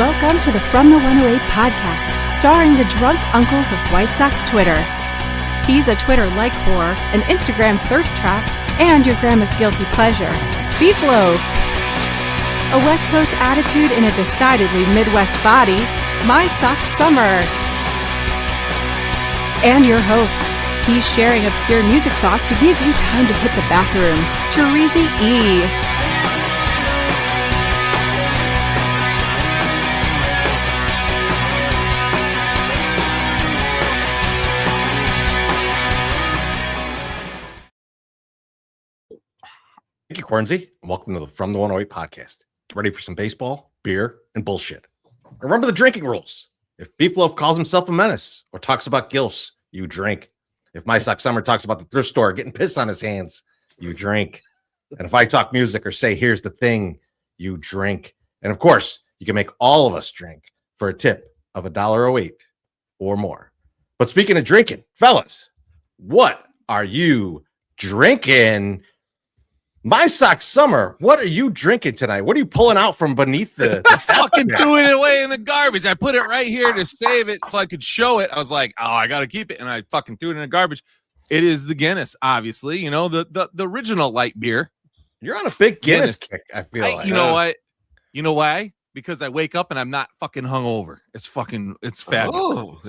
Welcome to the From the 108 podcast, starring the drunk uncles of White Sox Twitter. He's a Twitter like whore, an Instagram thirst trap, and your grandma's guilty pleasure, BeefLoaf. A West Coast attitude in a decidedly Midwest body, MySoxSummer. And your host, he's sharing obscure music thoughts to give you time to hit the bathroom, Chorizy-E. Thank you, Chorizy, and welcome to the From the 108 podcast. Get ready for some baseball, beer, and bullshit. Remember the drinking rules. If BeefLoaf calls himself a menace or talks about gilfs, you drink. If MySoxSummer talks about the thrift store getting piss on his hands, you drink. And if I talk music or say, here's the thing, you drink. And of course, you can make all of us drink for a tip of $1.08 or more. But speaking of drinking, fellas, what are you drinking? MySoxSummer, what are you drinking tonight? What are you pulling out from beneath the fucking threw it away in the garbage. I put it right here to save it so I could show it. I was like, oh, I got to keep it. And I fucking threw it in the garbage. It is the Guinness, obviously. You know, the original light beer. You're on a big Guinness kick, I feel like. You know what? You know why? Because I wake up and I'm not fucking hungover. It's fabulous.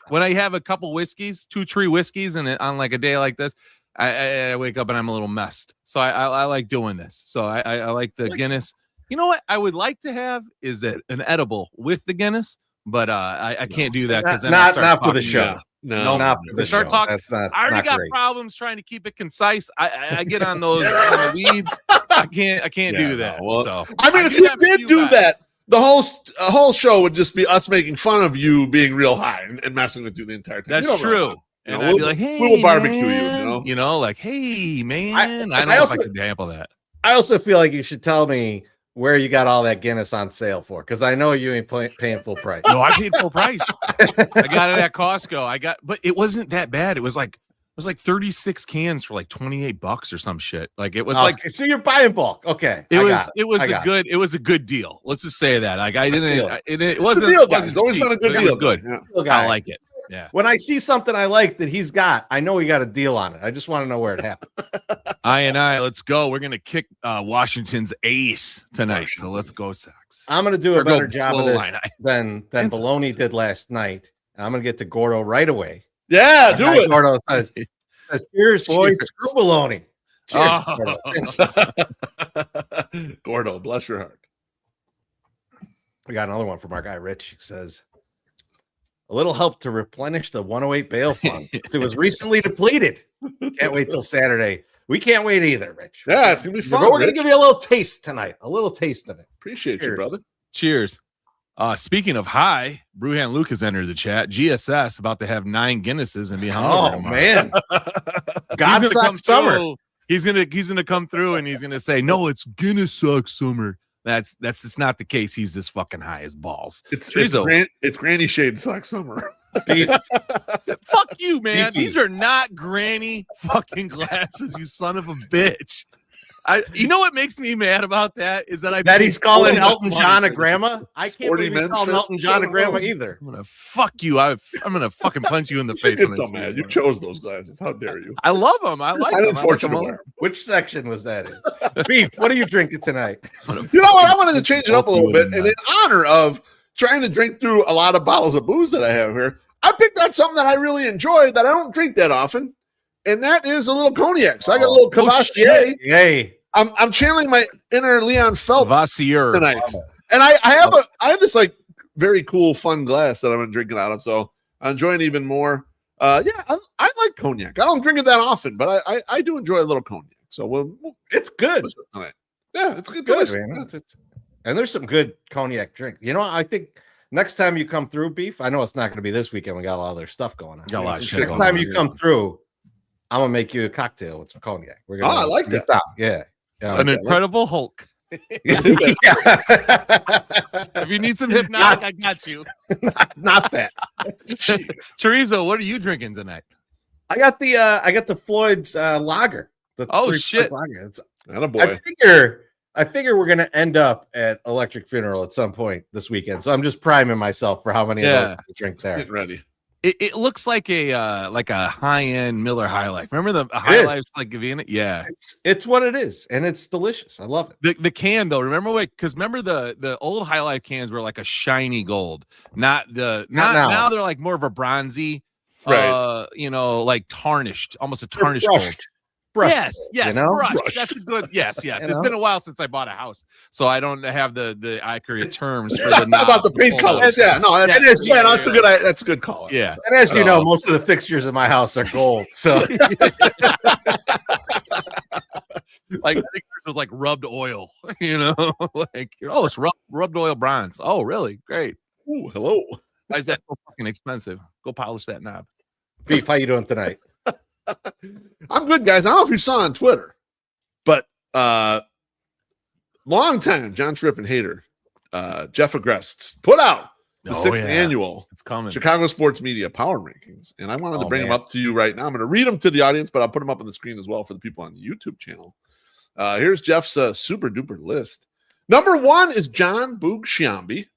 When I have a couple whiskeys, 2-3 whiskeys, and on like a day like this, I wake up and I'm a little messed. So I like doing this. So I like the Guinness. You know what I would like to have is an edible with the Guinness, but I can't do that because then not for the show. No, not for the show. Talking. I already got problems trying to keep it concise. I get on those weeds. I can't do that. Well, so I mean, if you did do that, the whole show would just be us making fun of you being real high and messing with you the entire time. That's true. And I'd be like, hey, we will barbecue man. You know, like, hey, man. I don't know if I can handle that. I also feel like you should tell me where you got all that Guinness on sale for, because I know you ain't paying full price. No, I paid full price. I got it at Costco. But it wasn't that bad. It was like 36 cans for like $28 or some shit. Like it was so you're buying bulk. Okay. It was a good deal. Let's just say that. Like it wasn't the deal, guys. It's always been a good deal. It was good. Yeah. I like it. Yeah. When I see something I like that he's got, I know he got a deal on it. I just want to know where it happened. Let's go. We're gonna kick Washington's ace tonight. So let's go, Sox. I'm gonna do a better job of this than Baloney did last night. I'm gonna get to Gordo right away. Yeah, do it. Gordo says cheers, boy. Screw Baloney. Cheers, Gordo. Gordo, bless your heart. We got another one from our guy Rich. He says, a little help to replenish the 108 bail fund. It was recently depleted. Can't wait till Saturday. We can't wait either, Rich. Yeah, it's going to be fun. But we're going to give you a little taste tonight. A little taste of it. Appreciate you, brother. Cheers. Speaking of high, Brewhan Luke has entered the chat. GSS about to have 9 Guinnesses and be hungover tomorrow. Man. God sucks summer. He's gonna come through and he's gonna say, no, it's Guinness sucks summer. That's just not the case. He's just fucking high as balls. It's Granny Shade sucks summer. Fuck you, man. These are not granny fucking glasses, you son of a bitch. You know what makes me mad about that is that he's calling Elton John a grandma. I can't believe he's calling Elton John a grandma either. I'm gonna fuck you. I'm gonna fucking punch you in the face. Get so mad. You chose those glasses. How dare you? I love them. I like them. Unfortunately. Which section was that in? Beef, what are you drinking tonight? You know what? I wanted to change it up a little bit, and in honor of trying to drink through a lot of bottles of booze that I have here, I picked out something that I really enjoy that I don't drink that often. And that is a little cognac. So I got a little Cavassier. Yay. I'm channeling my inner Leon Phelps Cavassier tonight. And I have this like very cool, fun glass that I'm drinking out of. So I'm enjoying even more. I like cognac. I don't drink it that often, but I do enjoy a little cognac. So it's good. Yeah, it's good. Man. And there's some good cognac drink. You know, I think next time you come through, Beef, I know it's not going to be this weekend. We got a lot of other stuff going on. Next time you come through, I'm gonna make you a cocktail with some cognac. We're gonna I like that. Yeah. An Incredible Hulk. If you need some hypnotic, I got you. Not that. Chorizo, what are you drinking tonight? I got the Floyd's lager. Shit! Lager. Attaboy. I figure I figure we're gonna end up at Electric Funeral at some point this weekend. So I'm just priming myself for how many of those I drink there. Getting ready. It looks like a high-end Miller High Life. Remember the High Life like Gavina? Yeah. It's what it is, and it's delicious. I love it. The can though, remember the old High Life cans were like a shiny gold, not now they're like more of a bronzy, right? Like tarnished, almost a tarnished gold. Brushed, yes, brushed. That's a good yes. It's been a while since I bought a house, so I don't have the accurate terms for the about the paint colors. Yeah, no, that's a good call. Yeah, and as you know, most of the fixtures in my house are gold. So, like I think yours was like rubbed oil. It's rubbed oil bronze. Oh, really? Great. Ooh, hello. Why is that so fucking expensive? Go polish that knob. Beef, how you doing tonight? I'm good, guys. I don't know if you saw on Twitter, but long time John Schriffen hater, Jeff Agrest put out the sixth annual it's coming Chicago Sports Media Power Rankings, and I wanted to bring them up to you right now. I'm going to read them to the audience, but I'll put them up on the screen as well for the people on the YouTube channel. Here's Jeff's super duper list. Number 1 is John Boog Sciambi.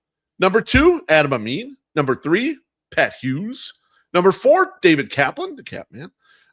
Number 2, Adam Amin. Number 3, Pat Hughes. Number 4, David Kaplan, the Cap Man.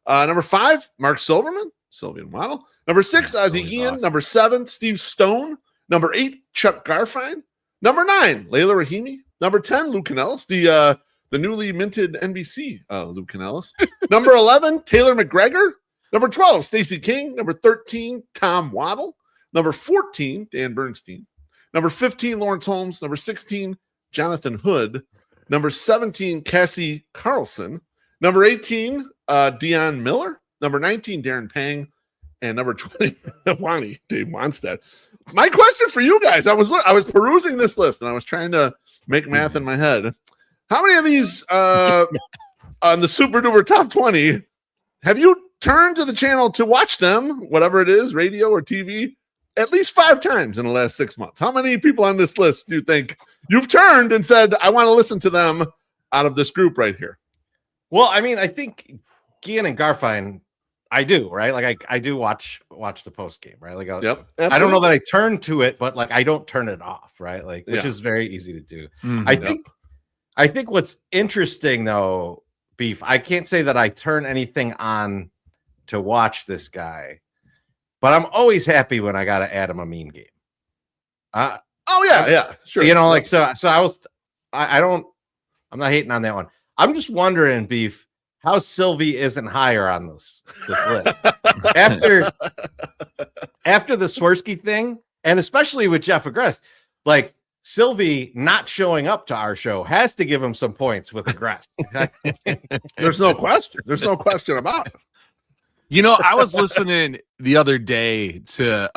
Number 5, Mark Silverman, Sylvian Waddle. Number 6, Ozzie Guillen. Awesome. Number 7, Steve Stone. Number 8, Chuck Garfien. Number 9, Layla Rahimi. Number 10, Lou Canellis, the newly minted NBC Lou Canellis. Number 11, Taylor McGregor. Number 12, Stacey King. Number 13, Tom Waddle. Number 14, Dan Bernstein. Number 15, Lawrence Holmes. Number 16, Jonathan Hood. Number 17, Cassie Carlson. Number 18, Dion Miller. Number 19, Darren Pang. And number 20, Wani, Dave Monstead. My question for you guys, I was perusing this list, and I was trying to make math in my head. How many of these on the Super Duper Top 20 have you turned to the channel to watch them, whatever it is, radio or TV, at least 5 times in the last 6 months? How many people on this list do you think you've turned and said, I want to listen to them out of this group right here? Well, I mean, I think Guillen and Garfien, I do, right? Like I do watch the post game, right? Like I don't know that I turn to it, but like I don't turn it off, right? Like which is very easy to do. I think what's interesting though, Beef, I can't say that I turn anything on to watch this guy, but I'm always happy when I got an Adam Amin game. Sure. Like so I'm not hating on that one. I'm just wondering, Beef, how Sylvie isn't higher on this list after the Swirsky thing, and especially with Jeff Agrest, like Sylvie not showing up to our show has to give him some points with Agrest. There's no question. There's no question about it. I was listening the other day to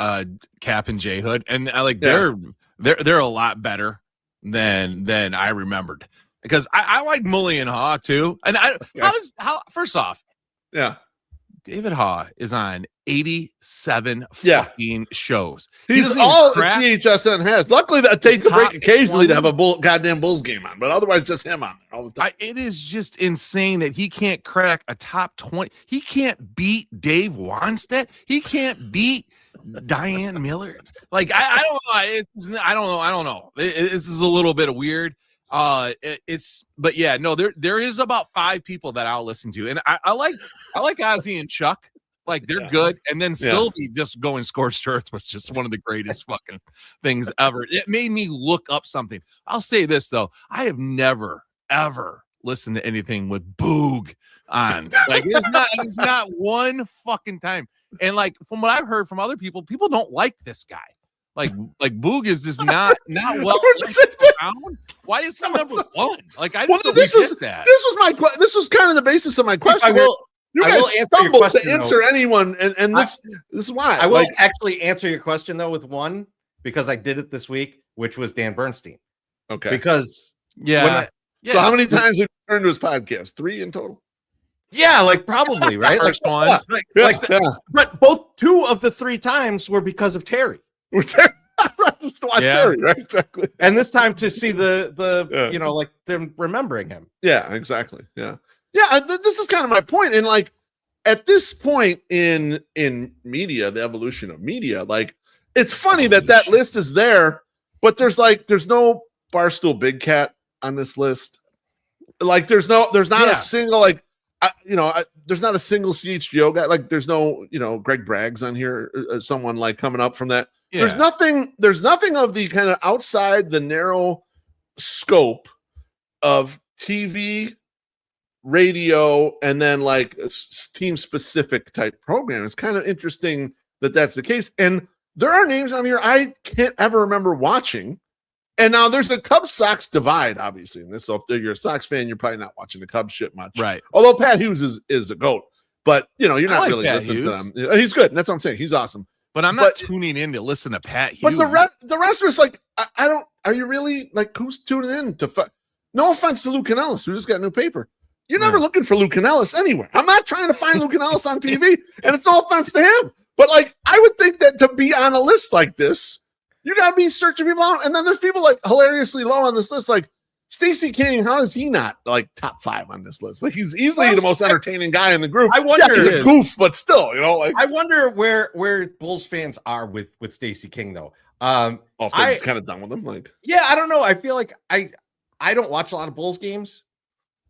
Cap and J Hood, and they're a lot better than I remembered. Because I like Mully and Haw too. And first off, David Haw is on 87 fucking shows. He's all that CHSN has. Luckily, they take the break occasionally 20? To have a goddamn Bulls game on, but otherwise just him on there all the time. It is just insane that he can't crack a top 20. He can't beat Dave Wanstead. He can't beat Diane Miller. Like I don't know. This is a little bit weird. There is about 5 people that I'll listen to, and I like Ozzie and Chuck, like they're good, and then Sylvie just going scorched earth was just one of the greatest fucking things ever. It made me look up something. I'll say this though, I have never ever listened to anything with Boog on. Like it's not one fucking time, and like from what I've heard from other people don't like this guy. Like Boog is just not well around. Why is he number 1? Like this was kind of the basis of my question. You guys stumbled to answer anyone, and this is why. I will actually answer your question though with one, because I did it this week, which was Dan Bernstein. Okay. Because so how many times have you turned to his podcast? 3 in total. Yeah, like probably right. Like one, but both 2 of the 3 times were because of Terry. Just to watch Terry, right? Exactly. And this time to see the like them remembering him. Yeah, exactly. Yeah. This is kind of my point. And like at this point in media, the evolution of media, like it's funny that list is there, but there's no Barstool Big Cat on this list. Like there's not a single there's not a single CHGO guy. Like there's no Greg Braggs on here, or someone like coming up from that. Yeah. There's nothing of the kind of outside the narrow scope of TV, radio, and then like team specific type program. It's kind of interesting that that's the case. And there are names on here I can't ever remember watching. And now there's a Cubs Sox divide, obviously, in this. So if you're a Sox fan, you're probably not watching the Cubs shit much, right? Although Pat Hughes is a goat, but you're not really listening to them. He's good. And that's what I'm saying. He's awesome. But I'm not tuning in to listen to Pat Hughes. But the rest of us, like, I don't. Are you really like who's tuning in to? No offense to Lou Canellis, who just got new paper. You're never looking for Lou Canellis anywhere. I'm not trying to find Lou Canellis on TV, and it's no offense to him. But like, I would think that to be on a list like this, you got to be searching people out. And then there's people like hilariously low on this list, like Stacey King. How is he not like top 5 on this list? Like he's easily the most entertaining guy in the group. I wonder, he's a goof, but still, like I wonder where Bulls fans are with Stacey King though. They're kind of done with him. Like, yeah, I don't know. I feel like I don't watch a lot of Bulls games,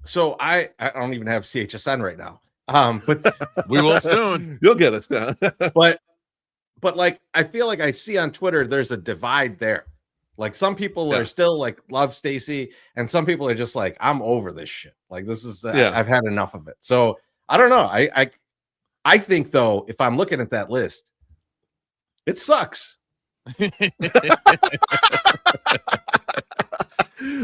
so I don't even have CHSN right now. But we will soon. You'll get it. But like, I feel like I see on Twitter, there's a divide there. Like some people are still like love Stacey, and some people are just like, I'm over this shit. Like this is, I've had enough of it. So I don't know. I think though, if I'm looking at that list, it sucks. The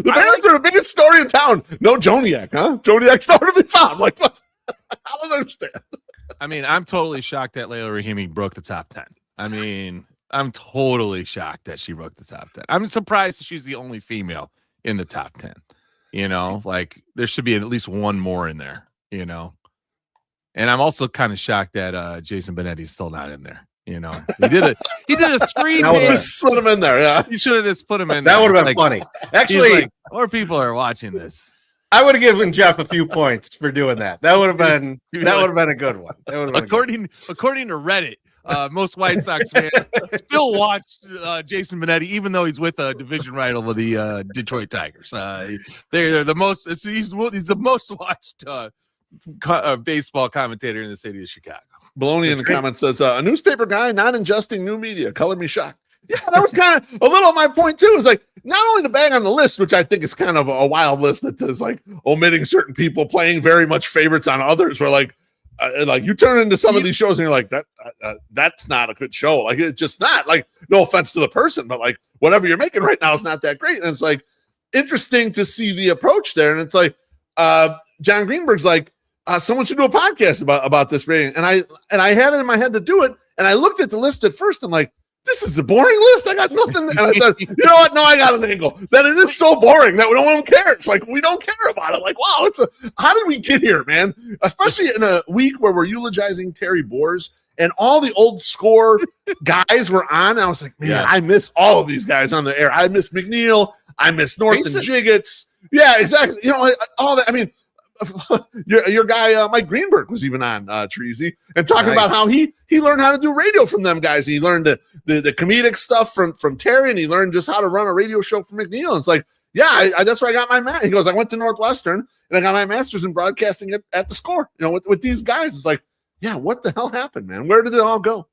Bears are the biggest story in town. No Joniak, huh? Joniak's nowhere to be found. Like, what? I don't understand. I mean, I'm totally shocked that Layla Rahimi broke the top 10. I mean, I'm totally shocked that she broke the top 10. I'm surprised that she's the only female in the top 10. Like there should be at least one more in there, And I'm also kind of shocked that Jason Benetti's still not in there. He did a 3-man. Just slid him in there. Yeah, you should have just put him in. That would have been funny. Actually, more people are watching this. I would have given Jeff a few points for doing that. That would have been a good one. According to Reddit, most White Sox fans still watch Jason Benetti, even though he's with a division rival of the Detroit Tigers. They're the most. He's the most watched baseball commentator in the city of Chicago. Baloney in the comments says a newspaper guy not ingesting new media. Color me shocked. Yeah, that was kind of a little of my point too. Is like not only the bang on the list, which I think is kind of a wild list that is like omitting certain people, playing very much favorites on others. Where like you turn into some of these shows and you're like that's not a good show. Like it's just not. Like no offense to the person, but like whatever you're making right now is not that great. And it's like interesting to see the approach there. And it's like John Greenberg's like someone should do a podcast about this rating. And I had it in my head to do it. And I looked at the list at first. I'm like, this is a boring list. I got nothing. And I said, you know what? No, I got an angle. That it is so boring that no one cares. Like, we don't care about it. Like, wow, how did we get here, man? Especially in a week where we're eulogizing Terry Boers and all the old score guys were on. I was like, man, I miss all of these guys on the air. I miss McNeil. I miss North and Jiggets. Yeah, exactly. All that. I mean, your guy Mike Greenberg was even on Chorizy and talking about how he learned how to do radio from them guys. He learned the comedic stuff from Terry, and he learned just how to run a radio show from McNeil. And it's like, I that's where I got my he goes, I went to Northwestern and I got my master's in broadcasting at the Score. With these guys, it's like, yeah, what the hell happened, man? Where did it all go?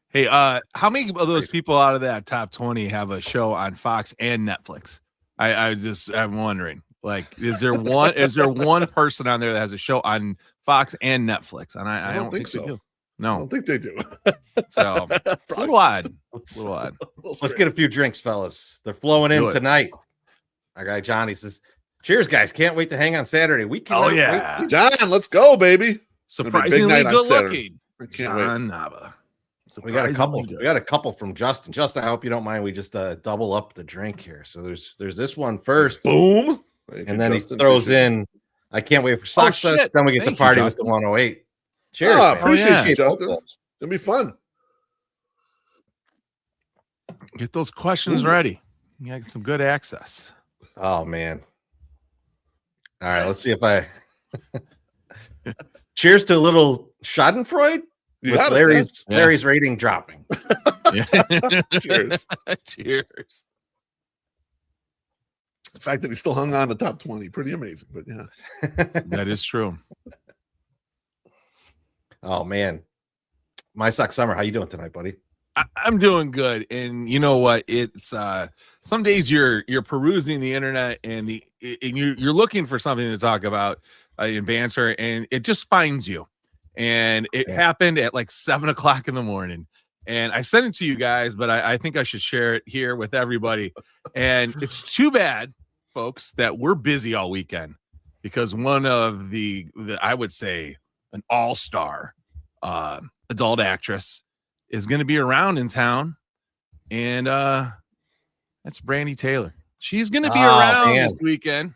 Hey, how many of those people out of that top 20 have a show on Fox and Netflix? I'm wondering. Like, is there one person on there that has a show on Fox and Netflix? And I don't think so. They do. No, I don't think they do. So it's a little odd. Let's get a few drinks, fellas. They're flowing in tonight. Our guy Johnny says, "Cheers, guys! Can't wait to hang on Saturday. We can. Oh yeah, wait. John, let's go, baby. Surprisingly good looking. John Nava. So we got a couple. We got a couple from Justin. Justin, I hope you don't mind. We just double up the drink here. So there's this one first. Boom. And then Justin, he throws in, I can't wait for Sox Fest. Then we get to party with the 108. Cheers. Appreciate you, Justin. It'll be fun. Get those questions ready. You got some good access. Oh, man. All right, let's see if I. Cheers to a little Schadenfreude. With Larry's rating dropping. Cheers. Cheers. The fact that he still hung on to top 20, pretty amazing. But yeah, that is true. Oh man, MySoxSummer, how you doing tonight, buddy? I'm doing good, and you know what? It's some days you're perusing the internet and you're looking for something to talk about in banter, and it just finds you. And it happened at like 7:00 in the morning. And I sent it to you guys, but I think I should share it here with everybody. And it's too bad, folks, that we're busy all weekend, because one of the I would say an all-star adult actress is going to be around in town. And that's Brandy Taylor. She's going to be around this weekend.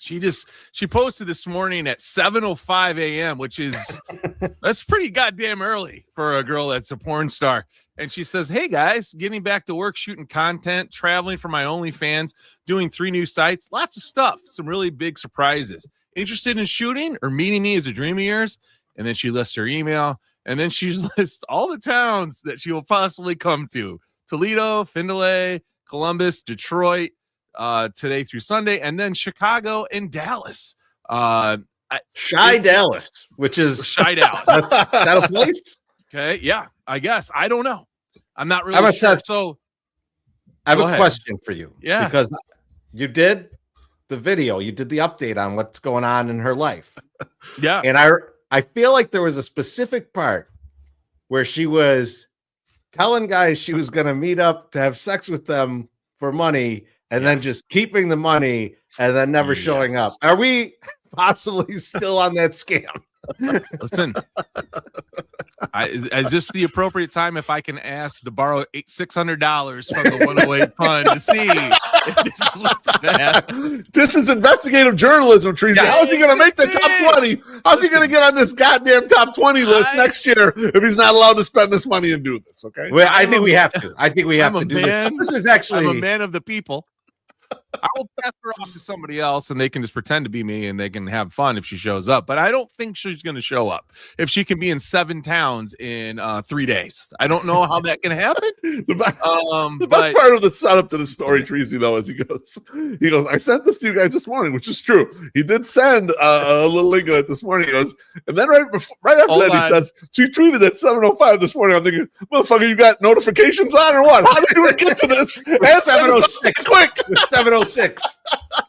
She posted this morning at 7:05 a.m., which is that's pretty goddamn early for a girl that's a porn star. And she says, "Hey guys, getting back to work, shooting content, traveling for my OnlyFans, doing 3 new sites, lots of stuff, some really big surprises. Interested in shooting or meeting me as a dream of yours?" And then she lists her email, and then she lists all the towns that she will possibly come to: Toledo, Fond du Lac, Columbus, Detroit, today through Sunday, and then Chicago and Dallas. Dallas, which is Shy Dallas. Is that a place? Okay, yeah, I guess. I don't know. I'm not really sure. So I have a question for you. Yeah. Because you did the video, you did the update on what's going on in her life. Yeah. And I feel like there was a specific part where she was telling guys she was going to meet up to have sex with them for money, and then just keeping the money and then never showing up. Are we possibly still on that scam? Listen, is this the appropriate time if I can ask to borrow $600 from the 108 fund to see if this is what's going to happen? This is investigative journalism, Treasy. How is he going to make the top 20? How's he going to get on this goddamn top 20 list next year if he's not allowed to spend this money and do this? Okay. Well, I think we have to. I think we have to do this. This is actually I'm a man of the people. I will pass her off to somebody else, and they can just pretend to be me, and they can have fun if she shows up. But I don't think she's going to show up if she can be in 7 towns in 3 days. I don't know how that can happen. The best part of the setup to the story, Treasy, though, is he goes, "I sent this to you guys this morning," which is true. He did send a little link of it this morning. He goes, and then right after that, he says, "She tweeted at 7:05 this morning." I'm thinking, motherfucker, you got notifications on or what? How did you even get to this? At 7:06, quick. 7:06.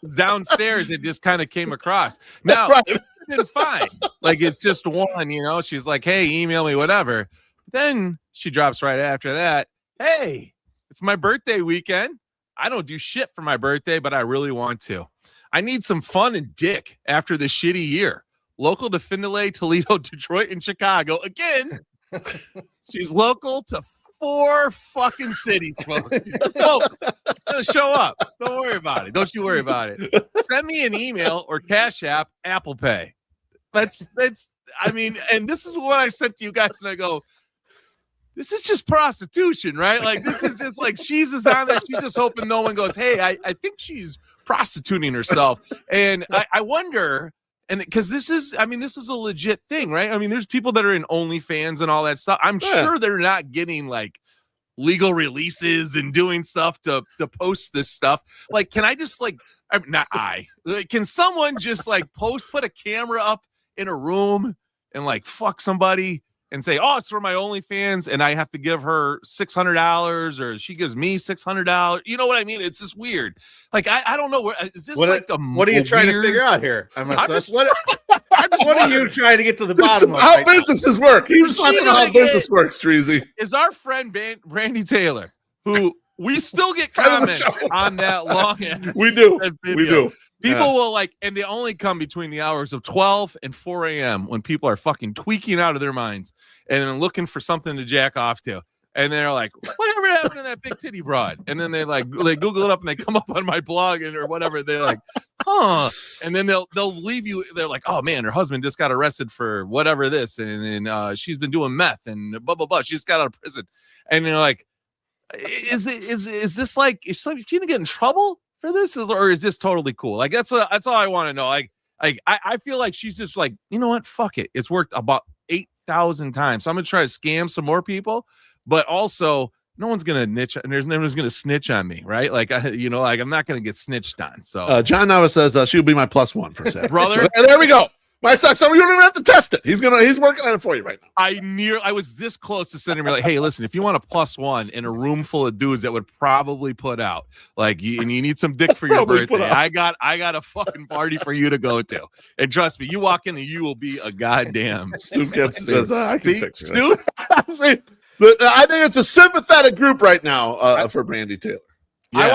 It's downstairs. It just kind of came across. Now, it's been fine. Like, it's just one, she's like, "Hey, email me, whatever." Then she drops right after that, "Hey, it's my birthday weekend. I don't do shit for my birthday, but I really want to. I need some fun and dick after the shitty year. Local to Fond du Lac, Toledo, Detroit, and Chicago." Again, she's local to 4 fucking cities, folks. Show up. Don't worry about it. Don't you worry about it. Send me an email or Cash App, Apple Pay. That's and this is what I sent to you guys, and I go, this is just prostitution, right? Like, this is just like, she's just on there. She's just hoping no one goes, "Hey, I think she's prostituting herself." And I wonder, and because this is a legit thing, right? I mean, there's people that are in OnlyFans and all that stuff. I'm sure they're not getting like legal releases and doing stuff to post this stuff. Like, can I just can someone just like put a camera up in a room and like fuck somebody and say, "Oh, it's for my OnlyFans," and I have to give her $600 or she gives me $600? You know what I mean? It's just weird. Like, I don't know. Is this what are you trying to figure out here? What are you trying to get to the bottom of? How businesses work. He just wants to know how business works, Treasy. Is our friend Brandy Taylor, who we still get comments on that long ass We do. People will and they only come between the hours of 12 and 4 a.m. when people are fucking tweaking out of their minds and looking for something to jack off to. And they're like, "Whatever happened to that big titty broad?" And then they Google it up and they come up on my blog or whatever. They're like, "Huh." And then they'll leave you. They're like, "Oh man, her husband just got arrested for whatever this. And then she's been doing meth and blah, blah, blah. She just got out of prison." And you're like, is this like, is she gonna get in trouble for this, or is this totally cool? Like, that's all I want to know. Like I feel like she's just like, you know what? Fuck it. It's worked about 1,000 times. So I'm gonna try to scam some more people, but also no one's gonna niche, and there's no one's gonna snitch on me, right? Like I'm not gonna get snitched on. So John Nava says she'll be my +1 for Saturday. Brother. So, there we go. MySoxSummer, you don't even have to test it. He's working on it for you right now. I was this close to sending me like, hey, listen, if you want a +1 in a room full of dudes that would probably put out, like, and you need some dick for your birthday, I got a fucking party for you to go to. And trust me, you walk in and you will be a goddamn Stu gets I can fix it. Stu? I think it's a sympathetic group right now for Brandy Taylor. Yeah,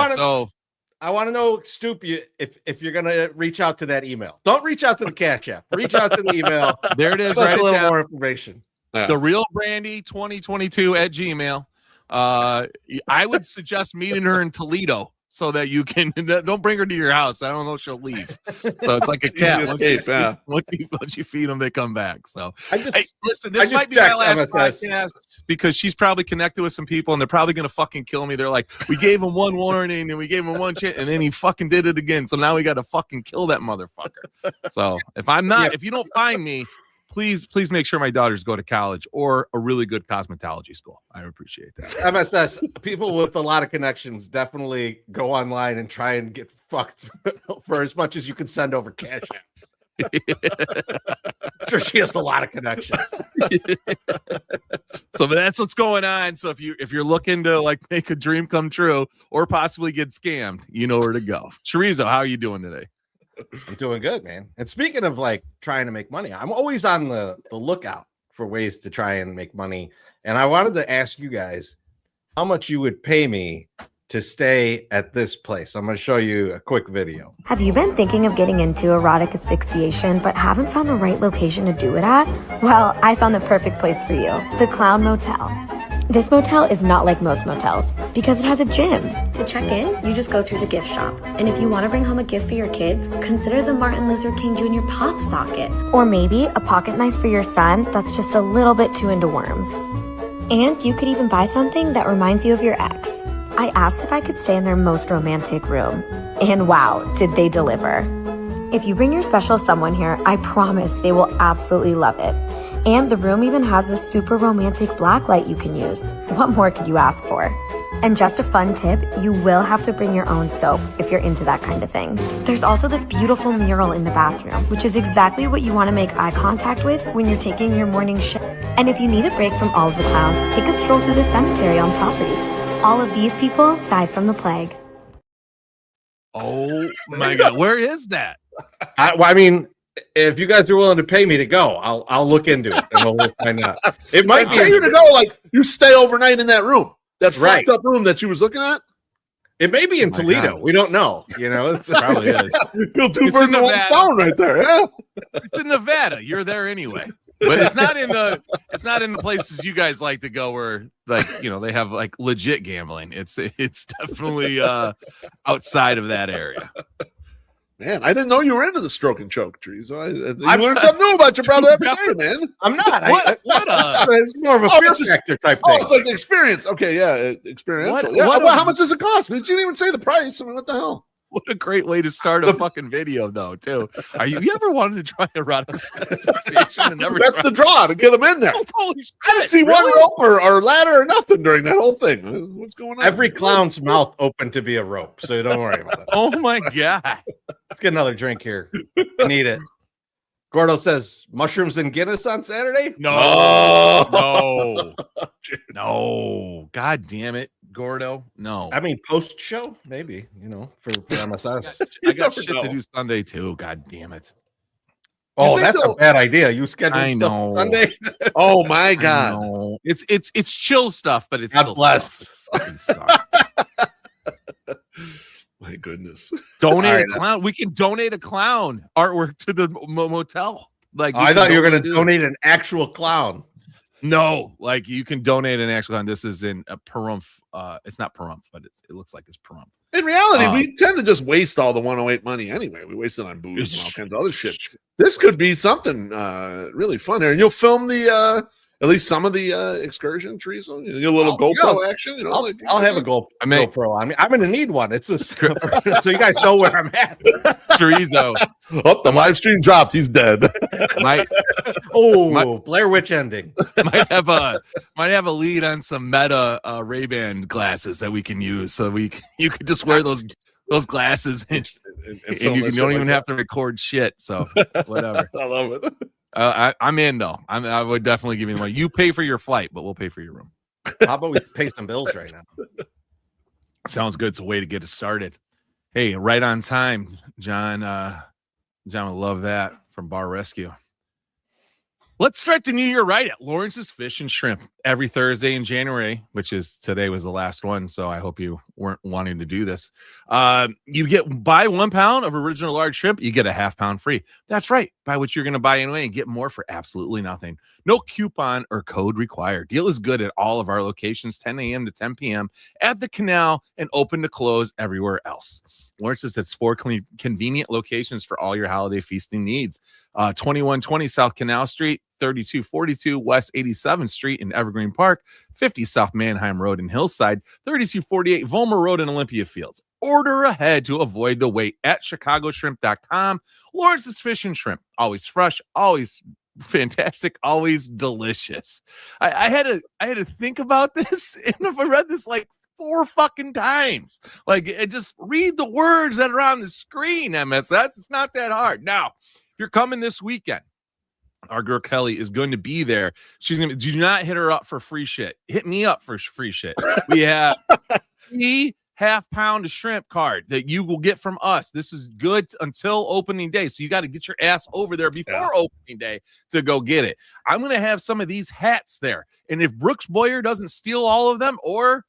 I want to know, Stoop, if you're gonna reach out to that email. Don't reach out to the Cash App. Reach out to the email. There it is. Right, a little more information. Yeah. The real Brandy 2022 at Gmail. I would suggest meeting her in Toledo so that you can don't bring her to your house. I don't know if she'll leave. So it's like a cat. Once you feed them, they come back. So listen, this might be my last podcast because she's probably connected with some people and they're probably gonna fucking kill me. They're like, we gave him one warning and we gave him one chance and then he fucking did it again. So now we got to fucking kill that motherfucker. So if you don't find me, please make sure my daughters go to college or a really good cosmetology school. I appreciate that. MSS, people with a lot of connections definitely go online and try and get fucked for as much as you can send over Cash App. I'm sure she has a lot of connections. So that's what's going on. So if you're looking to like make a dream come true or possibly get scammed, you know where to go. Chorizo, how are you doing today? I'm doing good, man. And speaking of like trying to make money, I'm always on the lookout for ways to try and make money. And I wanted to ask you guys how much you would pay me to stay at this place. I'm going to show you a quick video. Have you been thinking of getting into erotic asphyxiation but haven't found the right location to do it at? Well, I found the perfect place for you, the Clown Motel. This motel is not like most motels because it has a gym. To check in, you just go through the gift shop. And if you want to bring home a gift for your kids, consider the Martin Luther King Jr. pop socket. Or maybe a pocket knife for your son that's just a little bit too into worms. And you could even buy something that reminds you of your ex. I asked if I could stay in their most romantic room. And wow, did they deliver. If you bring your special someone here, I promise they will absolutely love it. And the room even has this super romantic black light you can use. What more could you ask for? And just a fun tip, you will have to bring your own soap if you're into that kind of thing. There's also this beautiful mural in the bathroom, which is exactly what you want to make eye contact with when you're taking your morning shit. And if you need a break from all of the clowns, take a stroll through the cemetery on property. All of these people died from the plague. Oh my God, where is that? I mean, if you guys are willing to pay me to go, I'll look into it and we'll find out. It might be pay you to go, like you stay overnight in that room. That's fucked up room that you was looking at. It may be in Toledo. God. We don't know. You know, it's probably is. Kill two birds with one stone right there. Yeah, it's in Nevada. You're there anyway, but it's not in the places you guys like to go where like they have like legit gambling. It's definitely outside of that area. Man, I didn't know you were into the stroke and choke trees. I learned something new about your brother every day, man. I'm not. It's more of a fear factor type thing. Oh, it's like experience. Okay, yeah, experiential. How much does it cost? You didn't even say the price. I mean, what the hell? What a great way to start a fucking video, though, too. You ever wanted to try erotic asphyxiation? That's the draw to get them in there. Oh, holy shit, I didn't see one rope or ladder or nothing during that whole thing. What's going on? Every clown's mouth open to be a rope, so don't worry about it. Oh, my God. Let's get another drink here. I need it. Gordo says, mushrooms and Guinness on Saturday? No. God damn it, Gordo. No. I mean, post-show, maybe, for MSS. I got shit to do Sunday, too. God damn it. Oh, that's a bad idea. You scheduled stuff Sunday? Oh, my God. It's chill stuff, but it's God bless. Fucking sucks. My goodness. Donate a clown. We can donate a clown artwork to the motel. Like I thought you were going to donate an actual clown. No, like you can donate an actual clown. This is in a Pahrump. It's not Pahrump, but it looks like it's Pahrump. In reality, we tend to just waste all the 108 money anyway. We waste it on booze and all kinds of other shit. This could be something really fun here. And you'll film the at least some of the excursion trees. You get a little GoPro action. You know, I'll have a GoPro. I mean, I'm gonna need one. It's so you guys know where I'm at. Chorizo. Oh, the live stream dropped. He's dead. Blair Witch ending. Might have a lead on some Meta Ray-Ban glasses that we can use. So you could just wear those glasses and you don't even have to record shit. So whatever. I love it. I'm in though. I would definitely give you the money. You pay for your flight, but we'll pay for your room. How about we pay some bills right now? Sounds good. It's a way to get it started. Hey, right on time, John. John would love that from Bar Rescue. Let's start the new year right at Lawrence's Fish and Shrimp every Thursday in January, which is today was the last one. So I hope you weren't wanting to do this. You buy 1 pound of original large shrimp, you get a ½ pound free. That's right. Buy what you're going to buy anyway and get more for absolutely nothing. No coupon or code required. Deal is good at all of our locations, 10 a.m. to 10 p.m. at the canal and open to close everywhere else. Lawrence's has 4 convenient locations for all your holiday feasting needs. 2120 South Canal Street, 3242 West 87th Street in Evergreen Park, 50 South Manheim Road in Hillside, 3248 Vollmer Road in Olympia Fields. Order ahead to avoid the wait at chicagoshrimp.com. Lawrence's Fish and Shrimp, always fresh, always fantastic, always delicious. I had to think about this, and I read this like 4 fucking times. Like, just read the words that are on the screen, MS. It's not that hard. Now, if you're coming this weekend, our girl Kelly is going to be there. She's going to do not hit her up for free shit. Hit me up for free shit. We have free ½ pound of shrimp card that you will get from us. This is good until opening day. So you got to get your ass over there before opening day to go get it. I'm going to have some of these hats there. And if Brooks Boyer doesn't steal all of them, or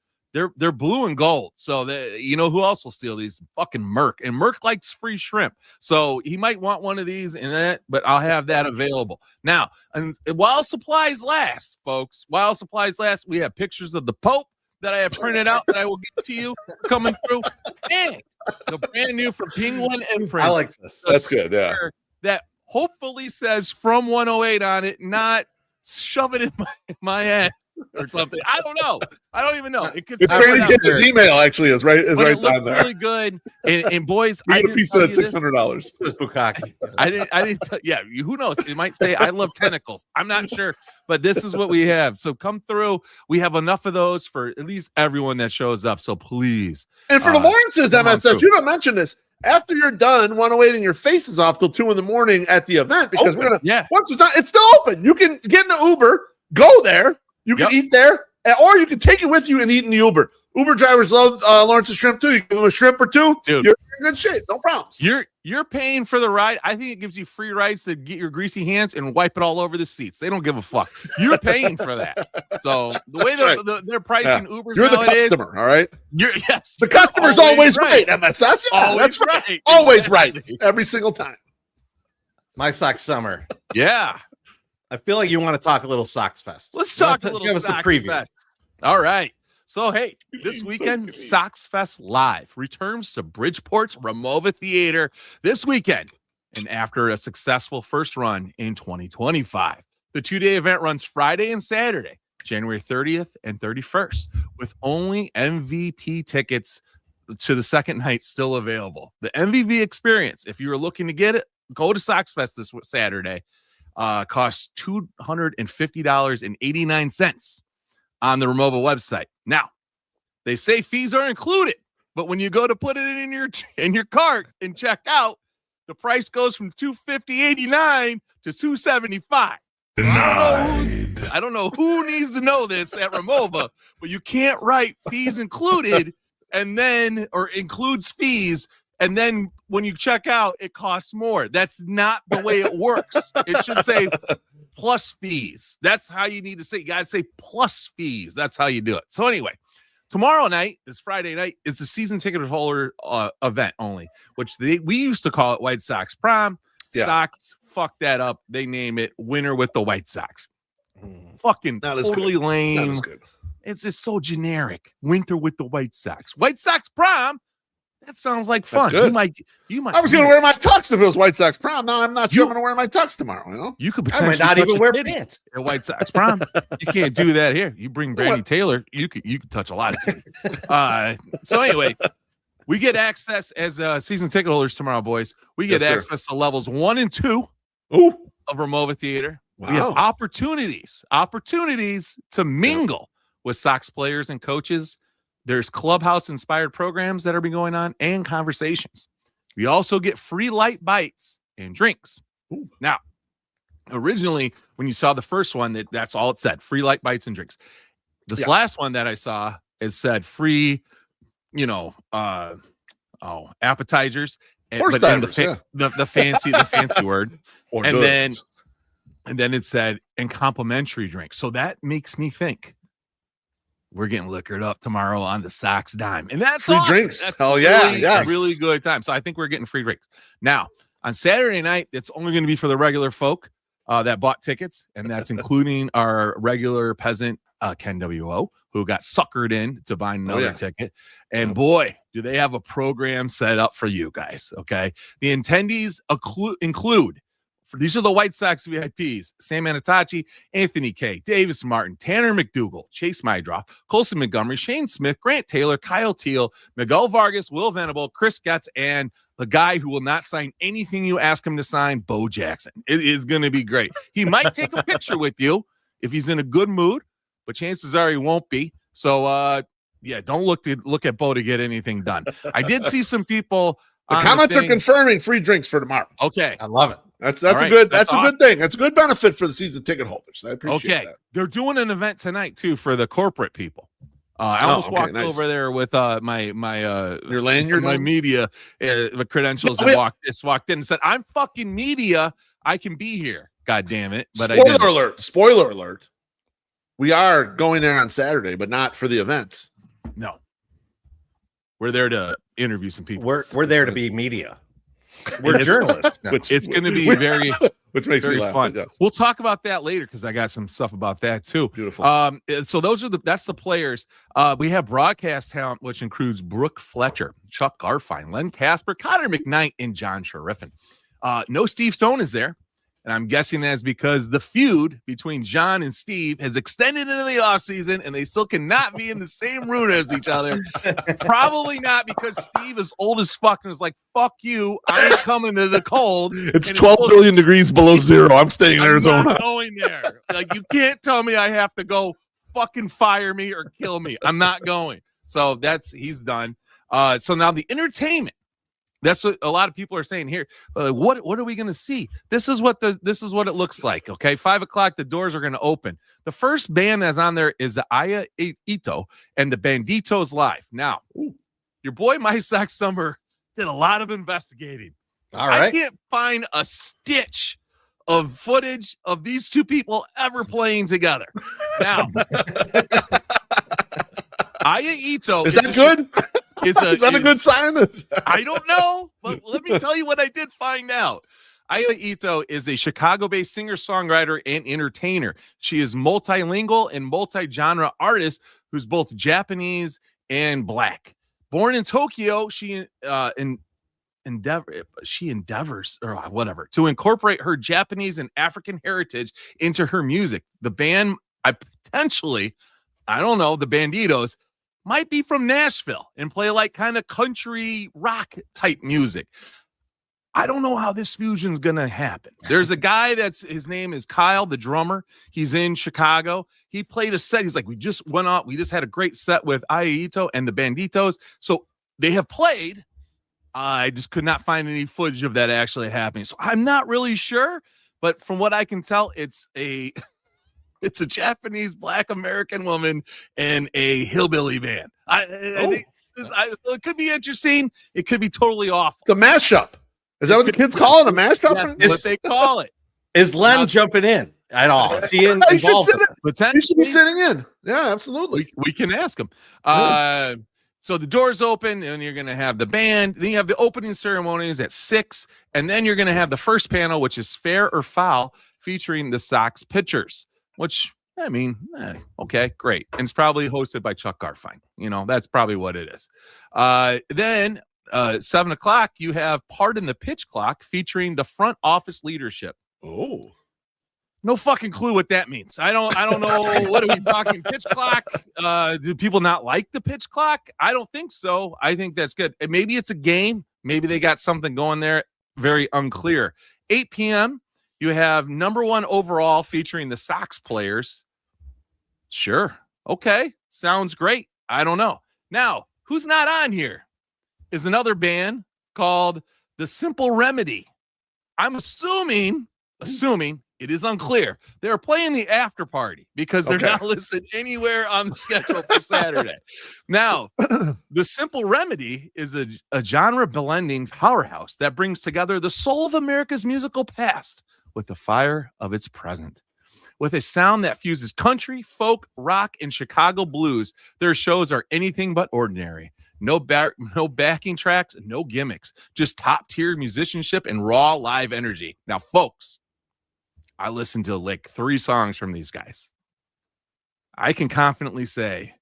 they're blue and gold. So you know who else will steal these? Fucking Merck. And Merck likes free shrimp. So he might want one of these in that, but I'll have that available. Now, and while supplies last, folks, we have pictures of the Pope that I have printed out that I will give to you coming through. And the brand new from Penguin Imprint. I like this. That's good. Yeah. That hopefully says From 108 on it, not shove it in my ass or something. I don't know. I don't even know. It's Brady Jenner's email actually is right down there. Really good. And boys, I get a piece of $600. This Bukkake. I didn't. Who knows? It might say I love tentacles. I'm not sure, but this is what we have. So come through. We have enough of those for at least everyone that shows up. So please. And for the Lawrence's, MSF, you don't mention this. After you're done 108ing your faces off till 2 a.m. at the event, because we're gonna once it's done, it's still open. You can get in an Uber, go there, you can eat there, or you can take it with you and eat in the Uber. Uber drivers love Lawrence's shrimp too. You give them a shrimp or two, dude. You're in good shape, no problems. You're paying for the ride. I think it gives you free rides to get your greasy hands and wipe it all over the seats. They don't give a fuck. You're paying for that. So the way they're pricing Ubers, you're the customer, all right? The customer's always right. MSS, that's right. Always right, every single time. MySoxSummer. Yeah, I feel like you want to talk a little Sox Fest. Let's talk a little give us a Sox preview. Fest. All right. So, hey, this weekend, Sox Fest Live returns to Bridgeport's Ramova Theater this weekend. And after a successful first run in 2025, the 2-day event runs Friday and Saturday, January 30th and 31st, with only MVP tickets to the second night still available. The MVP experience, if you were looking to get it, go to Sox Fest this Saturday. Costs $250.89 on the Ramova website. Now, they say fees are included, but when you go to put it in your cart and check out, the price goes from $250.89 to $275. I don't know who needs to know this at Ramova, but you can't write fees included or includes fees, and then when you check out, it costs more. That's not the way it works. It should say plus fees. That's how you need to say. You got to say plus fees. That's how you do it. So anyway, tomorrow night, this Friday night, it's a season ticket holder event only, which we used to call it White Sox Prom. Yeah. Sox fucked that up. They name it Winter with the White Sox. Fucking totally lame. Not as good. It's just so generic. Winter with the White Sox. White Sox Prom. That sounds like fun. good. You might. I was going to wear my tux if it was White Sox prom. Now I'm not sure I'm going to wear my tux tomorrow. You know, you could I might potentially not touch even a wear titty pants at White Sox prom. You can't do that here. You bring Brandy Taylor, you could touch a lot of titty. So anyway, we get access as season ticket holders tomorrow, boys. We get access to levels 1 and 2 of Remova Theater. Wow. We have opportunities to mingle with Sox players and coaches. There's clubhouse-inspired programs that are going on and conversations. We also get free light bites and drinks. Ooh. Now, originally, when you saw the first one, that's all it said, free light bites and drinks. This last one that I saw, it said free, appetizers. Horse divers, the fancy word. And then it said, and complimentary drinks. So that makes me think we're getting liquored up tomorrow on the Sox dime. And that's free awesome. drinks. That's Yes. Really good time. So I think we're getting free drinks. Now, on Saturday night, it's only going to be for the regular folk that bought tickets, and that's including our regular peasant, Ken W.O., who got suckered in to buy another ticket. And boy, do they have a program set up for you guys, okay? The attendees include, these are the White Sox VIPs: Sam Anatachi, Anthony K, Davis Martin, Tanner McDougal, Chase Mydroff, Colson Montgomery, Shane Smith, Grant Taylor, Kyle Teal, Miguel Vargas, Will Venable, Chris Getz, and the guy who will not sign anything you ask him to sign, Bo Jackson. It is going to be great. He might take a picture with you if he's in a good mood, but chances are he won't be. So, don't look at Bo to get anything done. I did see some people. The comments are confirming free drinks for tomorrow. Okay, I love it. That's a good thing. That's a good benefit for the season ticket holders. I appreciate that. They're doing an event tonight too for the corporate people. I almost walked over there with my your lanyard, my media credentials, and walked in and said, "I'm fucking media. I can be here. God damn it!" But Spoiler alert. We are going there on Saturday, but not for the event. No, we're there to interview some people. We're there to be media. We're journalists. It's going to be which makes very me laugh, fun. yes. We'll talk about that later because I got some stuff about that too. Beautiful. So that's the players. We have broadcast talent, which includes Brooke Fletcher, Chuck Garfine, Len Casper, Connor McKnight, and John Sheriffin. No Steve Stone is there. And I'm guessing that's because the feud between John and Steve has extended into the offseason and they still cannot be in the same room as each other. Probably not because Steve is old as fuck and is like, fuck you. I ain't coming to the cold. It's 12 billion degrees below zero. I'm staying in Arizona. I'm not going there. Like, you can't tell me I have to go fucking fire me or kill me. I'm not going. So he's done. So now the entertainment. That's what a lot of people are saying here. What are we going to see? This is what it looks like. Okay, 5:00, the doors are going to open. The first band that's on there is the Aya Ito and the Banditos Live. Now, your boy MySoxSummer did a lot of investigating. All right, I can't find a stitch of footage of these two people ever playing together. Now, Aya Ito is that good? Is that a good sign? I don't know, but let me tell you what I did find out. Aya Ito is a Chicago-based singer-songwriter and entertainer. She is multilingual and multi-genre artist who's both Japanese and Black. Born in Tokyo, she endeavors or whatever to incorporate her Japanese and African heritage into her music. The band, the Banditos, might be from Nashville and play like kind of country rock type music. I don't know how this fusion's going to happen. There's a guy his name is Kyle, the drummer. He's in Chicago. He played a set. He's like, we just had a great set with Aya Ito and the Banditos. So they have played. I just could not find any footage of that actually happening. So I'm not really sure, but from what I can tell, it's a Japanese Black American woman and a hillbilly band. I think so it could be interesting. It could be totally awful. It's a mashup. Is that what the kids call it? A mashup? That's what they call it. Is Len jumping in at all? Is he involved? He should be sitting in. Yeah, absolutely. We can ask him. So the doors open, and you're going to have the band. Then you have the opening ceremonies at 6, and then you're going to have the first panel, which is Fair or Foul, featuring the Sox pitchers. Which, I mean, okay, great. And it's probably hosted by Chuck Garfine. That's probably what it is. Then 7 o'clock, you have Pardon the Pitch Clock featuring the front office leadership. Oh. No fucking clue what that means. I don't know. What are we talking? Pitch clock? Do people not like the pitch clock? I don't think so. I think that's good. And maybe it's a game. Maybe they got something going there. Very unclear. 8 p.m., you have number 1 overall featuring the Sox players. Sure. Okay. Sounds great. I don't know. Now, who's not on here is another band called The Simple Remedy. I'm assuming it is unclear. They're playing the after party because they're not listed anywhere on the schedule for Saturday. Now, The Simple Remedy is a genre blending powerhouse that brings together the soul of America's musical past with the fire of its present. With a sound that fuses country, folk, rock, and Chicago blues, their shows are anything but ordinary. No backing tracks, no gimmicks, just top-tier musicianship and raw live energy. Now, folks, I listened to like 3 songs from these guys. I can confidently say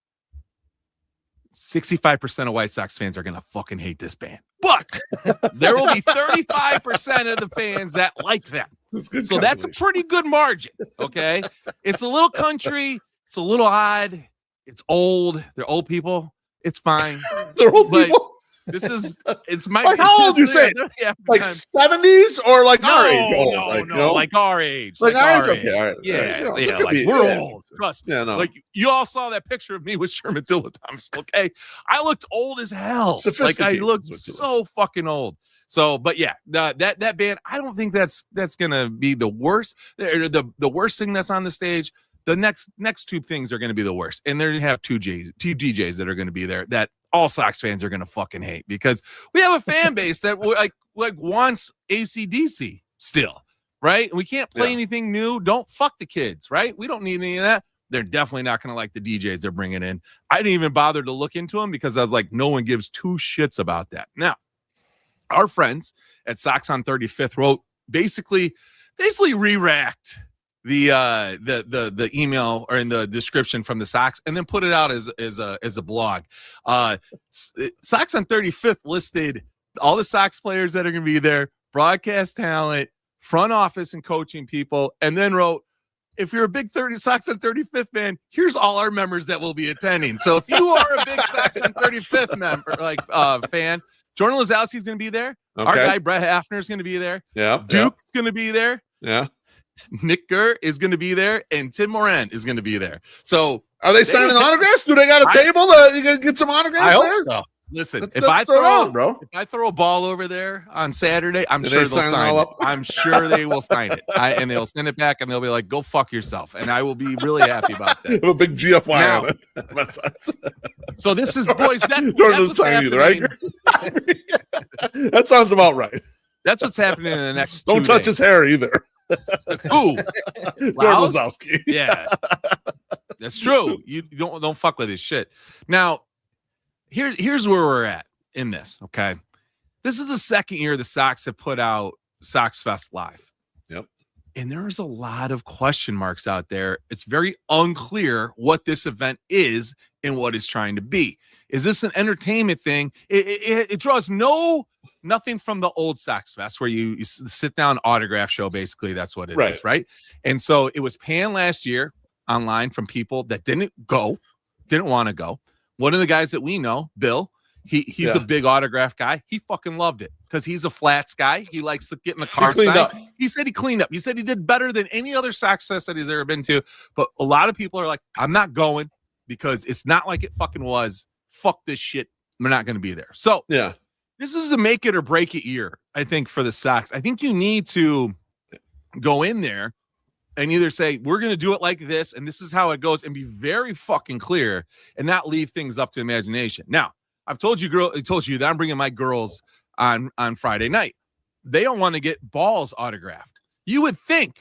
65% of White Sox fans are going to fucking hate this band. But there will be 35% of the fans that like them. So that's a pretty good margin, okay? It's a little country. It's a little odd. It's old. They're old people. It's fine. They're old people? It's my like how old you say? Like 70s or like our age? Old? Like our age. Like our age. Okay, all right. Yeah, like we're old. Trust me. Like you all saw that picture of me with Sherman Thomas. Okay, I looked old as hell. Like I looked so fucking old. So, but yeah, that band. I don't think that's gonna be the worst. The worst thing that's on the stage. The next 2 things are going to be the worst. And they're going to have two DJs that are going to be there that all Sox fans are going to fucking hate because we have a fan base that like wants AC/DC still, right? We can't play anything new. Don't fuck the kids, right? We don't need any of that. They're definitely not going to like the DJs they're bringing in. I didn't even bother to look into them because I was like, no one gives 2 shits about that. Now, our friends at Sox on 35th wrote basically re-racked the email or in the description from the Sox and then put it out as a blog. Sox on 35th listed all the Sox players that are going to be there, broadcast talent, front office and coaching people, and then wrote, if you're a big Sox on 35th fan, here's all our members that will be attending. So if you are a big Sox on 35th member, fan, Jordan Lazowski's going to be there. Okay. Our guy Brett Hafner is going to be there. Yeah. Duke's going to be there. Yeah. Nick Gurr is going to be there, and Tim Moran is going to be there. So, are they signing autographs? Do they got a table? You gonna get some autographs there? So. Listen, if I throw a ball over there on Saturday, I'm sure they'll sign it. I'm sure they will sign it, and they'll send it back, and they'll be like, "Go fuck yourself," and I will be really happy about that. A big GFY on it. So this is boys. That's what's happening. Right? That sounds about right. That's what's happening in the next. Don't touch his hair either. Who? Lazowski. Yeah, that's true. You don't fuck with his shit. Now, here's where we're at in this. Okay, this is the second year the Sox have put out Sox Fest Live. Yep, and there's a lot of question marks out there. It's very unclear what this event is and what it's trying to be. Is this an entertainment thing? It draws nothing from the old Sox Fest where you sit down autograph show. Basically, that's what it is, right? And so it was panned last year online from people that didn't want to go. One of the guys that we know, Bill, he's a big autograph guy. He fucking loved it because he's a flats guy. He likes to get in the car side. He said he cleaned up. He said he did better than any other Sox Fest that he's ever been to. But a lot of people are like, I'm not going because it's not like it fucking was. Fuck this shit. We're not going to be there. So yeah. This is a make it or break it year, I think, for the Sox. I think you need to go in there and either say, we're going to do it like this, and this is how it goes, and be very fucking clear and not leave things up to imagination. Now, I told you that I'm bringing my girls on Friday night. They don't want to get balls autographed. You would think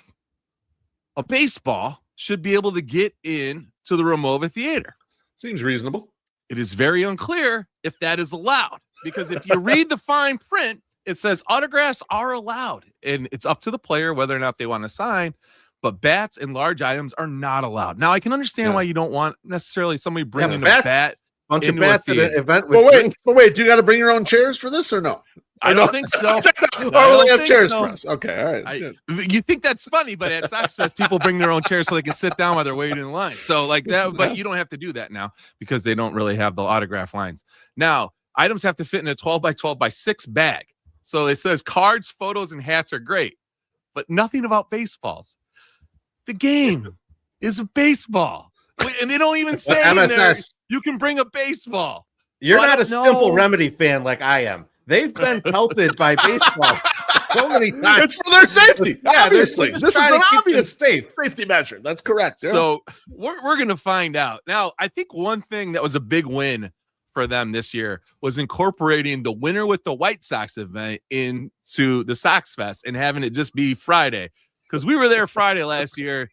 a baseball should be able to get in to the Ramova Theater. Seems reasonable. It is very unclear if that is allowed. Because if you read the fine print, it says autographs are allowed. And it's up to the player whether or not they want to sign. But bats and large items are not allowed. Now, I can understand why you don't want necessarily somebody bringing a bat bunch of bats at an event with but wait, do you got to bring your own chairs for this or no? I don't think so. Or they have chairs for us. Okay, all right. You think that's funny, but at Sox Fest, people bring their own chairs so they can sit down while they're waiting in line. So like that, but you don't have to do that now because they don't really have the autograph lines. Now, items have to fit in a 12 by 12 by 6 bag. So it says cards, photos, and hats are great, but nothing about baseballs. The game is a baseball. And they don't even say in there, you can bring a baseball. You're not a Simple Remedy fan like I am. They've been pelted by baseballs so many times. It's for their safety. Yeah, obviously. This is an obvious safety measure. That's correct. Yeah. So we're going to find out. Now, I think one thing that was a big win for them this year was incorporating the winner with the White Sox event into the Sox Fest and having it just be Friday. Because we were there Friday last year.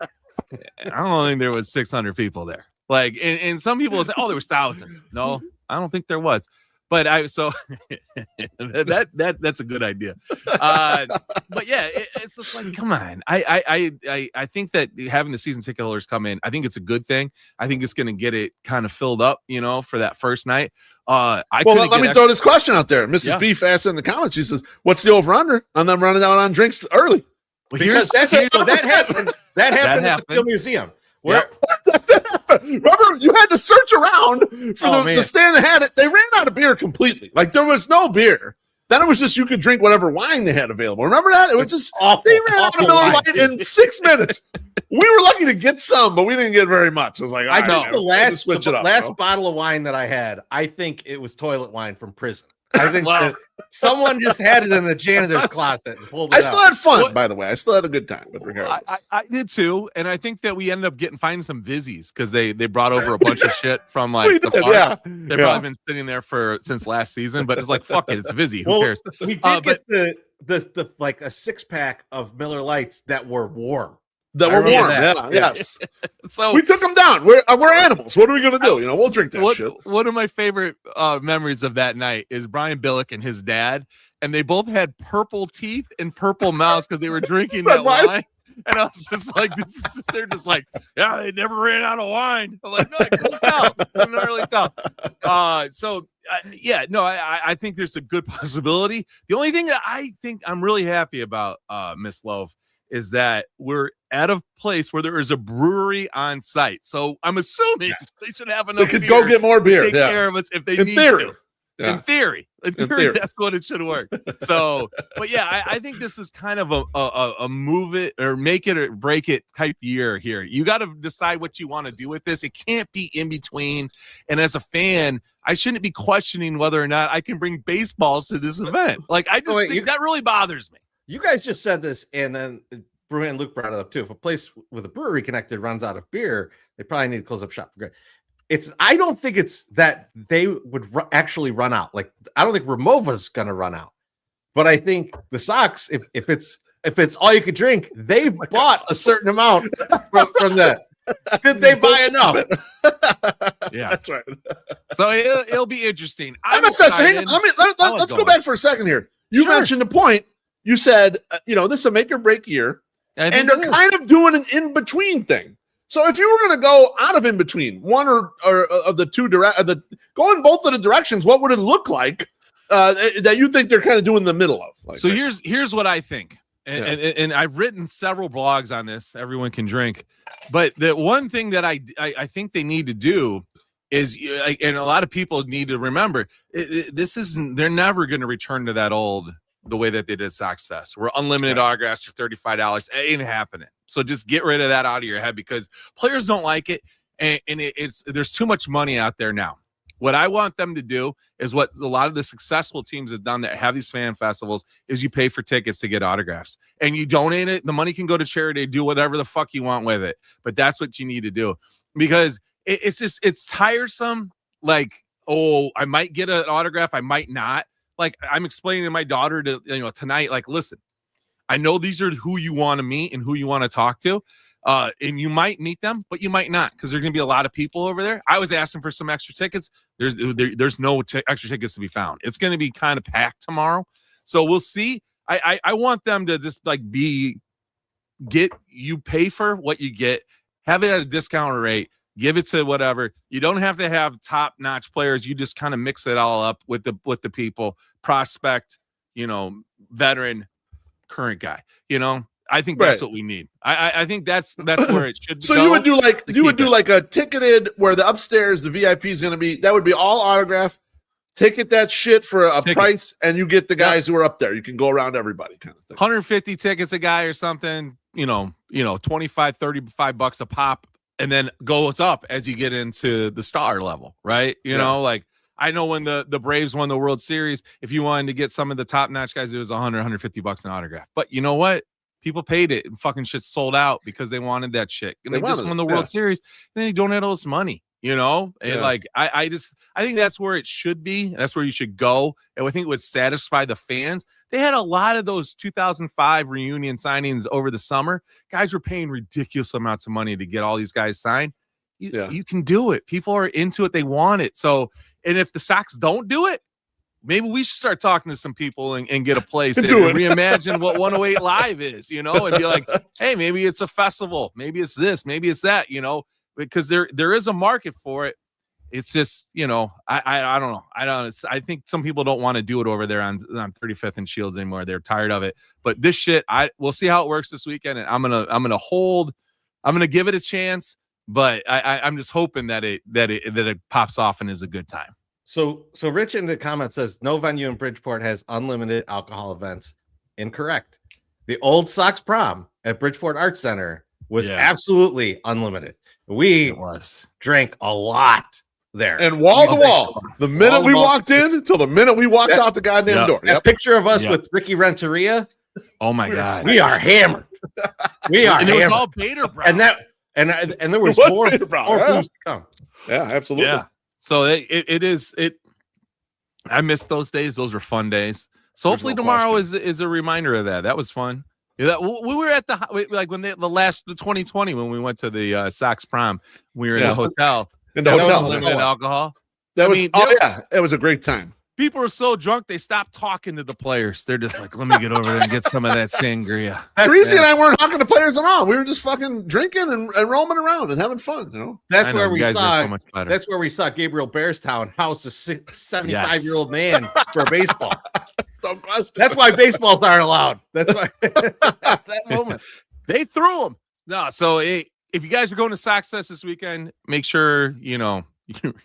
I don't think there was 600 people there. Like, and some people say, oh, there was thousands. No, I don't think there was. But that's a good idea. But yeah, it's just like, come on. I think that having the season ticket holders come in, I think it's a good thing. I think it's going to get it kind of filled up, for that first night. Let me throw this question out there. Mrs. Beef asked in the comments. She says, "What's the over under on them running out on drinks early?" Well, that happened. That happened at the Field Museum. Remember, you had to search around for the stand that had it. They ran out of beer completely. Like there was no beer. Then it was just you could drink whatever wine they had available. Remember that? It was just they ran out of Miller Lite in 6 minutes. We were lucky to get some, but we didn't get very much. It was like I know the last bottle of wine that I had. I think it was toilet wine from prison. I think someone just had it in the janitor's closet and pulled it out. I still had fun, by the way. I still had a good time with regardless. I did too, and I think that we ended up finding some Vizzies because they brought over a bunch of shit from like the bar. They've probably been sitting there since last season, but it's like fuck it, it's Vizzy. Who cares? We did get the like a 6-pack of Miller Lights that were warm. Yes. So we took them down. We're animals. What are we gonna do? We'll drink that shit. One of my favorite memories of that night is Brian Billick and his dad, and they both had purple teeth and purple mouths because they were drinking that wine. And I was just like, they're just like, yeah, they never ran out of wine. I'm like, no, I couldn't tell. I couldn't really tell. I think there's a good possibility. The only thing that I think I'm really happy about, Miss Loaf, is that we're at a place where there is a brewery on site. So I'm assuming they should have enough. They could go get more beer. Take care of us if they need to. Yeah. In theory, that's what it should work. So, but yeah, I think this is kind of a move it or make it or break it type year here. You got to decide what you want to do with this. It can't be in between. And as a fan, I shouldn't be questioning whether or not I can bring baseballs to this event. Like, I just think that really bothers me. You guys just said this, and then Brew and Luke brought it up too. If a place with a brewery connected runs out of beer, they probably need to close up shop for good. I don't think it's that they would actually run out. Like, I don't think Ramova's gonna run out, but I think the Sox, if it's all you could drink, they've bought a certain amount from that. Did they buy enough? Yeah, that's right. So it'll be interesting. Let's go back for a second here. You mentioned a point. You said, this is a make or break year, and they're kind of doing an in between thing. So if you were going to go out of in between one or of the two go in both of the directions, what would it look like that you think they're kind of doing the middle of? Like, so here's what I think, and I've written several blogs on this. Everyone can drink, but the one thing that I think they need to do is, and a lot of people need to remember, they're never going to return to the way that they did Sox Fest, where unlimited autographs for $35. It ain't happening. So just get rid of that out of your head because players don't like it, and there's too much money out there now. What I want them to do is what a lot of the successful teams have done that have these fan festivals is you pay for tickets to get autographs and you donate it. The money can go to charity, do whatever the fuck you want with it. But that's what you need to do because it's tiresome. Like, oh, I might get an autograph. I might not. Like, I'm explaining to my daughter tonight, like, listen, I know these are who you want to meet and who you want to talk to. And you might meet them, but you might not because there's going to be a lot of people over there. I was asking for some extra tickets. There's no extra tickets to be found. It's going to be kind of packed tomorrow. So we'll see. I want them to just you pay for what you get, have it at a discounted rate, Give it to whatever. You don't have to have top-notch players. You just kind of mix it all up with the people, prospect, veteran, current guy. I think that's what we need. I think that's where it should be. So you would do like a ticketed where the upstairs, the VIP is going to be, that would be all autograph. Ticket that shit for a price, and you get the guys who are up there. You can go around everybody kind of thing. 150 tickets a guy or something, 25, 35 bucks a pop, and then goes up as you get into the star level, right? Like I know when the Braves won the World Series, if you wanted to get some of the top-notch guys, it was 150 bucks an autograph. But you know what? People paid it, and fucking shit sold out because they wanted that shit. And they just won the World Series, and they donated all this money. And like I think that's where it should be. That's where you should go, and I think it would satisfy the fans. They had a lot of those 2005 reunion signings over the summer. Guys were paying ridiculous amounts of money to get all these guys signed. You can do it. People are into it. They want it. So, and if the Sox don't do it, maybe we should start talking to some people and get a place and reimagine what 108 Live is, and be like, hey, maybe it's a festival. Maybe it's this. Maybe it's that, because there is a market for it. It's just, I don't know. I think some people don't want to do it over there on 35th and Shields anymore. They're tired of it. But this shit, we'll see how it works this weekend. And I'm gonna give it a chance. But I'm just hoping that it pops off and is a good time. So Rich in the comments says no venue in Bridgeport has unlimited alcohol events. Incorrect. The old Sox prom at Bridgeport Arts Center was absolutely unlimited. We drank a lot there. And wall to wall. The minute we walked in until the minute we walked out the goddamn door. That picture of us with Ricky Renteria. Oh my God. We are hammered. We are hammered. It was all Bader Brown. And there was four booths to come. Yeah, absolutely. Yeah. So it is. I miss those days. Those were fun days. So hopefully tomorrow is a reminder of that. That was fun. Yeah, we were at the 2020 when we went to the Sox prom. We were in a hotel. In the hotel, limited alcohol. It was a great time. People are so drunk they stopped talking to the players. They're just like, let me get over there and get some of that sangria. Chorizy and I weren't talking to players at all. We were just fucking drinking and roaming around and having fun. That's where we saw. That's where we saw Gabriel Bearstown house a 75-year-old man for baseball. Don't question. That's why baseballs aren't allowed. That's why that moment they threw them. No, so if you guys are going to Sox Fest this weekend, make sure you're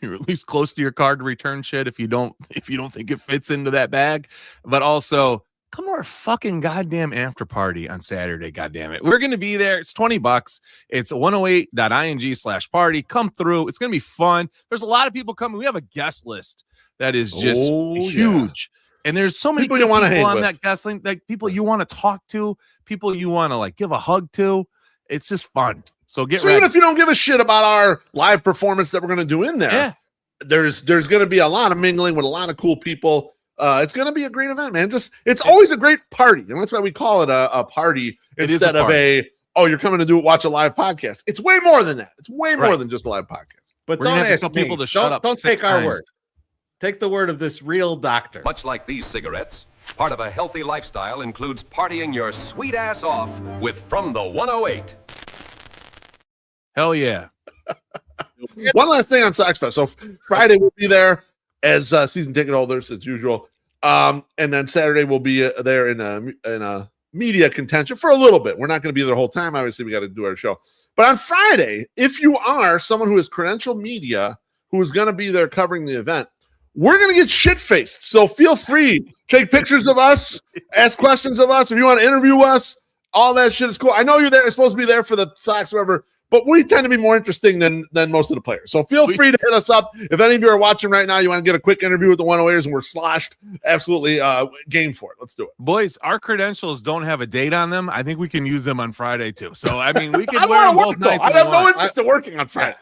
at least close to your car to return shit if you don't think it fits into that bag. But also come to our fucking goddamn after party on Saturday. Goddamn it. We're gonna be there. It's $20. It's 108.ing/party. Come through. It's gonna be fun. There's a lot of people coming. We have a guest list that is just huge. And there's so many people you want to hang on that guest list, like people you want to talk to, people you want to like give a hug to. It's just fun. So ready. Even if you don't give a shit about our live performance that we're going to do in there, there's going to be a lot of mingling with a lot of cool people. It's going to be a great event, man. It's always a great party, and that's why we call it a party instead of you're coming to watch a live podcast. It's way more than that. It's way more than just a live podcast. But don't ask people to shut up. Don't take our word. Take the word of this real doctor. Much like these cigarettes, part of a healthy lifestyle includes partying your sweet ass off with From the 108. Hell yeah. One last thing on Sox Fest. So Friday we'll be there as season ticket holders as usual. And then Saturday we'll be there in a media contention for a little bit. We're not going to be there the whole time. Obviously, we got to do our show. But on Friday, if you are someone who is credentialed media who is going to be there covering the event, we're going to get shit-faced. So feel free. Take pictures of us. Ask questions of us. If you want to interview us, all that shit is cool. I know you're supposed to be there for the Sox or whatever, but we tend to be more interesting than most of the players. So feel free to hit us up. If any of you are watching right now, you want to get a quick interview with the 108ers and we're sloshed, absolutely game for it. Let's do it. Boys, our credentials don't have a date on them. I think we can use them on Friday too. So, I mean, we can wear them both nights. I have no interest in working on Friday.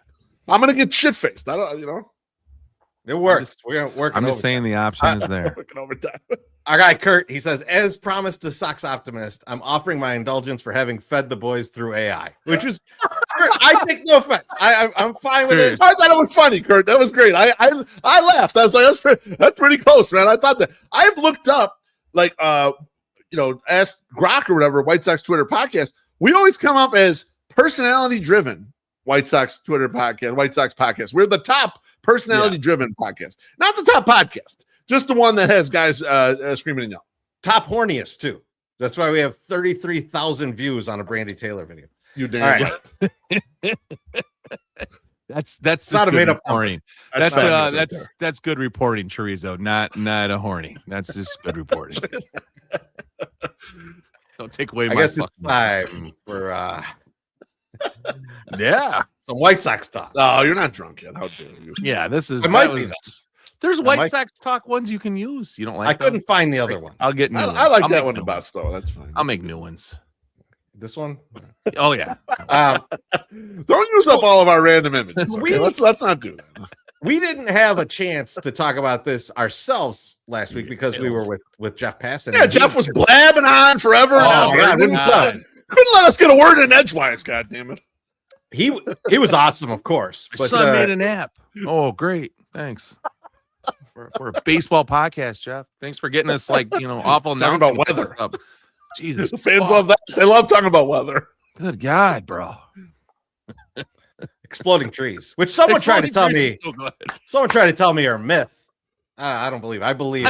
I'm going to get shit-faced. I don't, It works. We're working. I'm just saying the option is there. Working overtime. Our guy Kurt, he says, as promised to Sox Optimist, I'm offering my indulgence for having fed the boys through AI, which is, I take no offense. I'm fine with it. I thought it was funny, Kurt. That was great. I laughed. I was like, that's pretty close, man. I thought that. I've looked up, like, asked Grok or whatever, White Sox Twitter podcast. We always come up as personality driven White Sox Twitter podcast, White Sox podcast. We're the top personality-driven podcast. Not the top podcast, just the one that has guys screaming and yelling. Top horniest, too. That's why we have 33,000 views on a Brandy Taylor video. You damn right. That's not a made up reporting. That's good reporting, Chorizo. Not a horny. That's just good reporting. Don't take away. I guess it's time for some White Sox talk. Oh, you're not drunk yet. How dare you? Yeah, this is. There's White Sox talk ones you can use. You don't like? I couldn't find the other one. I'll get new ones. I like that one the best, though. That's fine. I'll make new ones. This one? Oh yeah. Don't use up all of our random images. Okay? Let's not do that. We didn't have a chance to talk about this ourselves last week because we were with Jeff Passan. Yeah, Jeff was blabbing on forever. Couldn't let us get a word in edgewise. God damn it. He was awesome, of course. My son made an app. Oh, great. Thanks. We're a baseball podcast, Jeff. Thanks for getting us awful talking about weather. Up. Jesus, the fans love that. They love talking about weather. Good God, bro. Exploding trees, which someone tried to tell me. Someone tried to tell me are a myth. I don't believe. I believe.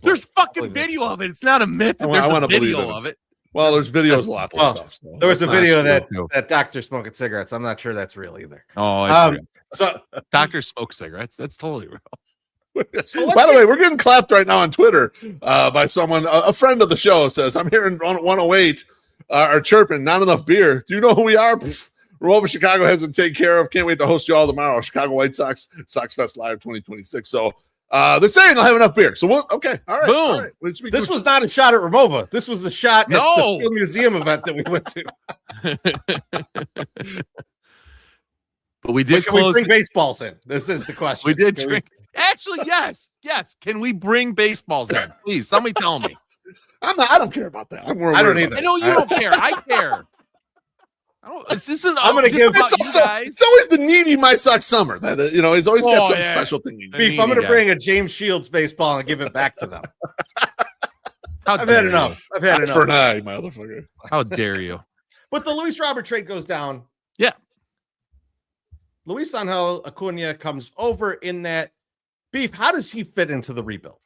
There's fucking video of it. It's not a myth. There's a video of it. Well, there's videos, lots of stuff. So there was a video that doctor smoking cigarettes. I'm not sure that's real either. Oh, it's real. So doctors smoke cigarettes. That's totally real. By the way, we're getting clapped right now on Twitter by someone, a friend of the show says, I'm hearing 108 are chirping, not enough beer. Do you know who we are? We're over Chicago has to take care of. Can't wait to host you all tomorrow. Chicago White Sox, Sox Fest Live 2026. So they're saying they'll have enough beer. So okay. All right. Boom. All right. This was not a shot at Ramova. This was a shot at the Field Museum event that we went to. But we did close. We bring baseballs in? This is the question. We did drink. Actually, yes. Can we bring baseballs in? Please, somebody tell me. I don't care about that. I don't either. I know you don't care. I care. I'm going to give you guys. It's always the needy MySoxSummer. That he's always got some special thing. Beef, I'm going to bring a James Shields baseball and give it back to them. I've had enough. For an eye, motherfucker. How dare you? But the Luis Robert trade goes down. Yeah. Luisangel Acuna comes over in that. Beef, how does he fit into the rebuild?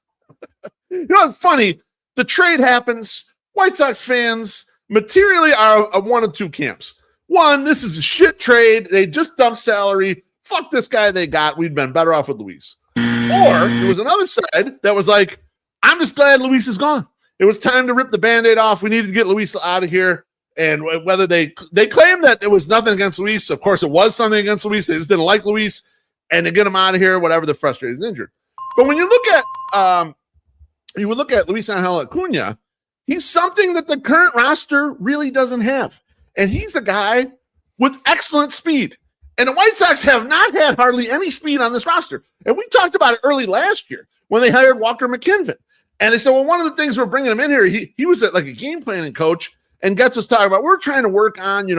It's funny. The trade happens. White Sox fans materially are one of two camps. One, this is a shit trade. They just dumped salary. Fuck this guy they got. We'd been better off with Luis. Or there was another side that was like, I'm just glad Luis is gone. It was time to rip the Band-Aid off. We needed to get Luis out of here. And whether they claim that it was nothing against Luis, of course it was something against Luis. They just didn't like Luis, and to get him out of here, whatever. They're frustrated, he's injured. But when you look at Luisangel Acuna, he's something that the current roster really doesn't have, and he's a guy with excellent speed. And the White Sox have not had hardly any speed on this roster. And we talked about it early last year when they hired Walker McKinvin. And they said, well, one of the things we're bringing him in here, he was like a game planning coach. And Getz was talking about, we're trying to work on,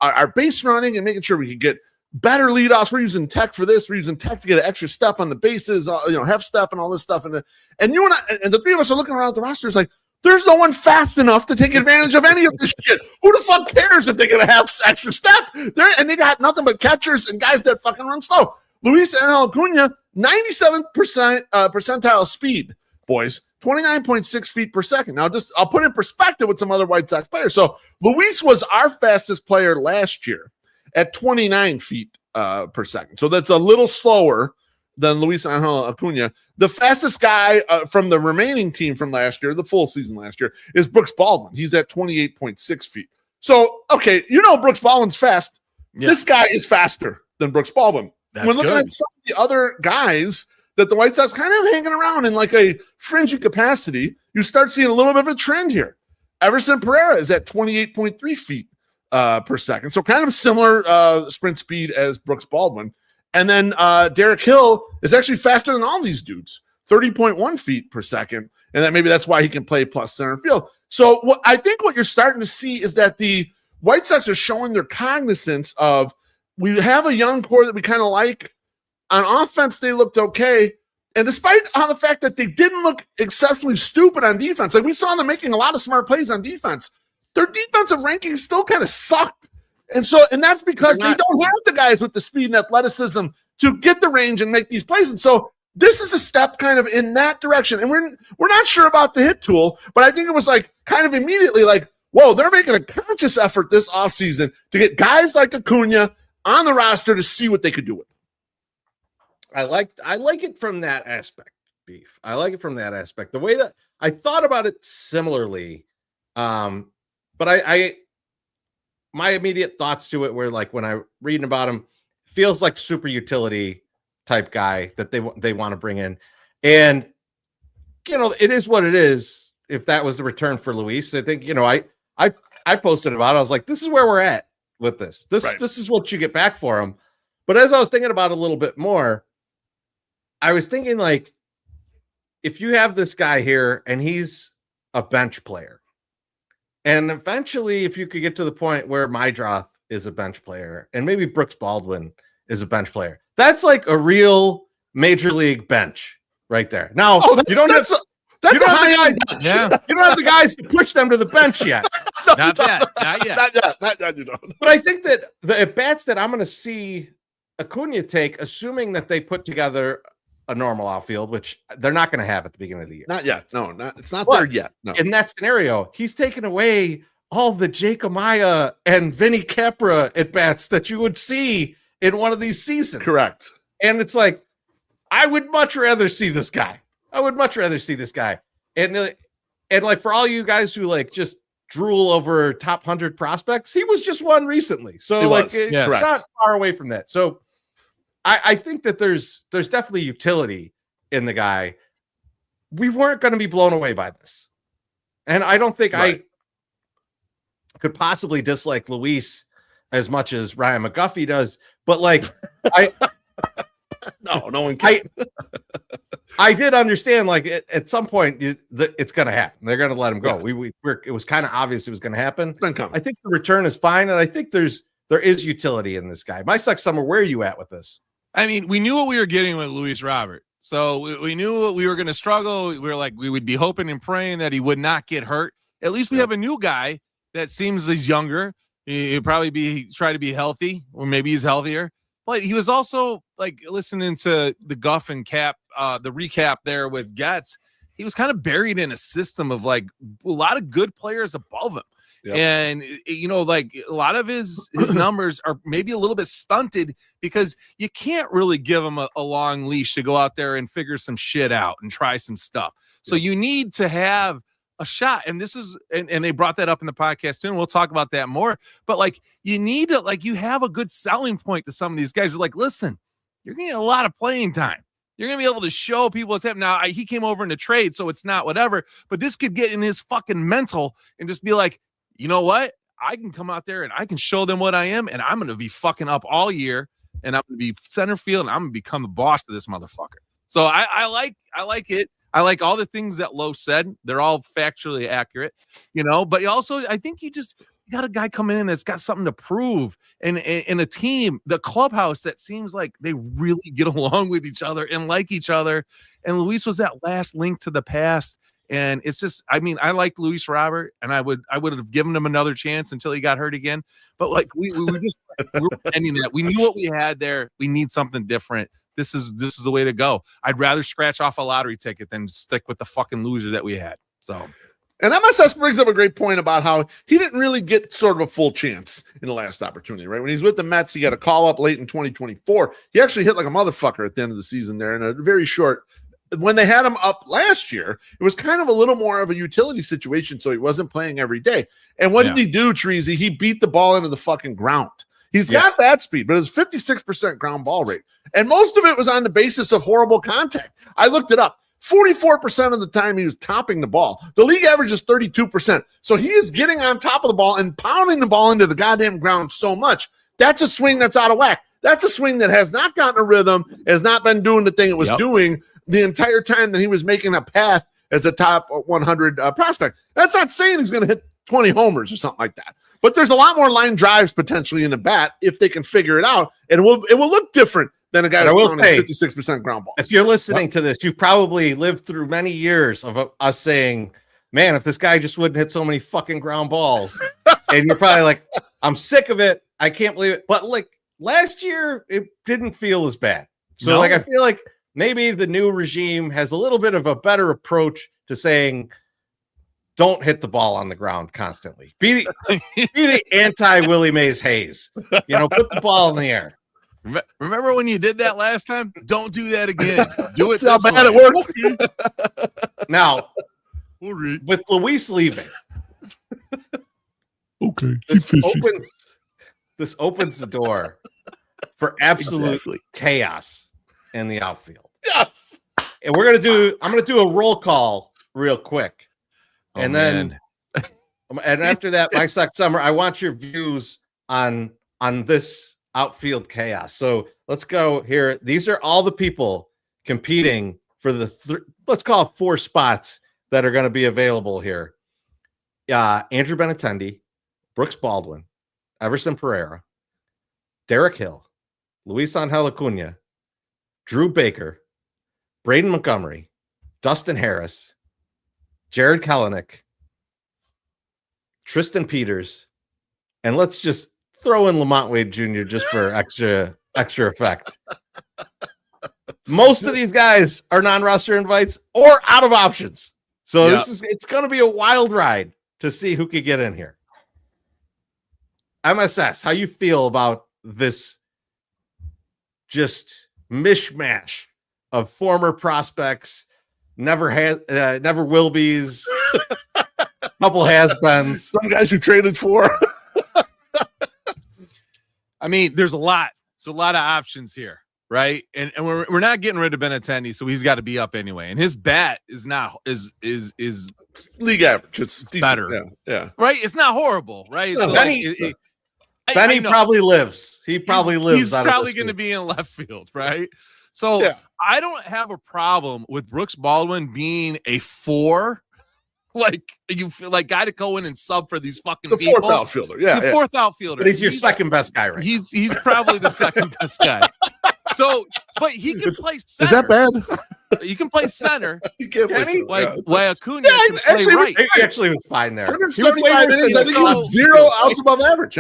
our base running and making sure we can get better leadoffs. We're using tech for this. We're using tech to get an extra step on the bases, half step and all this stuff. And you and I, and the three of us are looking around at the roster. It's like, there's no one fast enough to take advantage of any of this shit. Who the fuck cares if they get a half extra step? And they got nothing but catchers and guys that fucking run slow. Luisangel Acuna, 97% percentile speed, boys. 29.6 feet per second. Now, I'll put in perspective with some other White Sox players. So, Luis was our fastest player last year at 29 feet per second. So, that's a little slower than Luisangel Acuna. The fastest guy from the remaining team from last year, the full season last year, is Brooks Baldwin. He's at 28.6 feet. So, okay, Brooks Baldwin's fast. Yeah. This guy is faster than Brooks Baldwin. That's when looking at some of the other guys that the White Sox kind of hanging around in like a fringy capacity, you start seeing a little bit of a trend here. Everson Pereira is at 28.3 feet per second. So kind of similar sprint speed as Brooks Baldwin. And then Derek Hill is actually faster than all these dudes, 30.1 feet per second. And maybe that's why he can play plus center field. So I think what you're starting to see is that the White Sox are showing their cognizance of, we have a young core that we kind of like. On offense, they looked okay. And despite the fact that they didn't look exceptionally stupid on defense, like we saw them making a lot of smart plays on defense, their defensive rankings still kind of sucked. And that's because they don't have the guys with the speed and athleticism to get the range and make these plays. And so this is a step kind of in that direction. And we're not sure about the hit tool, but I think it was like kind of immediately like, whoa, they're making a conscious effort this offseason to get guys like Acuna on the roster to see what they could do with them. I like it from that aspect, Beef. I like it from that aspect. The way that I thought about it similarly, but my immediate thoughts to it were like when I reading about him, feels like super utility type guy that they want to bring in, and it is what it is. If that was the return for Luis, I think I posted about it. I was like, this is where we're at with this. This is what you get back for him. But as I was thinking about it a little bit more, I was thinking like, if you have this guy here and he's a bench player, and eventually if you could get to the point where Mydroth is a bench player and maybe Brooks Baldwin is a bench player, that's like a real major league bench right there. Now, you don't have the guys to push them to the bench yet. Not yet. Not yet. You don't. But I think that the at-bats that I'm going to see Acuna take, assuming that they put together a normal outfield, which they're not going to have at the beginning of the year. Not yet. No, it's not there yet. No. In that scenario, he's taken away all the Jake Amaya and Vinny Capra at-bats that you would see in one of these seasons. Correct. And it's like, I would much rather see this guy. And like for all you guys who like just drool over top 100 prospects, he was just one recently. So it's not far away from that. So I think that there's definitely utility in the guy. We weren't going to be blown away by this. And I don't think I could possibly dislike Luis as much as Ryan McGuffey does, but like no one can. I did understand, like at some point it's going to happen. They're going to let him go. Yeah. It was kind of obvious it was going to happen. I think the return is fine, and I think there is utility in this guy. MySoxSummer, where are you at with this? I mean, we knew what we were getting with Luis Robert, so we knew we were going to struggle. We were like, we would be hoping and praying that he would not get hurt. At least we have a new guy that seems he's younger. He'll probably try to be healthy, or maybe he's healthier. But he was also like listening to the Guff and Cap, the recap there with Getz. He was kind of buried in a system of like a lot of good players above him. Yep. And, like a lot of his numbers are maybe a little bit stunted because you can't really give him a long leash to go out there and figure some shit out and try some stuff. So you need to have a shot. And this is, and they brought that up in the podcast too, and we'll talk about that more. But like, you need to, like, you have a good selling point to some of these guys. You're like, listen, you're going to get a lot of playing time. You're going to be able to show people what's happening. Now, he came over in a trade, so it's not whatever, but this could get in his fucking mental and just be like, you know what? I can come out there and I can show them what I am, and I'm going to be fucking up all year, and I'm going to be center field, and I'm going to become the boss of this motherfucker. So I like it. I like all the things that Lowe said. They're all factually accurate, but also I think you got a guy coming in that's got something to prove, and in a team, the clubhouse that seems like they really get along with each other and like each other. And Luis was that last link to the past. And it's just, I mean, I like Luis Robert, and I would have given him another chance until he got hurt again. But like we were ending that. We knew what we had there. We need something different. This is the way to go. I'd rather scratch off a lottery ticket than stick with the fucking loser that we had. So, and MSS brings up a great point about how he didn't really get sort of a full chance in the last opportunity, right? When he's with the Mets, he got a call up late in 2024. He actually hit like a motherfucker at the end of the season there in a very short. When they had him up last year, it was kind of a little more of a utility situation, so he wasn't playing every day. And what did he do, Chorizy? He beat the ball into the fucking ground. He's got bat speed, but it was 56% ground ball rate. And most of it was on the basis of horrible contact. I looked it up. 44% of the time he was topping the ball. The league average is 32%. So he is getting on top of the ball and pounding the ball into the goddamn ground so much. That's a swing that's out of whack. That's a swing that has not gotten a rhythm, has not been doing the thing it was doing the entire time that he was making a path as a top 100 prospect. That's not saying he's going to hit 20 homers or something like that. But there's a lot more line drives potentially in the bat if they can figure it out, and it will look different than a guy that's throwing 56% ground ball. If you're listening to this, you've probably lived through many years of us saying, man, if this guy just wouldn't hit so many fucking ground balls. And you're probably like, I'm sick of it. I can't believe it. But like last year, it didn't feel as bad. So like I feel like maybe the new regime has a little bit of a better approach to saying, don't hit the ball on the ground constantly. Be the anti Willie Mays Hayes. Put the ball in the air. Remember when you did that last time? Don't do that again. Do it. How bad it worked. Now, with Luis leaving, okay, this opens the door for absolute chaos in the outfield. Yes, and I'm gonna do a roll call real quick. And then, and after that, MySoxSummer, I want your views on this outfield chaos. So let's go here. These are all the people competing for the let's call it 4 spots that are going to be available here. Andrew Benintendi, Brooks Baldwin, Everson Pereira, Derek Hill, Luisangel Acuna, Drew Baker, Braden Montgomery, Dustin Harris, Jared Kelenic, Tristan Peters, and let's just throw in Lamont Wade Jr. just for extra effect. Most of these guys are non-roster invites or out of options. So it's going to be a wild ride to see who could get in here. MSS, how you feel about this just mishmash of former prospects, never will be's, couple has-beens, some guys who traded for. I mean, there's a lot. It's a lot of options here, right? And we're not getting rid of Benintendi, so he's got to be up anyway. And his bat is not is league average. It's decent. Better, yeah. Right? It's not horrible, right? No, so Benny probably lives. He probably lives. He's probably going to be in left field, right? So I don't have a problem with Brooks Baldwin being a 4. Like you feel like guy to go in and sub for these fucking people. Fourth outfielder, the fourth outfielder. But he's your second best guy, right? He's probably the second best guy. So, but he can play center. Is that bad? You can play center. He can't play center. Why Acuna can play right. He actually was fine there. 175 innings. I think he was 0 outs above average.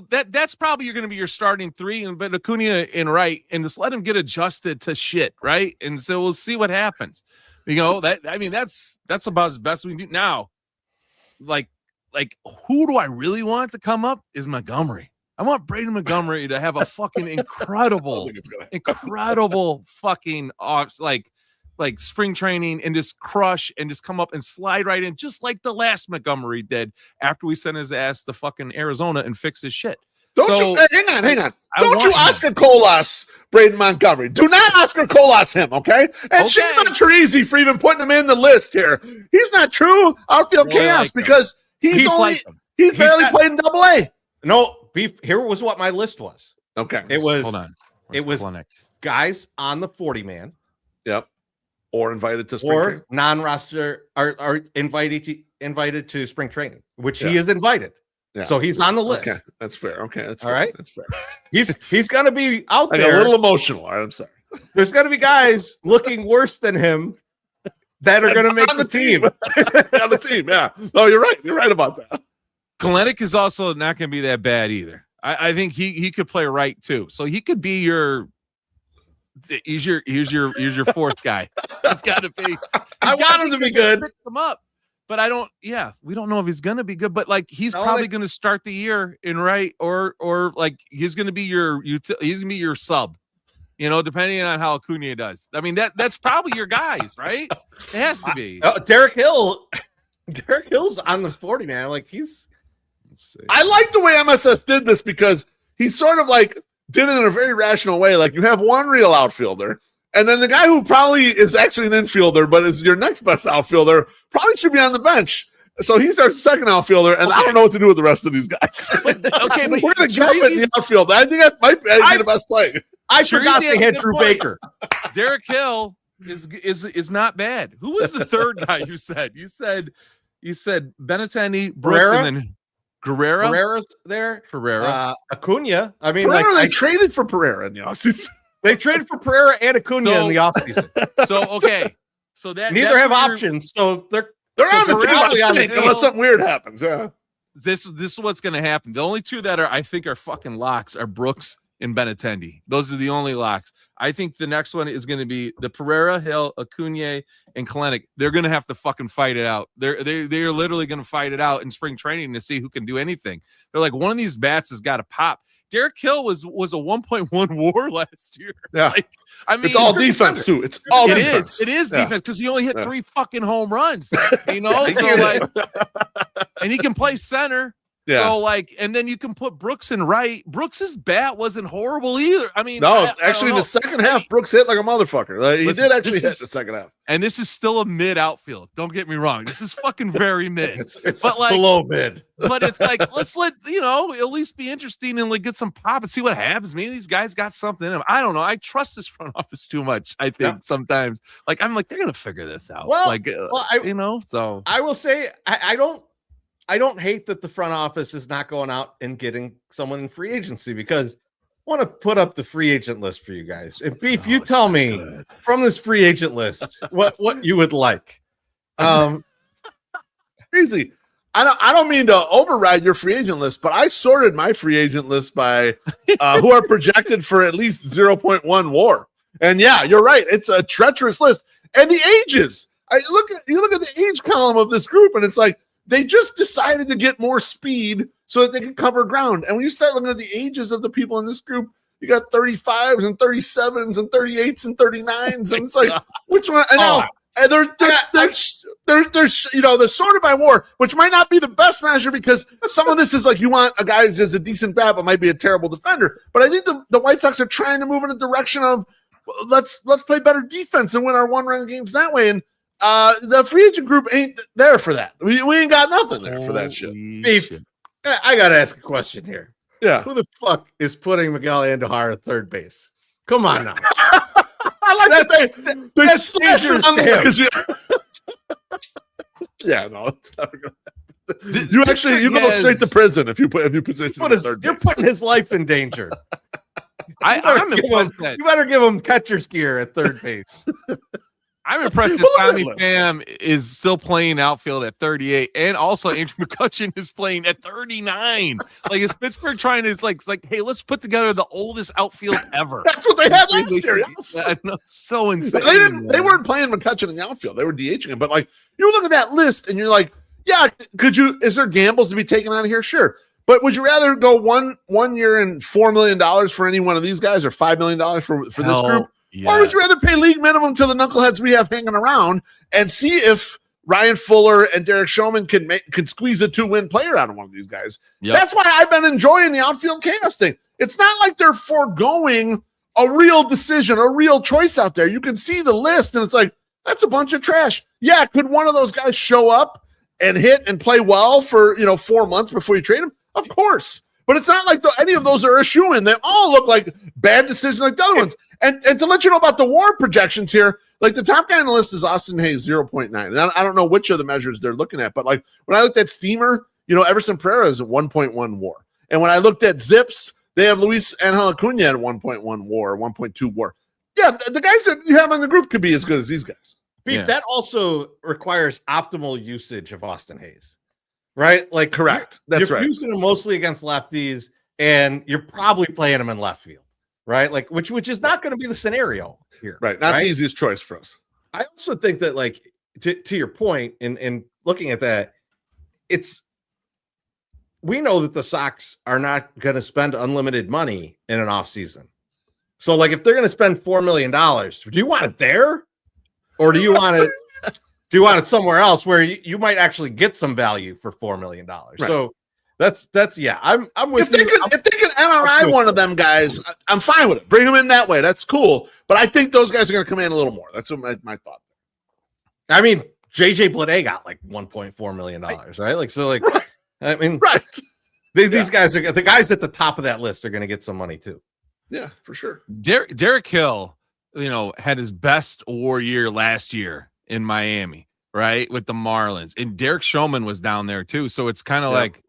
That's probably going to be your starting 3, but Acuna in right, and just let him get adjusted to shit, right? And so we'll see what happens. That's about as best we can do now. Like who do I really want to come up is Montgomery. I want Braden Montgomery to have a fucking incredible fucking like spring training and just crush and just come up and slide right in, just like the last Montgomery did after we sent his ass to fucking Arizona and fix his shit. Hang on. Don't you Oscar Colas Braden Montgomery. Do not Oscar Colas him, okay? And shame on Chorizy for even putting him in the list here. He's not true outfield chaos because he's barely played in Double-A. No, here was what my list was. Okay. It was hold on. It was guys on the 40-man. Yep. Or invited to spring training. Non-roster are invited to spring training, which he is invited. Yeah. So he's on the list. Okay, that's fair. Okay, that's all fair. right. That's fair. He's gonna be out there. A little emotional. I'm sorry. There's gonna be guys looking worse than him that are gonna make the team. On the team, yeah. No, you're right. You're right about that. Kelenic is also not gonna be that bad either. I think he could play right too. So he could be he's your fourth guy. It's gotta be. I want him to be good. Pick him up. But we don't know if he's gonna be good. But like he's probably gonna start the year in right, or like he's gonna be your sub, depending on how Acuna does. I mean that's probably your guys, right? It has to be. Derek Hill's on the 40, man. Like I like the way MSS did this because he sort of like did it in a very rational way. Like you have one real outfielder. And then the guy who probably is actually an infielder, but is your next best outfielder, probably should be on the bench. So he's our second outfielder, and I don't know what to do with the rest of these guys. But we're going to jump in the outfield. I think that might be the best play. I forgot they had Drew Baker. Derek Hill is not bad. Who was the third guy you said? You said Benintendi, Brooks, and then Guerrero. Pereira's there. Acuna. I mean, they traded for Pereira in the offseason. They traded for Pereira and Acuna in the offseason. So that neither have options. So they're on the team unless something weird happens. Yeah. this is what's going to happen. The only two that I think are fucking locks are Brooks and Benintendi. Those are the only locks. I think the next one is going to be the Pereira, Hill, Acuna, and Kalenic. They're going to have to fucking fight it out. They're literally going to fight it out in spring training to see who can do anything. They're like, one of these bats has got to pop. Derek Hill was a 1.1 WAR last year. Yeah, like, I mean, it's all defense too. It's all defense. It is defense because he only hit 3 fucking home runs. You know, so like, and he can play center. Yeah. So like, and then you can put Brooks in right. Brooks's bat wasn't horrible either. I mean, actually, in the second half, Brooks hit like a motherfucker. Like, he did actually hit the second half. And this is still a mid outfield. Don't get me wrong. This is fucking very mid. it's but like, below mid. But it's like, let's let at least be interesting and like get some pop and see what happens. Maybe these guys got something in them. I don't know. I trust this front office too much. I think sometimes, like, I'm like, they're gonna figure this out. Well, like, So I will say, I don't hate that the front office is not going out and getting someone in free agency because I want to put up the free agent list for you guys. And Beef, you tell me from this free agent list what you would like. Easy. I don't mean to override your free agent list, but I sorted my free agent list by who are projected for at least 0.1 WAR. And yeah, you're right. It's a treacherous list. And the ages. You look at the age column of this group, and it's like, they just decided to get more speed so that they can cover ground. And when you start looking at the ages of the people in this group, you got 35s and 37s and 38s and 39s. And it's like, which one? I know. And they're sorted by WAR, which might not be the best measure because some of this is like you want a guy who's just a decent bat but might be a terrible defender. But I think the White Sox are trying to move in a direction of let's play better defense and win our one-run games that way. And the free agent group ain't there for that. We ain't got nothing there for that shit. Beef, I gotta ask a question here. Yeah, who the fuck is putting Miguel Andujar at third base? Come on now. I like that they slash it on there because yeah, no, it's never gonna happen. You go straight to prison if you position him third base. You're putting his life in danger. I'm impressed that you better give him catcher's gear at third base. I'm impressed that Tommy Pham is still playing outfield at 38, and also Andrew McCutchen is playing at 39. Like, is Pittsburgh trying to like, hey, let's put together the oldest outfield ever? That's what they had last year. Yes. I know, so insane. They weren't playing McCutchen in the outfield; they were DHing him. But like, you look at that list, and you're like, yeah, is there gambles to be taken out of here? Sure. But would you rather go one year and $4 million for any one of these guys, or $5 million for this group? Yeah. Or would you rather pay league minimum to the knuckleheads we have hanging around and see if Ryan Fuller and Derek Showman can squeeze a 2-win player out of one of these guys? Yep. That's why I've been enjoying the outfield chaos thing. It's not like they're foregoing a real decision, a real choice out there. You can see the list, and it's like, that's a bunch of trash. Yeah, could one of those guys show up and hit and play well for 4 months before you trade him? Of course. But it's not like any of those are a shoo-in. They all look like bad decisions like the other ones. And to let you know about the WAR projections here, like the top guy on the list is Austin Hayes, 0.9. And I don't know which of the measures they're looking at, but like when I looked at Steamer, Everson Pereira is at 1.1 WAR. And when I looked at Zips, they have Luisangel Acuna at 1.1 WAR, 1.2 WAR. Yeah, the guys that you have on the group could be as good as these guys. Beef, that also requires optimal usage of Austin Hayes. Right? Like, correct. That's right. You're using him mostly against lefties, and you're probably playing him in left field, right? Like, which is not going to be the scenario here. Right. Not the easiest choice for us. I also think that, like, to your point, in looking at that, we know that the Sox are not going to spend unlimited money in an offseason. So, like, if they're going to spend $4 million, do you want it there? Or do you want it? Do you want it somewhere else where you might actually get some value for $4 million? Right. So that's I'm with you. If they can NRI one of them guys, I'm fine with it. Bring them in that way. That's cool. But I think those guys are going to come in a little more. That's my thought. I mean, JJ Bleday got like $1.4 million, right? Like, so like, right. I mean, right. These guys are the guys at the top of that list are going to get some money too. Yeah, for sure. Derek Hill, had his best WAR year last year in Miami, right, with the Marlins, and Derek Showman was down there too. So it's kind of like,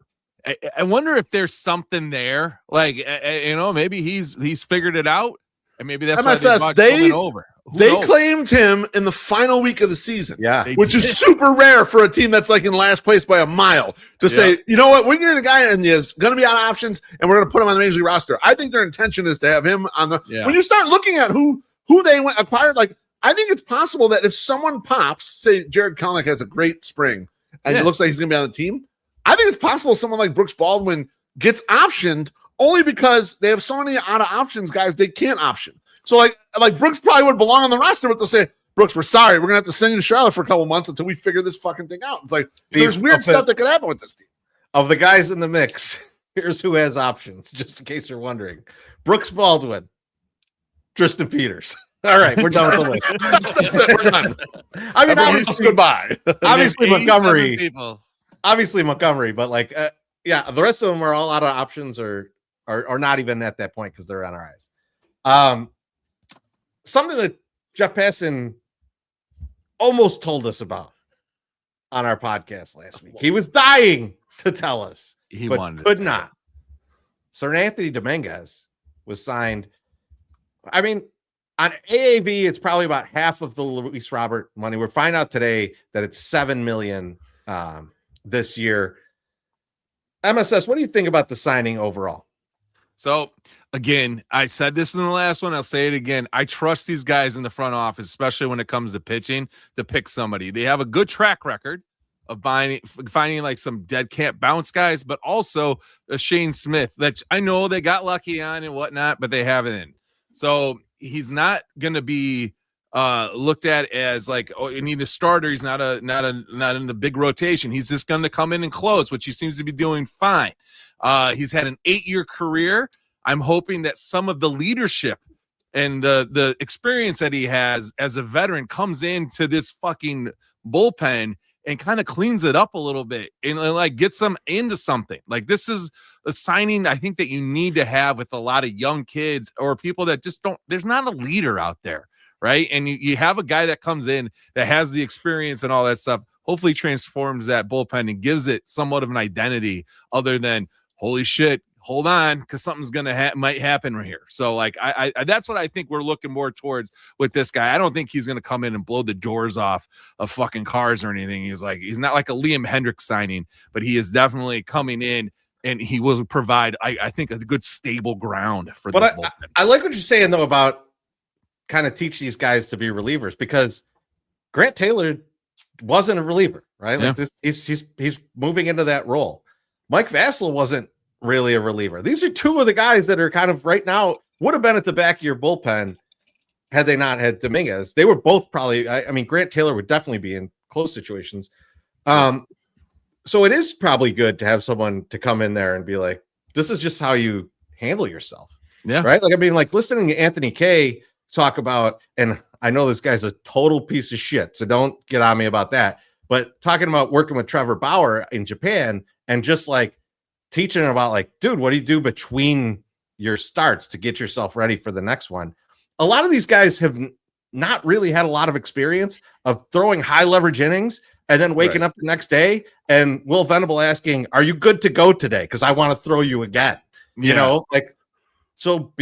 I wonder if there's something there, like maybe he's figured it out, And maybe that's MSS, why they over. They claimed him in the final week of the season, which did. is super rare for a team that's like in last place by a mile to say, you know what, we're getting a guy and he's going to be on options and we're going to put him on the Major League roster. I think their intention is to have him on the. When you start looking at who they acquired, like I think it's possible that if someone pops, say Jared Kelenic has a great spring and it looks like he's going to be on the team, I think it's possible someone like Brooks Baldwin gets optioned only because they have so many out of options guys they can't option. So like Brooks probably would belong on the roster, but they'll say, Brooks, we're sorry. We're going to have to send you to Charlotte for a couple months until we figure this fucking thing out. It's like there's weird stuff that could happen with this team. Of the guys in the mix, here's who has options, just in case you're wondering. Brooks Baldwin, Tristan Peters. All right, we're done with the list. That's it, we're done. I mean, obviously, goodbye. Obviously, Montgomery. People. Obviously, Montgomery, but like, the rest of them are all out of options or not even at that point because they're on our eyes. Something that Jeff Passan almost told us about on our podcast last week. He was dying to tell us, but could not. Sir Anthony Dominguez was signed. I mean, on AAV, it's probably about half of the Luis Robert money. We're finding out today that it's $7 million this year. MSS, what do you think about the signing overall? So, again, I said this in the last one. I'll say it again. I trust these guys in the front office, especially when it comes to pitching, to pick somebody. They have a good track record of finding like some dead can't bounce guys, but also a Shane Smith that I know they got lucky on and whatnot, but they haven't in. So he's not going to be looked at as like, oh, you need a starter. He's not in the big rotation. He's just going to come in and close, which he seems to be doing fine. He's had an 8-year career. I'm hoping that some of the leadership and the experience that he has as a veteran comes into this fucking bullpen and kind of cleans it up a little bit and like gets them into something. Like this is a signing I think that you need to have with a lot of young kids or people that just don't, there's not a leader out there. Right. And you have a guy that comes in that has the experience and all that stuff, hopefully transforms that bullpen and gives it somewhat of an identity other than holy shit, hold on, because something's gonna might happen right here. So like I that's what I think we're looking more towards with this guy. I don't think he's gonna come in and blow the doors off of fucking cars or anything. He's not like a Liam Hendricks signing, but he is definitely coming in and he will provide I think a good stable ground for this bullpen. I like what you're saying though about kind of teach these guys to be relievers because Grant Taylor wasn't a reliever, right? Like this, he's moving into that role. Mike Vassell wasn't really a reliever. These are two of the guys that are kind of right now would have been at the back of your bullpen had they not had Dominguez. They were both probably, I mean, Grant Taylor would definitely be in close situations. So it is probably good to have someone to come in there and be like, this is just how you handle yourself. Yeah. Right. Like, I mean, like listening to Anthony Kay talk about, and I know this guy's a total piece of shit, so don't get on me about that. But talking about working with Trevor Bauer in Japan and just like teaching him about like, dude, what do you do between your starts to get yourself ready for the next one? A lot of these guys have not really had a lot of experience of throwing high leverage innings and then waking up the next day and Will Venable asking, are you good to go today? Because I want to throw you again. You know, like, so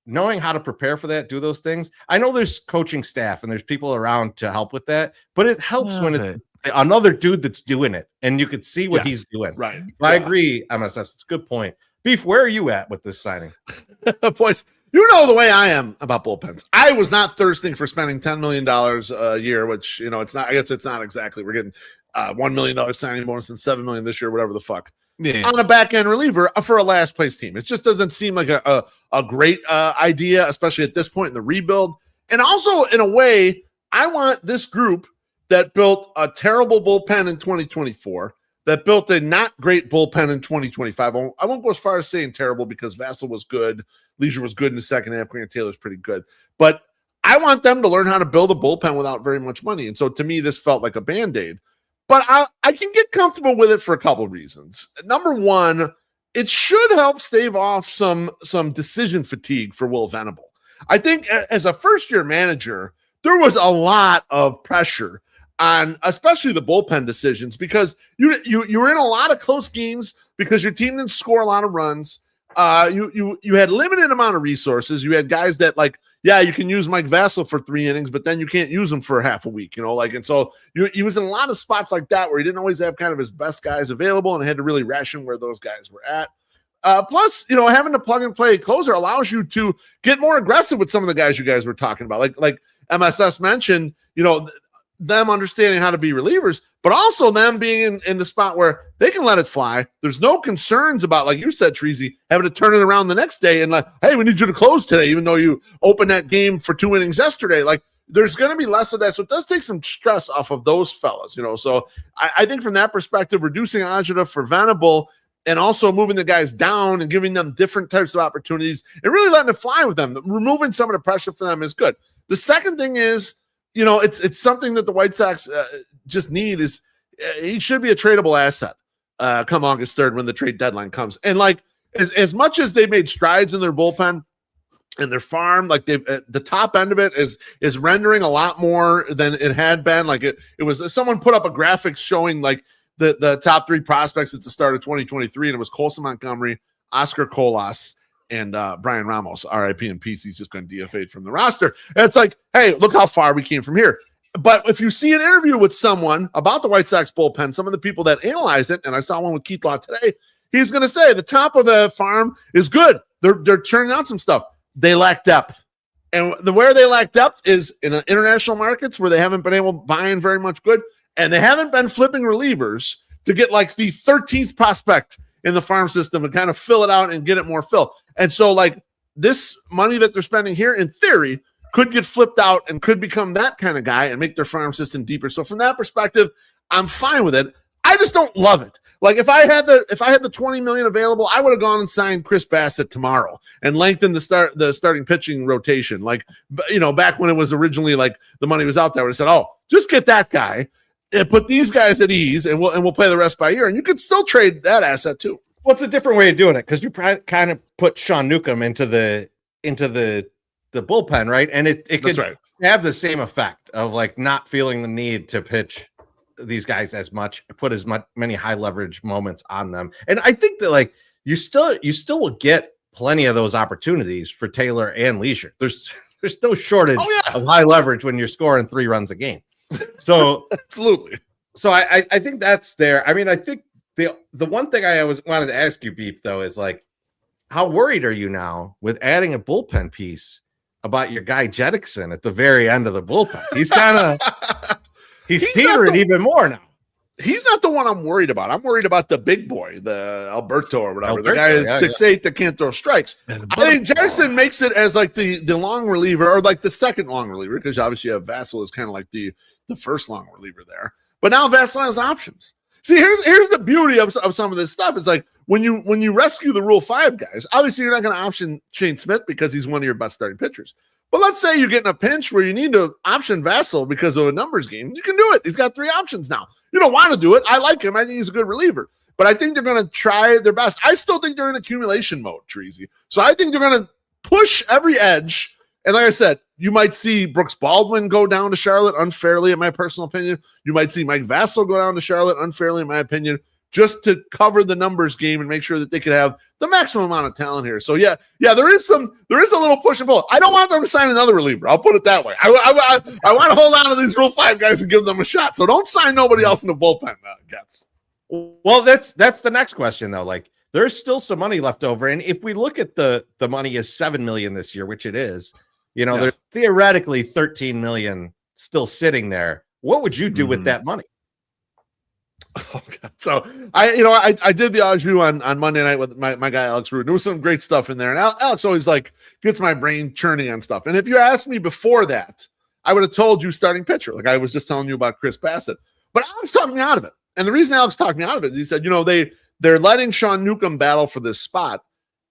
knowing how to prepare for that, do those things. I know there's coaching staff and there's people around to help with that, but it helps when it's another dude that's doing it and you could see what he's doing. Right. I agree, MSS. It's a good point. Beef, where are you at with this signing? Boys, you know the way I am about bullpens. I was not thirsting for spending $10 million a year, which, you know, it's not, I guess it's not exactly. We're getting $1 million signing bonus and $7 million this year, whatever the fuck. Yeah. On a back end reliever for a last place team. It just doesn't seem like a great idea, especially at this point in the rebuild. And also, in a way, I want this group that built a terrible bullpen in 2024, that built a not great bullpen in 2025. I won't go as far as saying terrible because Vassell was good, Leisure was good in the second half, Grant Taylor's pretty good. But I want them to learn how to build a bullpen without very much money. And so to me, this felt like a Band-Aid. But I can get comfortable with it for a couple of reasons. Number one, it should help stave off some decision fatigue for Will Venable. I think as a first-year manager, there was a lot of pressure on especially the bullpen decisions because you were in a lot of close games because your team didn't score a lot of runs. you had limited amount of resources. You had guys that like, yeah, you can use Mike Vasil for 3 innings, but then you can't use him for half a week, and so he was in a lot of spots like that where he didn't always have kind of his best guys available and had to really ration where those guys were at. Plus, having to plug and play closer allows you to get more aggressive with some of the guys you guys were talking about. Like MSS mentioned, them understanding how to be relievers, but also them being in the spot where they can let it fly. There's no concerns about, like you said, Chorizy, having to turn it around the next day and like, hey, we need you to close today, even though you opened that game for 2 innings yesterday. Like, there's going to be less of that. So it does take some stress off of those fellas, So I think from that perspective, reducing agita for Venable and also moving the guys down and giving them different types of opportunities and really letting it fly with them, removing some of the pressure for them is good. The second thing is, it's something that the White Sox just need is he should be a tradable asset come August 3rd when the trade deadline comes. And like as much as they made strides in their bullpen and their farm, like the top end of it is rendering a lot more than it had been. Like it was someone put up a graphic showing like the top 3 prospects at the start of 2023, and it was Colson Montgomery, Oscar Colas, and Brian Ramos, RIP and peace. He's just been DFA'd from the roster. And it's like, hey, look how far we came from here. But if you see an interview with someone about the White Sox bullpen, some of the people that analyze it, and I saw one with Keith Law today, he's going to say the top of the farm is good. They're turning out some stuff. They lack depth. And where they lack depth is in international markets where they haven't been able to buy in very much good, and they haven't been flipping relievers to get like the 13th prospect in the farm system and kind of fill it out and get it more fill. And so like this money that they're spending here in theory could get flipped out and could become that kind of guy and make their farm system deeper. So from that perspective, I'm fine with it. I just don't love it. Like if I had the 20 million available, I would have gone and signed Chris Bassett tomorrow and lengthened the starting pitching rotation. Like, back when it was originally like the money was out there, I would have said, oh, just get that guy and put these guys at ease and we'll play the rest by ear. And you could still trade that asset too. Well, it's a different way of doing it because you kind of put Sean Newcomb into the bullpen, right? And it could have the same effect of like not feeling the need to pitch these guys as much, put as many high leverage moments on them. And I think that like you still will get plenty of those opportunities for Taylor and Leisure. There's no shortage of high leverage when you're scoring 3 runs a game. So absolutely. So I think that's there. I mean, I think the one thing I always wanted to ask you, Beef, though, is like, how worried are you now with adding a bullpen piece about your guy Jettickson at the very end of the bullpen? He's kind of he's teetering even more now. He's not the one I'm worried about. I'm worried about the big boy, the Alberto or whatever. The guy is 6'8" that can't throw strikes. I think Jettickson makes it as like the long reliever or like the second long reliever because obviously you have Vasil is kind of like the first long reliever there. But now Vasil has options. See, here's the beauty of some of this stuff. It's like when you rescue the Rule 5 guys, obviously you're not going to option Shane Smith because he's one of your best starting pitchers. But let's say you get in a pinch where you need to option Vasil because of a numbers game. You can do it. He's got 3 options now. You don't want to do it. I like him. I think he's a good reliever. But I think they're going to try their best. I still think they're in accumulation mode, Chorizy. So I think they're going to push every edge. And like I said, you might see Brooks Baldwin go down to Charlotte unfairly, in my personal opinion. You might see Mike Vasil go down to Charlotte unfairly, in my opinion, just to cover the numbers game and make sure that they could have the maximum amount of talent here. So yeah, there is a little push and pull. I don't want them to sign another reliever. I'll put it that way. I want to hold on to these Rule 5 guys and give them a shot. So don't sign nobody else in the bullpen, Gets. Well, that's the next question though. Like there's still some money left over, and if we look at the money is $7 million this year, which it is. There's theoretically 13 million still sitting there. What would you do with that money? Oh God. So I did the au jus on Monday night with my guy Alex Rude. There was some great stuff in there, and Alex always like gets my brain churning on stuff. And if you asked me before that, I would have told you starting pitcher, like I was just telling you about Chris Bassett. But Alex talked me out of it, and the reason Alex talked me out of it is he said, they're letting Sean Newcomb battle for this spot.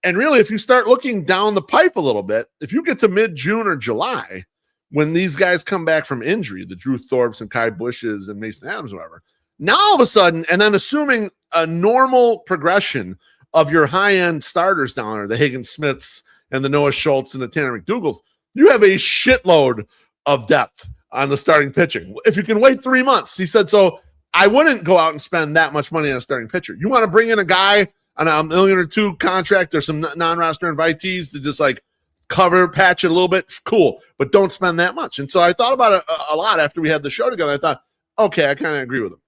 And really, if you start looking down the pipe a little bit, if you get to mid-June or July, when these guys come back from injury, the Drew Thorpes and Kai Bushes and Mason Adams, whatever, now all of a sudden, and then assuming a normal progression of your high-end starters down there, the Hagen Smiths and the Noah Schultz and the Tanner McDougalls, you have a shitload of depth on the starting pitching. If you can wait 3 months, he said, so I wouldn't go out and spend that much money on a starting pitcher. You want to bring in a guy on a $1 million or $2 million contract. There's some non-roster invitees to just like patch it a little bit. Cool, but don't spend that much. And so I thought about it a lot after we had the show together. I thought, okay, I kind of agree with him.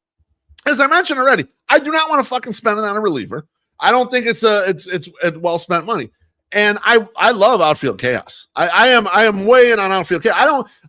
As I mentioned already, I do not want to fucking spend it on a reliever. I don't think it's well spent money. And I love outfield chaos. I am way in on outfield chaos.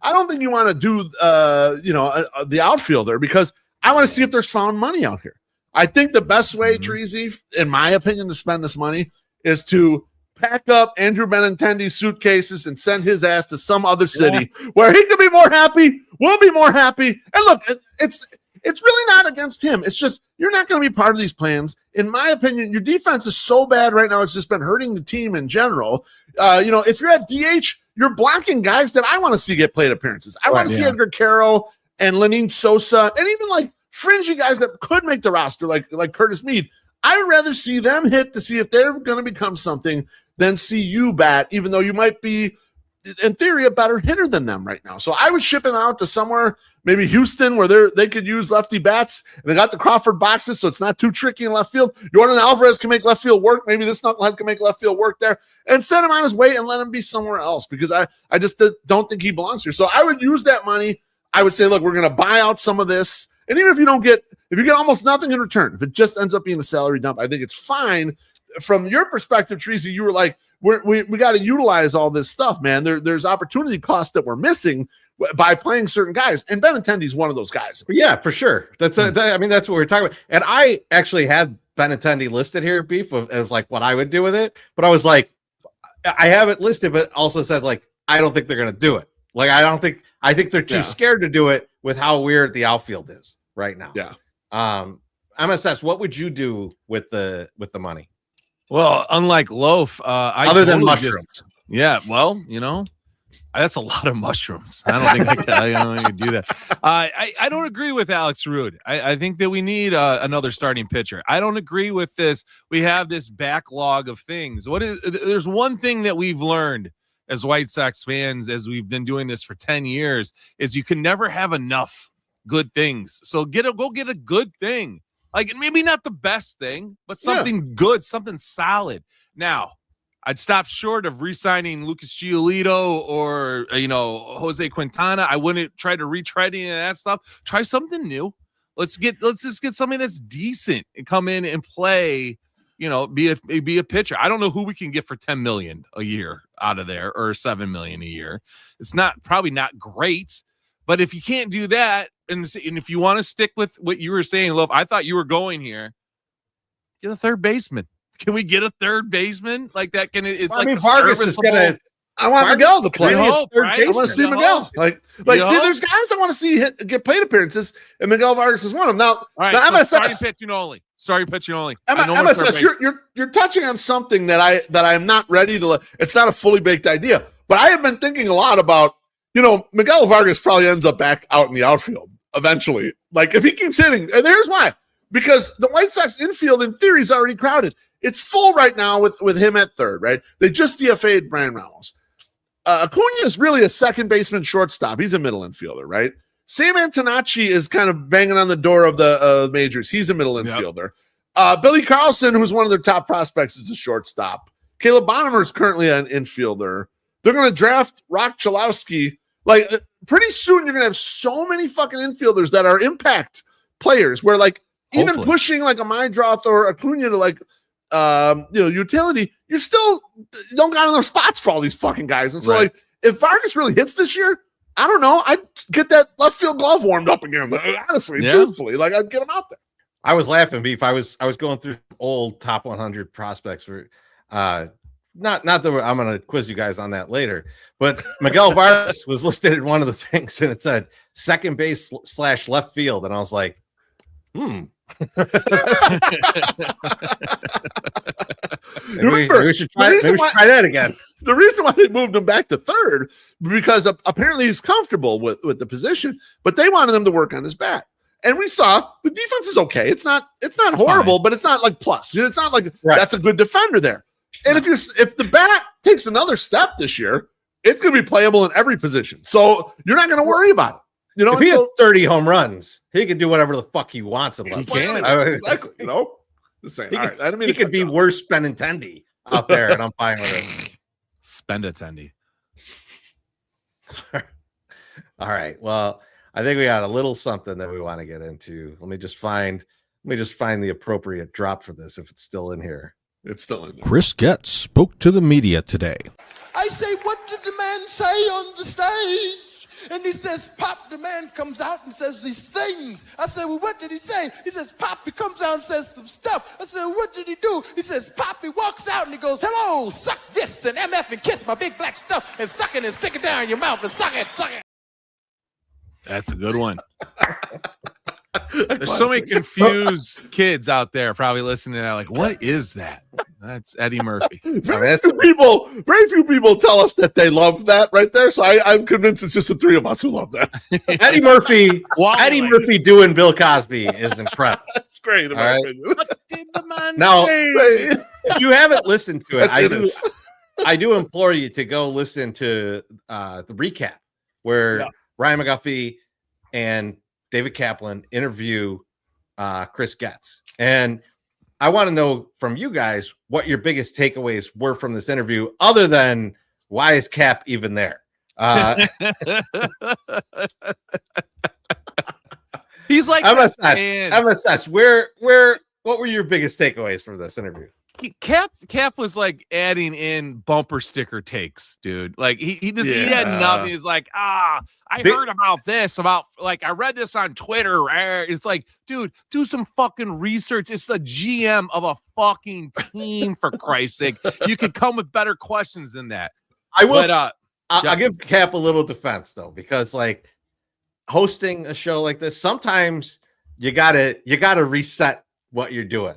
I don't think you want to do the outfielder because I want to see if there's found money out here. I think the best way, Chorizy, in my opinion, to spend this money is to pack up Andrew Benintendi's suitcases and send his ass to some other city where he could be more happy. We'll be more happy. And look, it's really not against him. It's just you're not going to be part of these plans. In my opinion, your defense is so bad right now. It's just been hurting the team in general. If you're at DH, you're blocking guys that I want to see get plate appearances. I want to see Edgar Caro and Lenin Sosa and even like fringy guys that could make the roster, like Curtis Mead. I would rather see them hit to see if they're going to become something than see you bat, even though you might be, in theory, a better hitter than them right now. So I would ship him out to somewhere, maybe Houston, where they could use lefty bats. And they got the Crawford boxes, so it's not too tricky in left field. Jordan Alvarez can make left field work. Maybe this knucklehead can make left field work there. And send him on his way and let him be somewhere else because I just don't think he belongs here. So I would use that money. I would say, look, we're going to buy out some of this. And even if you get almost nothing in return, if it just ends up being a salary dump, I think it's fine. From your perspective, Chorizy, you were like, we got to utilize all this stuff, man. There's opportunity costs that we're missing by playing certain guys, and Benintendi's one of those guys. Yeah, for sure. That's what we're talking about. And I actually had Benintendi listed here, Beef, as like what I would do with it. But I was like, I have it listed, but also said like, I don't think they're going to do it. Like, I think they're too scared to do it with how weird the outfield is right now. Yeah. MSS, what would you do with the money? Well, unlike Loaf, other than mushrooms. That's a lot of mushrooms. I don't think I can do that. I don't agree with Alex Rude. I think that we need another starting pitcher. I don't agree with this. We have this backlog of things. There's one thing that we've learned as White Sox fans, as we've been doing this for 10 years, is you can never have enough good things. So go get a good thing. Like maybe not the best thing, but something good, something solid. Now, I'd stop short of re-signing Lucas Giolito or Jose Quintana. I wouldn't try to retread any of that stuff. Try something new. Let's just get something that's decent and come in and play. Be a pitcher. I don't know who we can get for $10 million a year out of there or $7 million a year. It's probably not great, but if you can't do that, and if you want to stick with what you were saying, Love, I thought you were going here. Get a third baseman. Can we get a third baseman like that? Vargas is gonna. I want Miguel to play. I want to see Miguel. There's guys I want to see get plate appearances, and Miguel Vargas is one of them. Now, all right, now so MSS, starting pitching only. MSS, you're touching on something that I'm not ready to. It's not a fully baked idea, but I have been thinking a lot about. Miguel Vargas probably ends up back out in the outfield eventually. Like if he keeps hitting, and here's why: because the White Sox infield, in theory, is already crowded. It's full right now with him at third. Right? They just DFA'd Brian Ramos. Acuna is really a second baseman, shortstop. He's a middle infielder, right? Sam Antonacci is kind of banging on the door of the majors. He's a middle infielder. Billy Carlson, who's one of their top prospects, is a shortstop. Caleb Bonham is currently an infielder. They're going to draft Rock Chalowski. Like pretty soon, you're going to have so many fucking infielders that are impact players. Where like even pushing like a Mydroth or Acuna to utility, you still don't got enough spots for all these fucking guys. And so like if Vargas really hits this year, I don't know. I'd get that left field glove warmed up again. Honestly, truthfully, like I'd get him out there. I was laughing, Beef. I was going through old top 100 prospects for not that I'm going to quiz you guys on that later, but Miguel Vargas was listed in one of the things, and it said second base / left field, and I was like, maybe we should try that again. The reason why they moved him back to third because apparently he's comfortable with the position, but they wanted him to work on his bat. And we saw the defense is okay. It's not horrible, but it's not like plus. It's not like that's a good defender there. And if the bat takes another step this year, it's going to be playable in every position. So you're not going to worry about it. If he has 30 home runs, he can do whatever the fuck he wants. Exactly. Just saying. He All could, right. I didn't mean he to could cut be you off. worse Benintendi out there, and I'm fine with it. Spend attendy. All right. Well, I think we got a little something that we want to get into. Let me just find the appropriate drop for this if it's still in here. It's still in there. Chris Getz spoke to the media today. I say, what did the man say on the stage? And he says, Pop, the man comes out and says these things. I said, well, what did he say? He says, Pop, he comes out and says some stuff. I said, what did he do? He says, Pop, he walks out and he goes, hello, suck this and MF and kiss my big black stuff and suck it and stick it down your mouth and suck it, suck it. That's a good one. There's so many confused kids out there probably listening to that. Like, what is that? That's Eddie Murphy. Very few people tell us that they love that right there. So I'm convinced it's just the three of us who love that. Eddie Murphy doing Bill Cosby is incredible. That's great. All right. What did the man Now, say? if you haven't listened to it, That's I do implore you to go listen to the recap where Ryan McGuffey and David Kaplan interview Chris Getz. And I want to know from you guys what your biggest takeaways were from this interview, other than why is Cap even there? He's like, I'm assessed. What were your biggest takeaways from this interview? Cap was like adding in bumper sticker takes, dude. Like he had nothing. He's like, I heard about this, I read this on Twitter. It's like, dude, do some fucking research. It's the GM of a fucking team, for Christ's sake. You could come with better questions than that. I will. I'll give Cap a little defense though, because like hosting a show like this, sometimes you gotta reset what you're doing.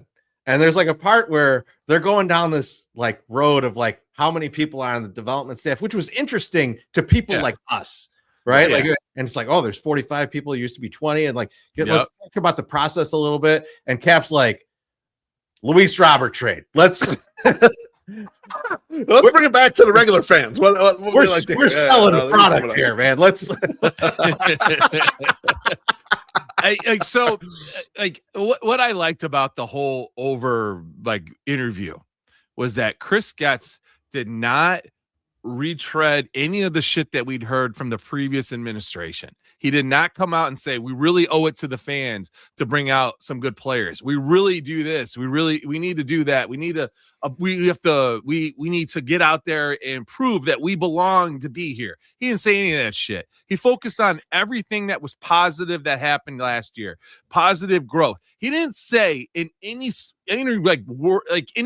And there's like a part where they're going down this like road of like how many people are on the development staff, which was interesting to people like us, right? Like, and it's like, oh, there's 45 people. It used to be 20, and like, let's talk about the process a little bit. And Cap's like, Luis Robert trade. Let's bring it back to the regular fans. We're selling the product here, man. Let's. What I liked about the whole interview was that Chris Getz did not retread any of the shit that we'd heard from the previous administration. He did not come out and say, we really owe it to the fans to bring out some good players. We really do this. We need to do that. We need to get out there and prove that we belong to be here. He didn't say any of that shit. He focused on everything that was positive that happened last year. Positive growth. He didn't say in any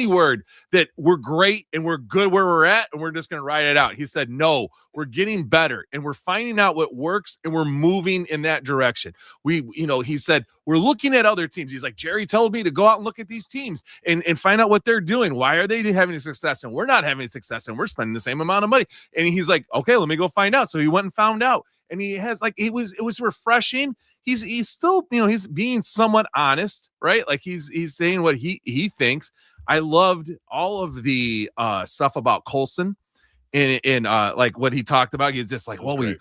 word that we're great and we're good where we're at and we're just going to ride it out. He said, no, we're getting better and we're finding out what works and we're moving in that direction. He said, we're looking at other teams. He's like, Jerry told me to go out and look at these teams and find out what they're doing. Why are they having success and we're not having success and we're spending the same amount of money? And he's like, okay, let me go find out. So he went and found out. And he has it was refreshing. He's still, he's being somewhat honest, right? Like he's saying what he thinks. I loved all of the stuff about Colson and like what he talked about. He's just like, well, we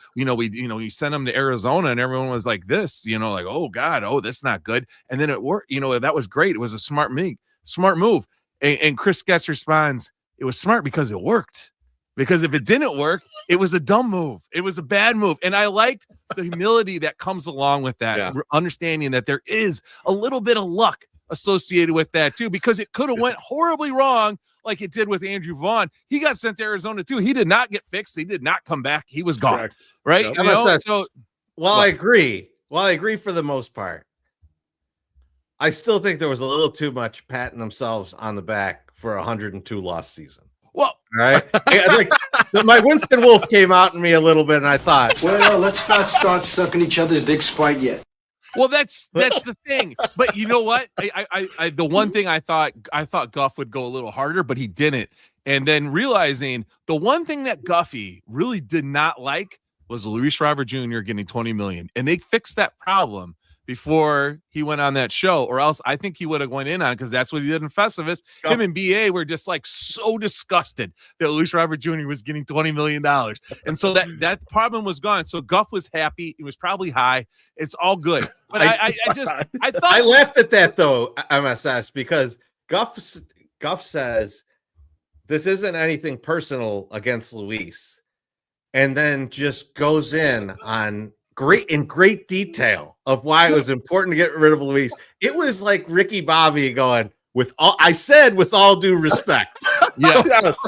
sent him to Arizona and everyone was like this, like, oh God, oh, that's not good. And then it worked, that was great. It was a smart move. And Chris Getz responds, it was smart because it worked. Because if it didn't work, it was a dumb move. It was a bad move. And I liked the humility that comes along with that, understanding that there is a little bit of luck associated with that too, because it could have went horribly wrong like it did with Andrew Vaughn. He got sent to Arizona too. He did not get fixed. He did not come back. He was gone. Correct. Right? Yep. I agree for the most part, I still think there was a little too much patting themselves on the back for a 102 loss season. Well, right. My Winston Wolf came out in me a little bit, and I thought, well, let's not start sucking each other's dicks quite yet. Well, that's the thing. But you know what? I the one thing I thought Guff would go a little harder, but he didn't. And then realizing the one thing that Guffey really did not like was Luis Robert Jr. getting $20 million, and they fixed that problem before he went on that show, or else I think he would have went in on it, because that's what he did in Festivus. Yep. Him and BA were just like so disgusted that Luis Robert Jr. was getting $20 million. And so that problem was gone. So Guff was happy. It was probably high. It's all good. But I thought I laughed at that though, MSS, because Guff says this isn't anything personal against Luis, and then just goes in on great detail of why it was important to get rid of Luis. It was like Ricky Bobby going, with all due respect. Yes.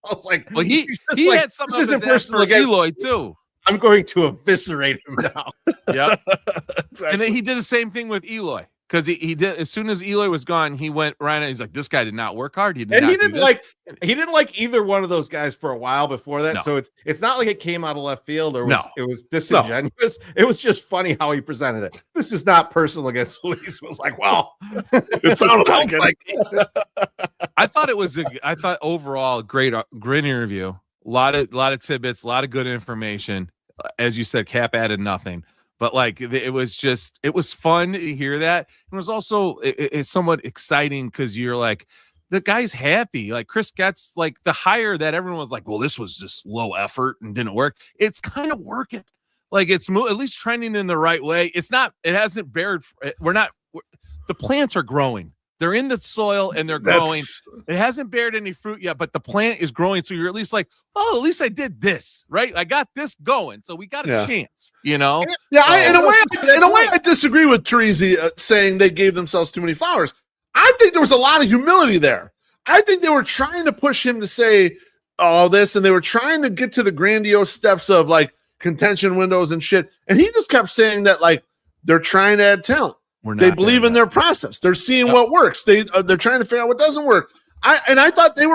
I was like, well, he like, had some of his personal Eloy too. I'm going to eviscerate him now. Yep. Exactly. And then he did the same thing with Eloy. Because he did, as soon as Eloy was gone, he went right. He's like, "This guy did not work hard. He didn't like either one of those guys for a while before that. No. So it's not like it came out of left field or it was disingenuous. No. It was just funny how he presented it. This is not personal against Luis. It was like, well, it sounded like it. I thought overall great interview. A lot of tidbits, a lot of good information. As you said, Cap added nothing. But like it was fun to hear that. It was also it's somewhat exciting because you're like, the guy's happy. Like Chris gets like the hire that everyone was like, well, this was just low effort and didn't work. It's kind of working. Like it's at least trending in the right way. It hasn't bared. The plants are growing. They're in the soil and they're growing. It hasn't bared any fruit yet, but the plant is growing. So you're at least like, oh, at least I did this, right? I got this going. So we got a chance, you know? Yeah, in a way, I disagree with Chorizy saying they gave themselves too many flowers. I think there was a lot of humility there. I think they were trying to push him to say all this, and they were trying to get to the grandiose steps of like contention windows and shit. And he just kept saying that like they're trying to add talent. They believe in their process. They're seeing what works. They're trying to figure out what doesn't work. I thought there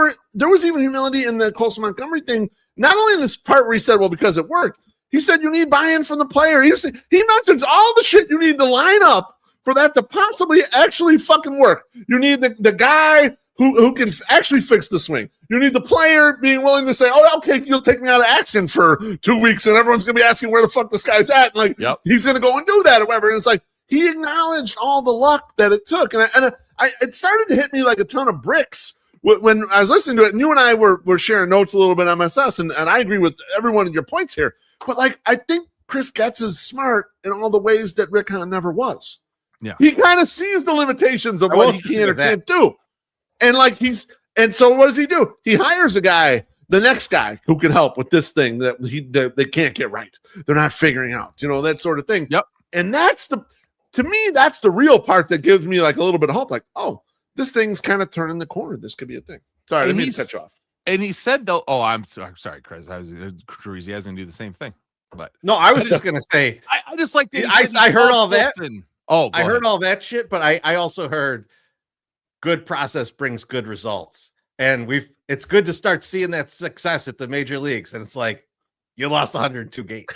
was even humility in the Colson Montgomery thing. Not only in this part where he said, well, because it worked, he said you need buy-in from the player. He mentions all the shit you need to line up for that to possibly actually fucking work. You need the guy who can actually fix the swing. You need the player being willing to say, oh, okay, you'll take me out of action for 2 weeks, and everyone's gonna be asking where the fuck this guy's at. And like he's gonna go and do that or whatever. And it's like he acknowledged all the luck that it took. And it started to hit me like a ton of bricks when I was listening to it. And you and I were sharing notes a little bit on MSS, and I agree with every one of your points here. But like, I think Chris Getz is smart in all the ways that Rick Hahn never was. Yeah. He kind of sees the limitations of what he can or can't do. And like so what does he do? He hires a guy, the next guy who can help with this thing that they can't get right. They're not figuring out, that sort of thing. Yep. And to me, that's the real part that gives me like a little bit of hope. Like, oh, this thing's kind of turning the corner. This could be a thing. Sorry, I didn't mean to cut you off. And he said, though, I'm sorry, Chris. Chorizy has to do the same thing. But no, I was just gonna say, I just like that. I heard all that. I heard ahead. all that shit, but I also heard good process brings good results, and it's good to start seeing that success at the major leagues. And it's like you lost 102 games,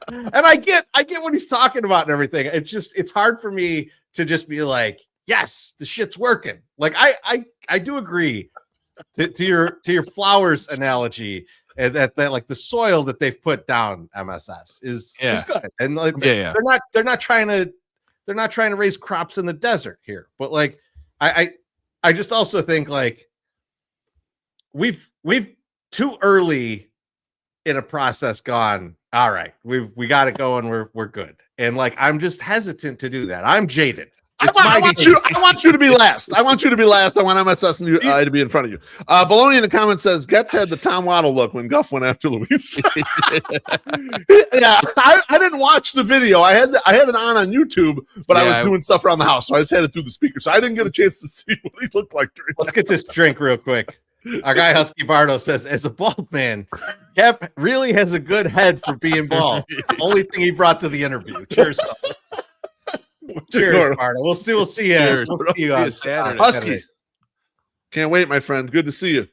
and I get what he's talking about and everything. It's hard for me to just be like, yes, the shit's working. Like I do agree to your flowers analogy. And that like the soil that they've put down MSS is good, and like they're not trying to raise crops in the desert here, but like I just also think like we've too early in a process gone. All right, we got it going. We're good, and like I'm just hesitant to do that. I'm jaded. I want you to be last. I want you to be last. I want MSS and to be in front of you. Baloney in the comments says Getz had the Tom Waddle look when Guff went after Luis. Yeah, I didn't watch the video. I had it on YouTube, but I was doing stuff around the house, so I just had it through the speaker, so I didn't get a chance to see what he looked like during. Let's get this drink real quick. Our guy Husky Bardo says, as a bald man, Cap really has a good head for being bald. Only thing he brought to the interview. Cheers, fellas. Cheers, Bardo. We'll see you. Cheers. We'll see you on Saturday. Husky. Can't wait, my friend. Good to see you.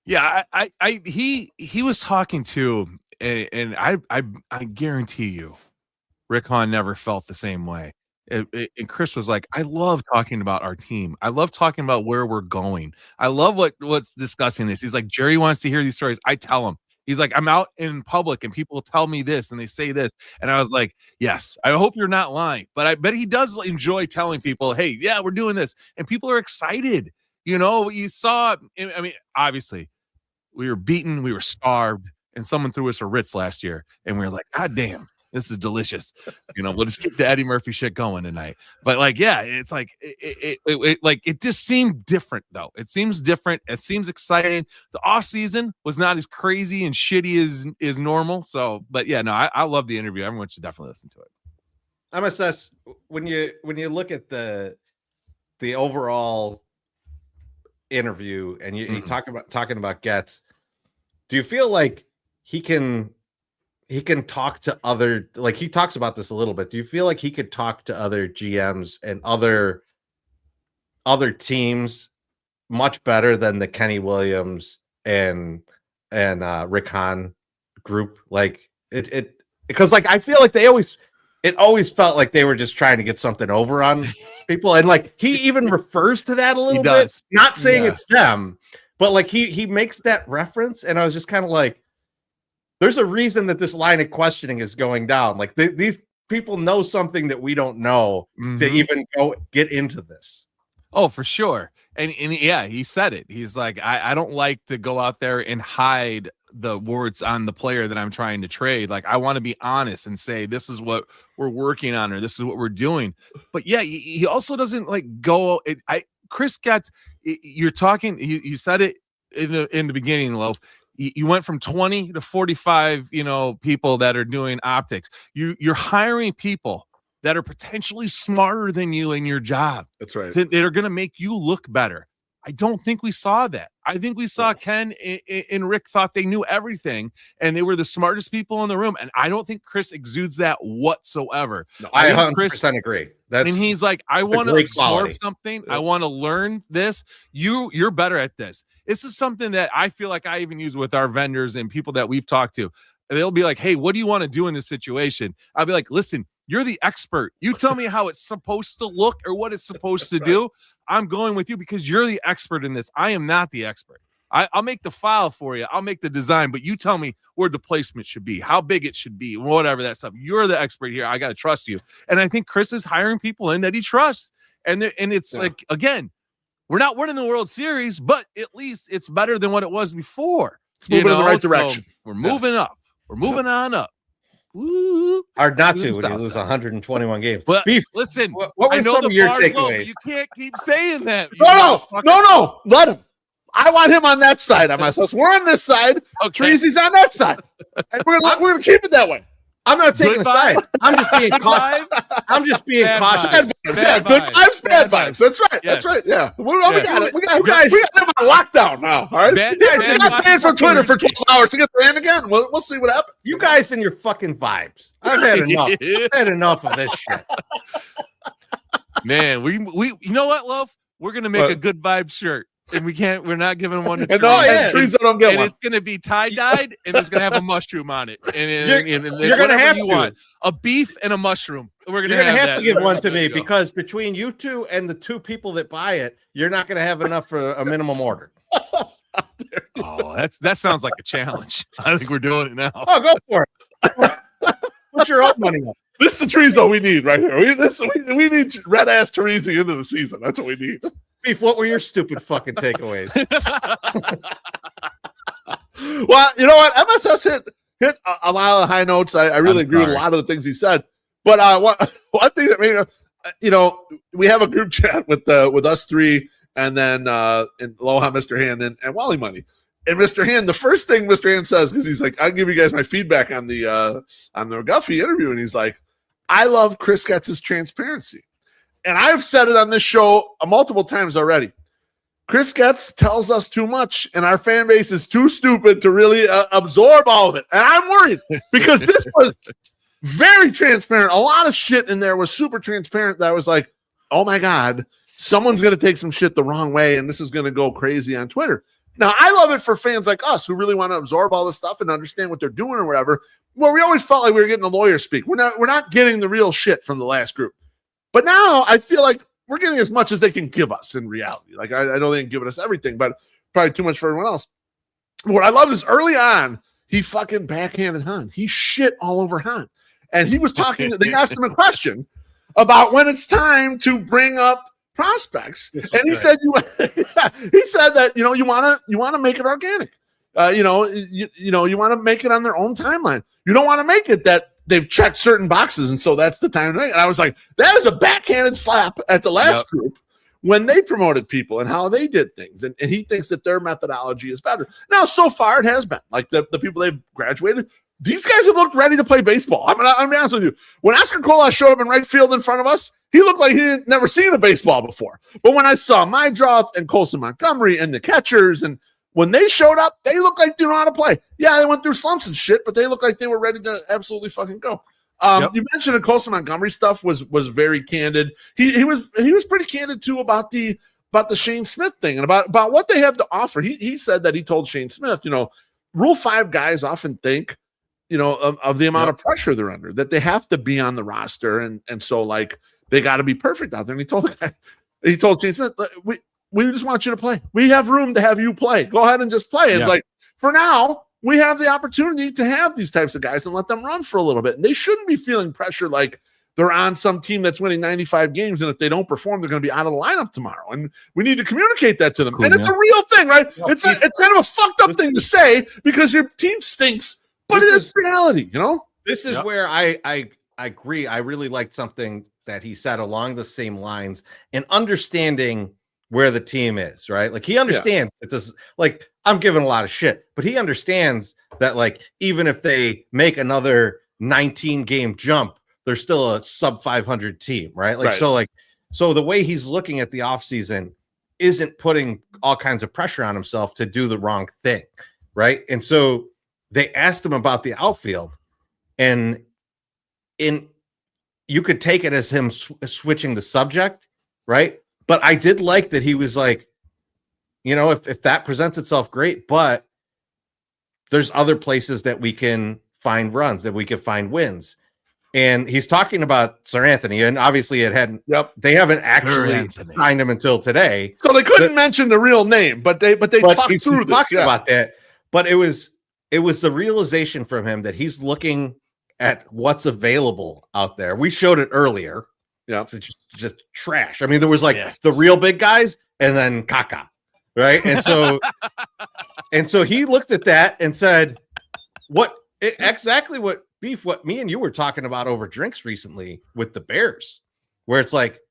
Yeah, he was talking to, and I guarantee you, Rick Hahn never felt the same way. And Chris was like, I love talking about our team. I love talking about where we're going. I love what's discussing this. He's like, Jerry wants to hear these stories. I tell him. He's like, I'm out in public and people tell me this and they say this. And I was like, yes, I hope you're not lying. But I bet he does enjoy telling people, hey, yeah, we're doing this. And people are excited. You saw, I mean, obviously, we were beaten, we were starved, and someone threw us a Ritz last year. And we were like, God damn, This is delicious. We'll just keep the Eddie Murphy shit going tonight. But like, yeah, it's like it just seemed different though. It seems different. It seems exciting. The off season was not as crazy and shitty as normal. So, but yeah, no, I love the interview. Everyone should definitely listen to it. MSS, when you look at the overall interview and you talking about Getz, do you feel like he can talk to other, like he talks about this a little bit, do you feel like he could talk to other GMs and other teams much better than the Kenny Williams and Rick Hahn group? Like it because like I feel like it always felt like they were just trying to get something over on people, and like he even refers to that a little bit, not saying it's them, but like he makes that reference, and I was just kind of like, there's a reason that this line of questioning is going down. Like these people know something that we don't know to even go get into this. Oh, for sure. And yeah, he said it. He's like, I don't like to go out there and hide the words on the player that I'm trying to trade. Like, I want to be honest and say, this is what we're working on, or this is what we're doing. But yeah, he also doesn't like go. Chris Getz, you're talking, you said it in the beginning, Loaf. You went from 20 to 45, people that are doing optics. You're hiring people that are potentially smarter than you in your job. That's right. That are going to make you look better. I don't think we saw that. I think we saw Ken and Rick thought they knew everything and they were the smartest people in the room. And I don't think Chris exudes that whatsoever. No, I 100% agree. And he's like, I want to absorb something. I want to learn this. You're better at this. This is something that I feel like I even use with our vendors and people that we've talked to. They'll be like, hey, what do you want to do in this situation? I'll be like, listen, you're the expert. You tell me how it's supposed to look or what it's supposed to do. I'm going with you because you're the expert in this. I am not the expert. I'll make the file for you. I'll make the design, but you tell me where the placement should be, how big it should be, whatever that stuff. You're the expert here. I got to trust you. And I think Chris is hiring people in that he trusts. And it's like, again, we're not winning the World Series, but at least it's better than what it was before. It's moving in the right direction. So we're moving up. We're moving on up. Woo. Hard not to when you lose 121 games. But Beef, listen, what were some of your takeaways? You can't keep saying that. No. Let him. I want him on that side. We're on this side. Okay. Treasy's on that side. And we're gonna keep it that way. I'm not taking a side. I'm just being cautious. I'm just being cautious. Good vibes, bad vibes. That's right. Yes. That's right. Yeah. We got it. We got them on lockdown now. All right. You guys are not paying for Twitter for 12 hours to get the end again. We'll see what happens. You guys and your fucking vibes. I've had enough. I've had enough of this shit. Man, we you know what, Loaf? We're gonna make a good vibe shirt. And we're not giving one to trees that don't get one. It's going to be tie-dyed, and it's going to have a mushroom on it. And you're going to have to. A beef and a mushroom. We're going to have to give one to me because between you two and the two people that buy it, you're not going to have enough for a minimum order. Oh, that sounds like a challenge. I think we're doing it now. Oh, go for it. Put your own money up. This is the Chorizo we need right here. We need red-ass Chorizo into the season. That's what we need. Beef, what were your stupid fucking takeaways? Well, you know what? MSS hit a lot of the high notes. I really agree with a lot of the things he said. But one thing that made we have a group chat with us three, and then and Aloha, Mr. Hand, and Wally Money. And Mr. Hand, the first thing Mr. Hand says, because he's like, I'll give you guys my feedback on the Guffey interview, and he's like, I love Chris Getz's transparency. And I've said it on this show multiple times already. Chris Getz tells us too much, and our fan base is too stupid to really absorb all of it. And I'm worried because this was very transparent. A lot of shit in there was super transparent that I was like, oh my God, someone's going to take some shit the wrong way, and this is going to go crazy on Twitter. Now, I love it for fans like us who really want to absorb all this stuff and understand what they're doing or whatever. Well, we always felt like we were getting a lawyer speak. We're not getting the real shit from the last group. But now I feel like we're getting as much as they can give us in reality. Like, I know they ain't giving us everything, but probably too much for everyone else. What I love is early on, he fucking backhanded Han. He shit all over Han. And he was talking, they asked him a question about when it's time to bring up prospects. And he said, he said that, you want to make it organic. You want to make it on their own timeline. You don't want to make it that they've checked certain boxes, and so that's the time tonight. And I was like, that is a backhanded slap at the last group when they promoted people and how they did things. And he thinks that their methodology is better. Now, so far it has been. Like the people they've graduated, these guys have looked ready to play baseball. I'm going to be honest with you. When Oscar Colas showed up in right field in front of us, he looked like he had never seen a baseball before. But when I saw Mydroth and Colson Montgomery and the catchers, and when they showed up, they looked like they know how to play. Yeah, they went through slumps and shit, but they looked like they were ready to absolutely fucking go. You mentioned the Colson Montgomery stuff was very candid. He was pretty candid too about the Shane Smith thing and about what they have to offer. He said that he told Shane Smith, Rule 5 guys often think, of the amount of pressure they're under, that they have to be on the roster, and so like they got to be perfect out there. And he told Shane Smith, we just want you to play. We have room to have you play. Go ahead and just play. And it's like, for now, we have the opportunity to have these types of guys and let them run for a little bit. And they shouldn't be feeling pressure like they're on some team that's winning 95 games, and if they don't perform, they're going to be out of the lineup tomorrow. And we need to communicate that to them. And it's a real thing, right? It's kind of a fucked up thing to say because your team stinks, but it is reality, This is where I agree. I really liked something that he said along the same lines and understanding where the team is, right? Like he understands it does, like I'm giving a lot of shit, but he understands that like even if they make another 19 game jump, they're still a sub 500 team, right? Like so the way he's looking at the offseason isn't putting all kinds of pressure on himself to do the wrong thing, right? And so they asked him about the outfield, and you could take it as him switching the subject, right? But I did like that he was like, if that presents itself, great, but there's other places that we can find runs, that we can find wins. And he's talking about Sir Anthony, and obviously they haven't actually signed him until today. So they couldn't mention the real name, but they talked through this. Talking about that. But it was the realization from him that he's looking at what's available out there. We showed it earlier. Yeah, it's just trash. I mean, there was like the real big guys and then Kaka, right? And so he looked at that and said, exactly what me and you were talking about over drinks recently with the Bears, where it's like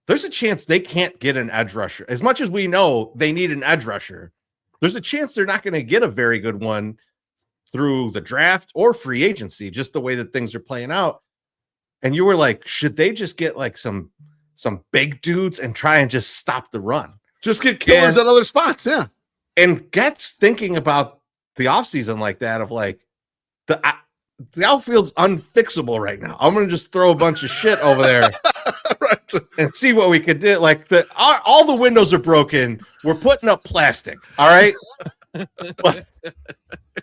there's a chance they can't get an edge rusher. As much as we know they need an edge rusher, there's a chance they're not going to get a very good one through the draft or free agency, just the way that things are playing out. And you were like, should they just get like some big dudes and try and just stop the run? Just get killers at other spots, yeah. And Get's thinking about the offseason like that, of like, the outfield's unfixable right now. I'm going to just throw a bunch of shit over there and see what we could do. Like, all the windows are broken. We're putting up plastic, all right?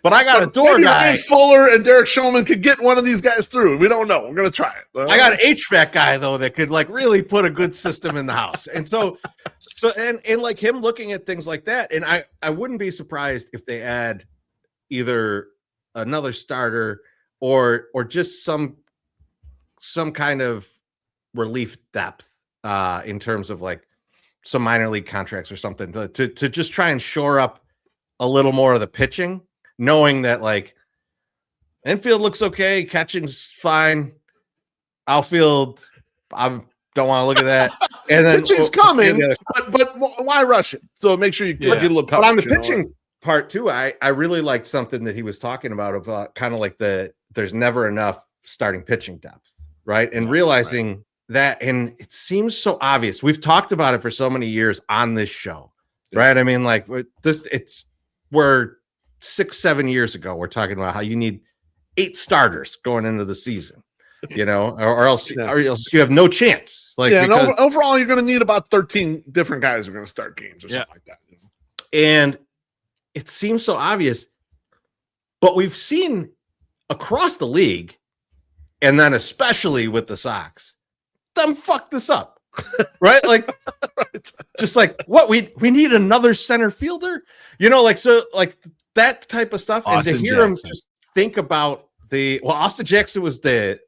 But I got a door guy. Ryan Fuller and Derek Shulman could get one of these guys through. We don't know. We're going to try it. I got an HVAC guy, though, that could like really put a good system in the house. And so like him looking at things like that. And I wouldn't be surprised if they add either another starter or just some kind of relief depth in terms of like some minor league contracts or something to just try and shore up a little more of the pitching, knowing that like infield looks okay, catching's fine, outfield, I don't want to look at that. And then pitching's coming, but why rush it? So make sure you get a little coverage. But on the pitching part too, I really liked something that he was talking about kind of like there's never enough starting pitching depth, right? And realizing that, and it seems so obvious. We've talked about it for so many years on this show, right? I mean, like we're 6-7 years ago, we're talking about how you need 8 starters going into the season, or else you have no chance. Like, overall, you're going to need about 13 different guys who are going to start games or something like that. And it seems so obvious, but we've seen across the league, and then especially with the Sox, them fuck this up. Right? Like, just like what we need another center fielder, so like that type of stuff. Austin and to hear him just think about Austin Jackson was the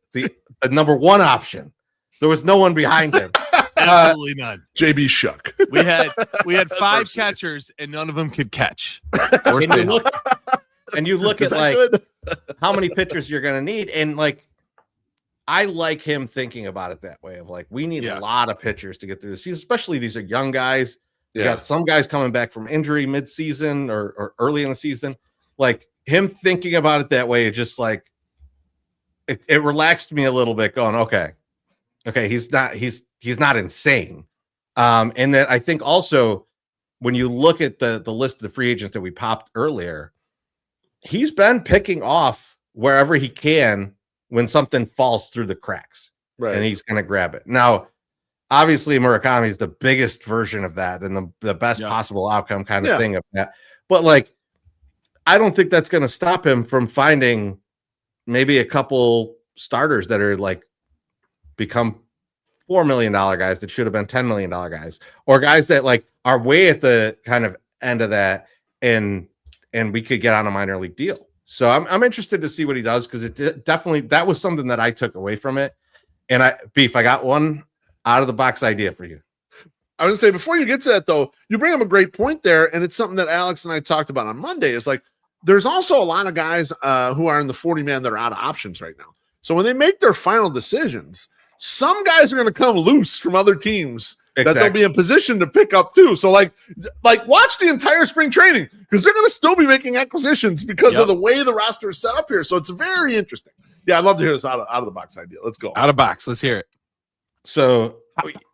number one option. There was no one behind him. Absolutely none. JB Shuck. We had 5 catchers and none of them could catch. And you look at like how many pitchers you're going to need, and like I like him thinking about it that way of like, we need a lot of pitchers to get through this season, especially these are young guys. You got some guys coming back from injury mid-season or early in the season. Like him thinking about it that way, just like it relaxed me a little bit going, okay, he's not insane. And that I think also when you look at the list of the free agents that we popped earlier, he's been picking off wherever he can when something falls through the cracks, right? And he's going to grab it. Now, obviously, Murakami is the biggest version of that and the best possible outcome kind of thing of that. But like, I don't think that's going to stop him from finding maybe a couple starters that are like become $4 million guys that should have been $10 million guys, or guys that like are way at the kind of end of that, and we could get on a minor league deal. So I'm interested to see what he does, because it definitely, that was something that I took away from it. And I got one out of the box idea for you. I was gonna say, before you get to that though, you bring up a great point there, and it's something that Alex and I talked about on Monday. Is like there's also a lot of guys who are in the 40-man that are out of options right now. So when they make their final decisions, some guys are going to come loose from other teams that they'll be in position to pick up too. So like watch the entire spring training, because they're going to still be making acquisitions because of the way the roster is set up here. So it's very interesting. Yeah, I'd love to hear this out of the box idea. Let's go. Out of box. Let's hear it. So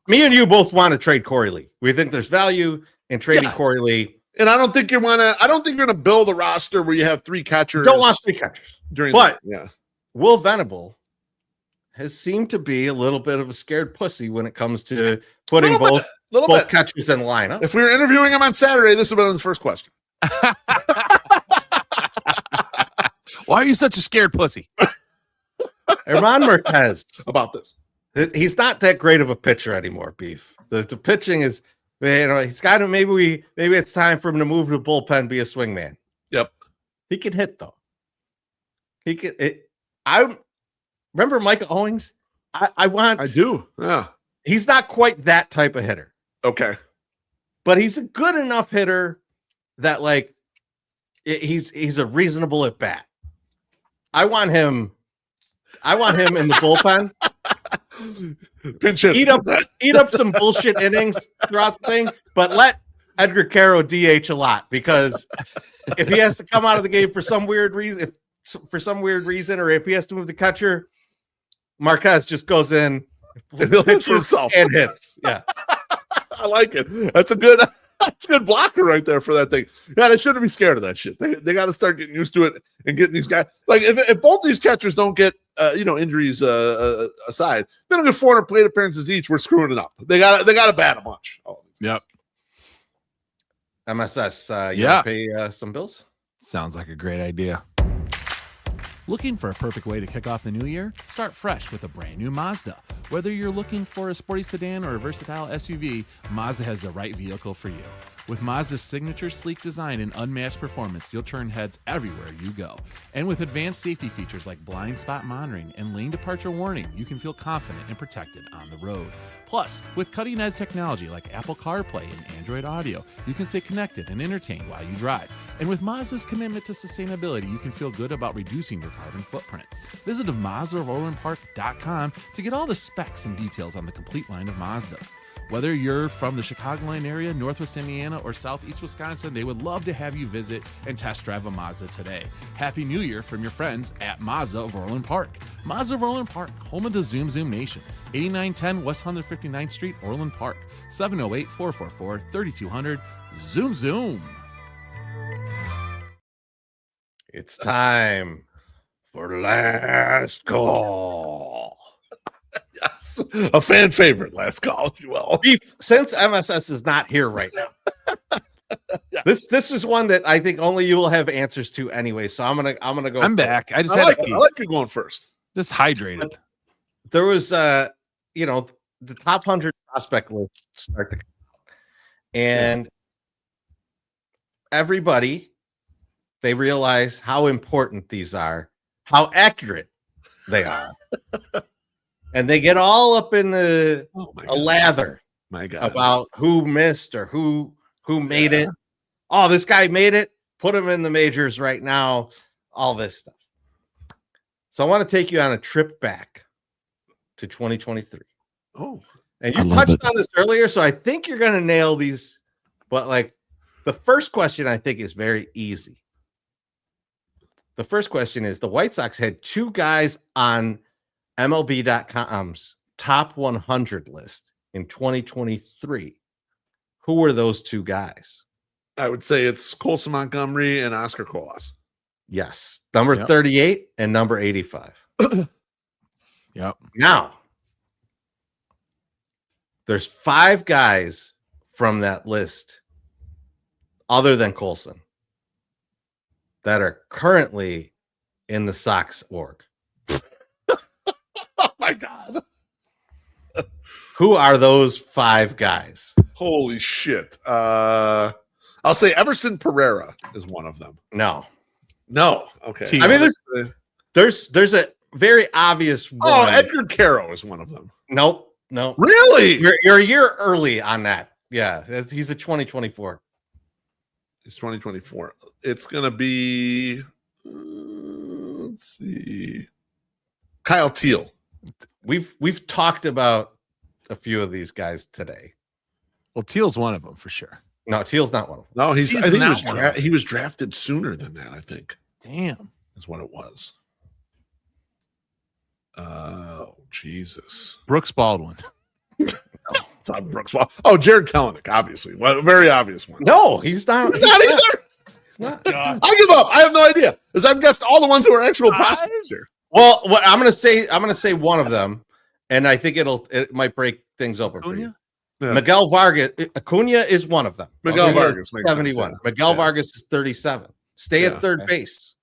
me and you both want to trade Corey Lee. We think there's value in trading Corey Lee. And I don't think you're going to build a roster where you have three catchers. Don't want three catchers. But Will Venable has seemed to be a little bit of a scared pussy when it comes to putting both catchers in the lineup. If we were interviewing him on Saturday, this would have been the first question. Why are you such a scared pussy? Herman Marquez about this. He's not that great of a pitcher anymore, Beef. The pitching is, he's got to, maybe it's time for him to move to the bullpen, be a swingman. Yep. He can hit though. I remember Micah Owings. I do. Yeah. He's not quite that type of hitter. Okay. But he's a good enough hitter that like he's a reasonable at bat. I want him in the bullpen. Pinch hit. Eat up some bullshit innings throughout the thing, but let Edgar Caro DH a lot, because if he has to come out of the game for some weird reason, or if he has to move the catcher, Marquez just goes in and he'll hit for himself and hits. Yeah. I like it. That's a good blocker right there for that thing. Yeah, they shouldn't be scared of that shit. They got to start getting used to it and getting these guys. Like if both these catchers don't get injuries aside, they don't get 400 plate appearances each. We're screwing it up. They got to bat a bunch. Yep. MSS, you want to pay some bills? Sounds like a great idea. Looking for a perfect way to kick off the new year? Start fresh with a brand new Mazda. Whether you're looking for a sporty sedan or a versatile SUV, Mazda has the right vehicle for you. With Mazda's signature sleek design and unmatched performance, you'll turn heads everywhere you go. And with advanced safety features like blind spot monitoring and lane departure warning, you can feel confident and protected on the road. Plus, with cutting-edge technology like Apple CarPlay and Android Audio, you can stay connected and entertained while you drive. And with Mazda's commitment to sustainability, you can feel good about reducing your carbon footprint. Visit MazdaRowlandPark.com to get all the specs and details on the complete line of Mazda. Whether you're from the Chicagoland area, Northwest Indiana, or Southeast Wisconsin, they would love to have you visit and test drive a Mazda today. Happy New Year from your friends at Mazda of Orland Park. Mazda of Orland Park, home of the Zoom Zoom Nation. 8910 West 159th Street, Orland Park. 708-444-3200. Zoom Zoom. It's time for Last Call. Yes, a fan favorite, last call, if you will. Beef, since MSS is not here right now, this is one that I think only you will have answers to anyway. So I'm gonna go. I'm back. I like you going first. Just hydrated. There was the top 100 prospect list start to come out, and everybody, they realize how important these are, how accurate they are. And they get all up in a lather about who missed or who made it. Oh, this guy made it. Put him in the majors right now. All this stuff. So I want to take you on a trip back to 2023. Oh, and you touched on this earlier, so I think you're going to nail these. But like the first question, I think is very easy. The first question is: the White Sox had 2 guys on MLB.com's top 100 list in 2023. Who were those 2 guys? I would say it's Colson Montgomery and Oscar Colas. Yes, number 38 and number 85. Yep. Now, there's 5 guys from that list, other than Colson, that are currently in the Sox org. Oh my God. Who are those 5 guys? Holy shit. I'll say Everson Pereira is one of them. No. Okay. I mean, there's a very obvious one. Oh, Edgar Caro is one of them. Nope. Really? You're a year early on that. Yeah, he's a 2024. It's 2024. It's gonna be let's see. Kyle Teal. We've talked about a few of these guys today. Well, Teal's one of them for sure. No, Teal's not one of them. No, I think not he was drafted sooner than that, I think. Damn. Is what it was. Oh, Jesus. Brooks Baldwin. It's not Brooks. Oh, Jared Kelenic, obviously. Well, a very obvious one. No, he's not. He's not either. He's not. I give up. I have no idea. Because I've guessed all the ones who are actual prospects here. Well, what I'm gonna say one of them, and I think it might break things open for you. Yeah. Miguel Vargas. Acuna is one of them. Miguel Vargas makes 71. sense, yeah. Miguel Vargas is 37. Stay at third base.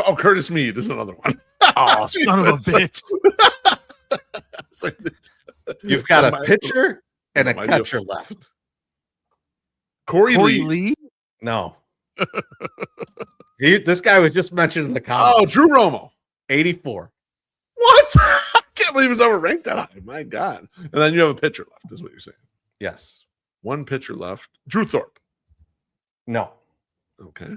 Oh, Curtis Mead is another one. Oh, son of a bitch. You've got a pitcher and a catcher left. Corey Lee? No. This guy was just mentioned in the comments. Oh, Drew Romo. 84. What? I can't believe he's overranked that high. My God. And then you have a pitcher left, is what you're saying. Yes. One pitcher left. Drew Thorpe. No. Okay.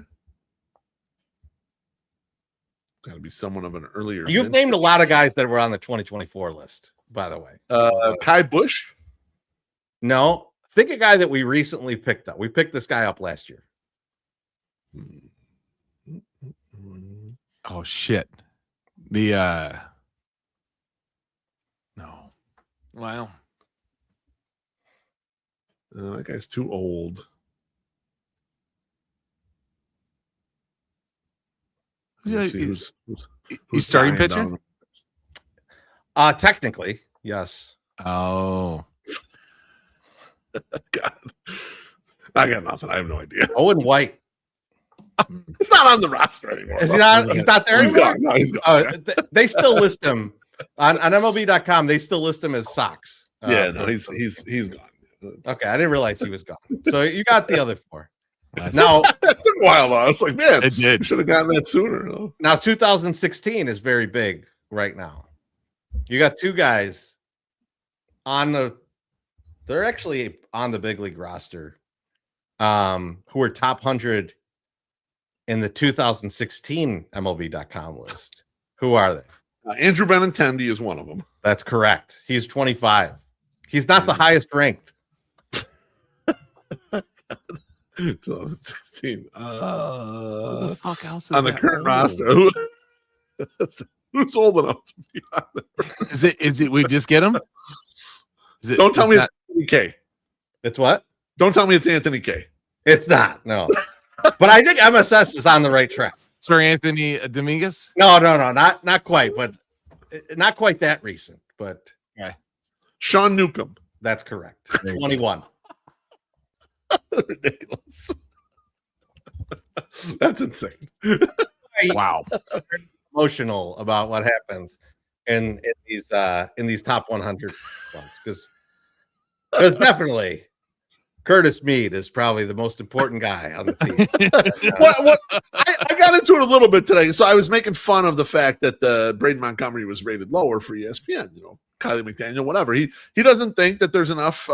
Got to be someone of an earlier. You've named a lot of guys that were on the 2024 list, by the way. Kai Bush? No. Think a guy that we recently picked up. We picked this guy up last year. Oh, shit. No. Well. That guy's too old. Who's starting pitcher? Technically, yes. Oh. God. I got nothing. I have no idea. Owen White. He's not on the roster anymore. Is he not? He's not there anymore? Gone. No, he's gone. They still list him on MLB.com. They still list him as Sox. He's gone. Okay, I didn't realize he was gone. So you got the other 4. Now it took a while though. I was like, man, it did. Should have gotten that sooner. Though. Now 2016 is very big right now. You got 2 guys they're actually on the big league roster, who are top 100 in the 2016 MLB.com list. Who are they? Andrew Benintendi is one of them. That's correct. He's 25. He's not the highest ranked. 2016. Who the fuck else is on the that current old? roster? Who's old enough to be on there? Is it we just get him? Don't tell me it's Anthony K. It's what? Don't tell me it's Anthony K. It's not. No. But I think MSS is on the right track. Sir Anthony Dominguez? No, not quite, but not quite that recent. But Sean Newcomb. That's correct. 21. Ridiculous. That's insane. Wow. Emotional about what happens in these top 100 ones because definitely Curtis Mead is probably the most important guy on the team. I got into it a little bit today. So I was making fun of the fact that Braden Montgomery was rated lower for ESPN. Kylie McDaniel, whatever. He doesn't think that there's enough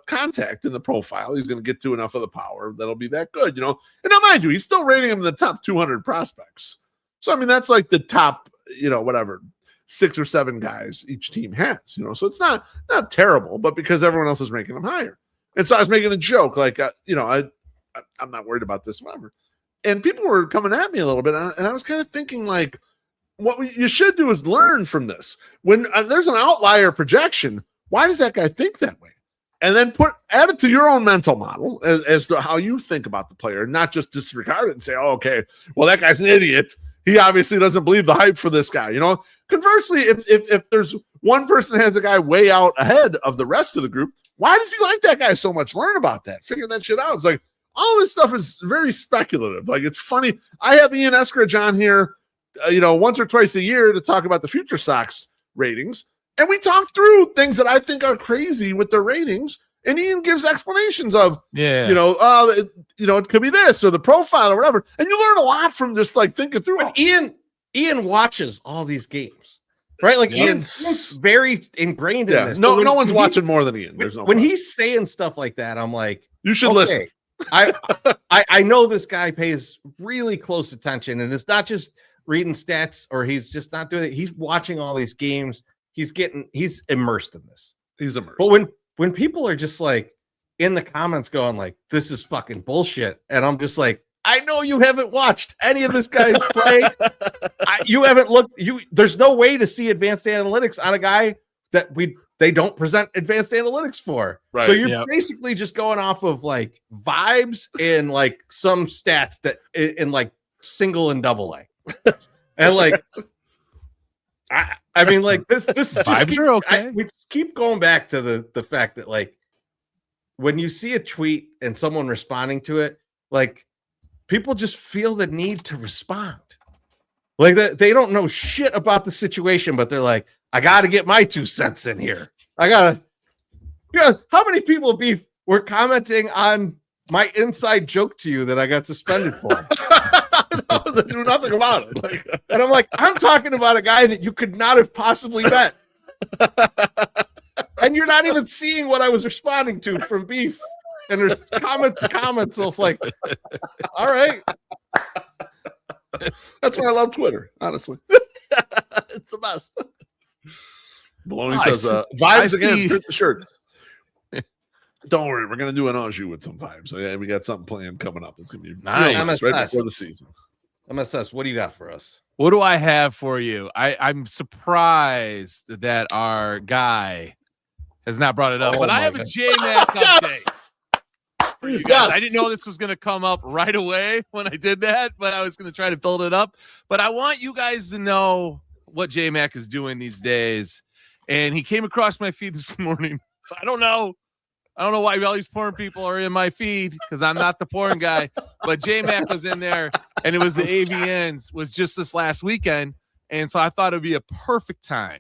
contact in the profile. He's going to get to enough of the power that'll be that good, And now, mind you, he's still rating him in the top 200 prospects. So I mean, that's like the top, whatever. 6 or 7 guys each team has, so it's not terrible, but because everyone else is ranking them higher. And so I was making a joke, like, I'm not worried about this, whatever. And people were coming at me a little bit, and I was kind of thinking, like, what you should do is learn from this. When there's an outlier projection, why does that guy think that way? And then add it to your own mental model as to how you think about the player, not just disregard it and say, oh, okay, well, that guy's an idiot. He obviously doesn't believe the hype for this guy. Conversely, if there's one person that has a guy way out ahead of the rest of the group, why does he like that guy so much? Learn about that. Figure that shit out. It's like all this stuff is very speculative. Like, it's funny. I have Ian Eskridge on here, once or twice a year to talk about the future Sox ratings. And we talk through things that I think are crazy with their ratings. And Ian gives explanations of, it could be this or the profile or whatever. And you learn a lot from just like thinking through it. Ian watches all these games, right? Like Ian's very ingrained in this. No one's watching more than Ian. There's no when he's saying stuff like that, I'm like, you should listen. I know this guy pays really close attention, and it's not just reading stats or he's just not doing it. He's watching all these games. He's immersed in this. He's immersed. But when people are just like in the comments going like, this is fucking bullshit. And I'm just like, I know you haven't watched any of this guy's play. You haven't looked. There's no way to see advanced analytics on a guy that they don't present advanced analytics for. Right. So you're basically just going off of like vibes and like some stats that in like single and double A. And like, I mean, like this vibes are okay. We just keep going back to the fact that like when you see a tweet and someone responding to it, like people just feel the need to respond. Like they don't know shit about the situation, but they're like, I got to get my 2 cents in here. How many people were commenting on my inside joke to you that I got suspended for? I knew nothing about it. And I'm like, I'm talking about a guy that you could not have possibly met. And you're not even seeing what I was responding to from Beef. And there's comments. So it's like, all right. That's why I love Twitter, honestly. It's the best. Baloney says, vibes again, print the shirts. Don't worry, we're going to do an Anjou with some vibes. So, yeah, we got something planned coming up. It's going to be nice right before the season. MSS, what do you got for us? What do I have for you? I'm surprised that our guy has not brought it up, but I have a J-Mac update for you guys. I didn't know this was going to come up right away when I did that, but I was going to try to build it up. But I want you guys to know what J-Mac is doing these days. And he came across my feed this morning. I don't know why all these porn people are in my feed because I'm not the porn guy, but J-Mac was in there, and it was the AVNs was just this last weekend. And so I thought it would be a perfect time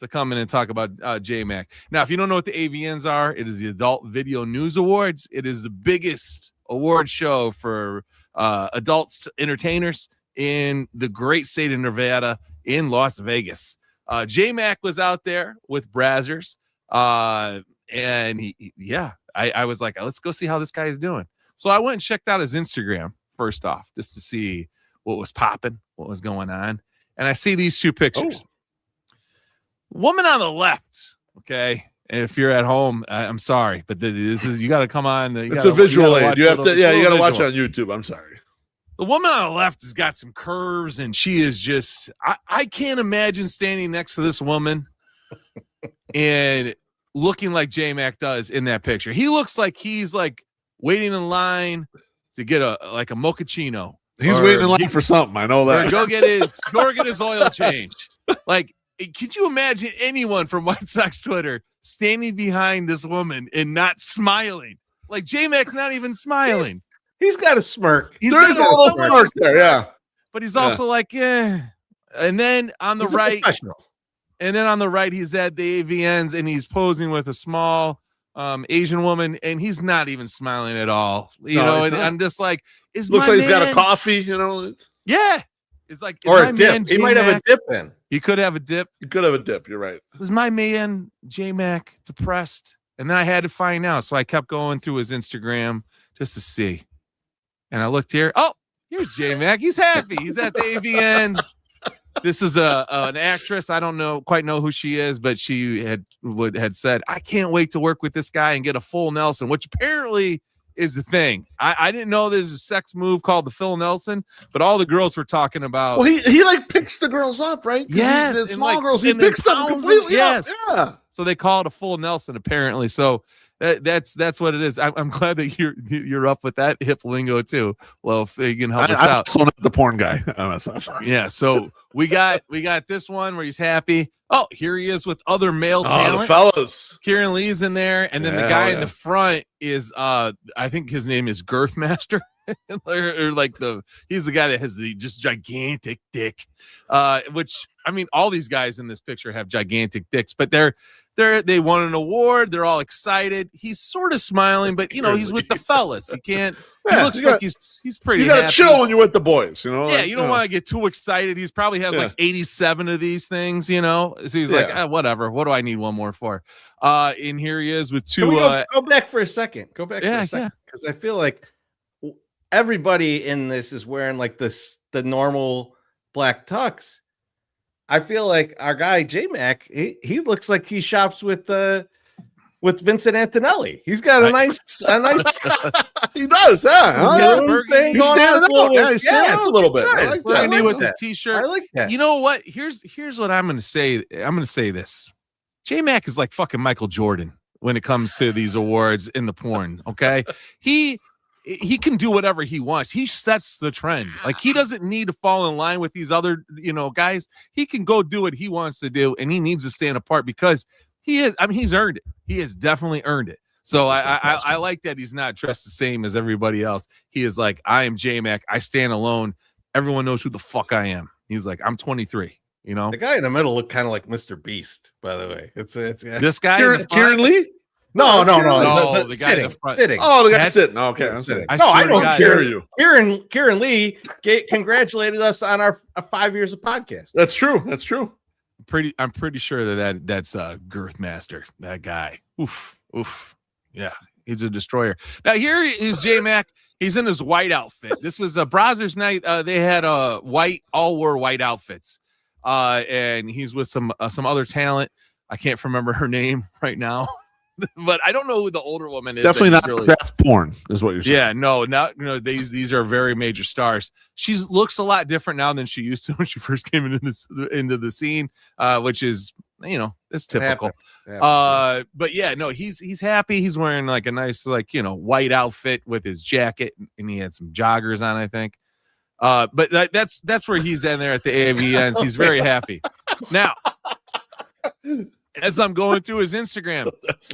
to come in and talk about J-Mac. Now, if you don't know what the AVNs are, it is the Adult Video News Awards. It is the biggest award show for adults entertainers in the great state of Nevada in Las Vegas. J-Mac was out there with Brazzers. And I was like, let's go see how this guy is doing. So I went and checked out his Instagram first off, just to see what was popping, what was going on. And I see these 2 pictures. Woman on the left. Okay. And if you're at home, I'm sorry, but this is, you got to come on. It's a visual aid. You got to watch it on YouTube. I'm sorry. The woman on the left has got some curves, and she is just, I can't imagine standing next to this woman and looking like J-Mac does in that picture. He looks like he's like waiting in line to get a mochaccino. He's waiting in line for something. I know that. Go get his oil change. Like, could you imagine anyone from White Sox Twitter standing behind this woman and not smiling? Like, J-Mac's not even smiling. He's got a smirk. There's a little smirk there, yeah. But he's also like, yeah. And then on the right, and then on the right, he's at the AVNs and he's posing with a small Asian woman, and he's not even smiling at all. You know, and I'm just like, looks like he's got a coffee, you know. Yeah. It's like, or a dip. He might have a dip in. He could have a dip. He could have a dip. You're right. Is my man J-Mac depressed? And then I had to find out. So I kept going through his Instagram just to see. And I looked here. Oh, here's J-Mac. He's happy. He's at the AVNs. This is an actress. I don't quite know who she is, but she had said, I can't wait to work with this guy and get a full Nelson, which apparently is the thing. I didn't know there's a sex move called the Phil Nelson, but all the girls were talking about. Well, he like picks the girls up, right? Yes, the small girls, he picks them completely up. Yeah. So they call it a full Nelson, apparently. So that's what it is. I'm glad that you're up with that hip lingo too. Well, if you can help us out. I'm also not the porn guy. Yeah. So we got this one where he's happy. Oh, here he is with other male talent. The fellas. Kieran Lee's in there, and then the guy in the front is I think his name is Girthmaster. or like he's the guy that has the just gigantic dick. Which I mean, all these guys in this picture have gigantic dicks, but they won an award. They're all excited. He's sort of smiling, but he's with the fellas. He can't. He looks like he's pretty. You gotta happy. chill when you're with the boys, Yeah, you don't want to get too excited. He's probably has like 87 of these things, So he's like, whatever. What do I need one more for? And here he is with two. Go back for a second. Go back for a second, because I feel like everybody in this is wearing like the normal black tux. I feel like our guy J-Mac, he looks like he shops with Vincent Antonelli. He's got a nice he does, yeah. He's standing out. Yeah, he's standing out a little bit. I like that. With the t-shirt. I like that. You know what? Here's what I'm gonna say. I'm gonna say this. J-Mac is like fucking Michael Jordan when it comes to these awards in the porn. Okay. He can do whatever he wants. He sets the trend. Like, he doesn't need to fall in line with these other, guys. He can go do what he wants to do, and he needs to stand apart because he's earned it. He has definitely earned it. So I like that he's not dressed the same as everybody else. He is like, I am J-Mac. I stand alone. Everyone knows who the fuck I am. He's like, I'm 23. The guy in the middle looked kind of like Mr. Beast, by the way. It's this guy, Kieran Lee. No, the guy in the front. Sitting. Oh, the guy sitting. Okay, I'm sitting. I don't care you. Kieran Lee congratulated us on our 5 years of podcast. That's true. I'm pretty sure that's Girthmaster, that guy. Oof. Yeah, he's a destroyer. Now here is J-Mac. He's in his white outfit. This was a Brazzers night. They had all wore white outfits. And he's with some other talent. I can't remember her name right now. But I don't know who the older woman is. Definitely not craft porn, is what you're saying. Yeah, no, these are very major stars. She looks a lot different now than she used to when she first came into the scene, which is it's typical. But yeah, no, he's happy. He's wearing like a nice white outfit with his jacket, and he had some joggers on, I think. But that's where he's in there at the AAV ends. He's very happy. Now, as I'm going through his Instagram,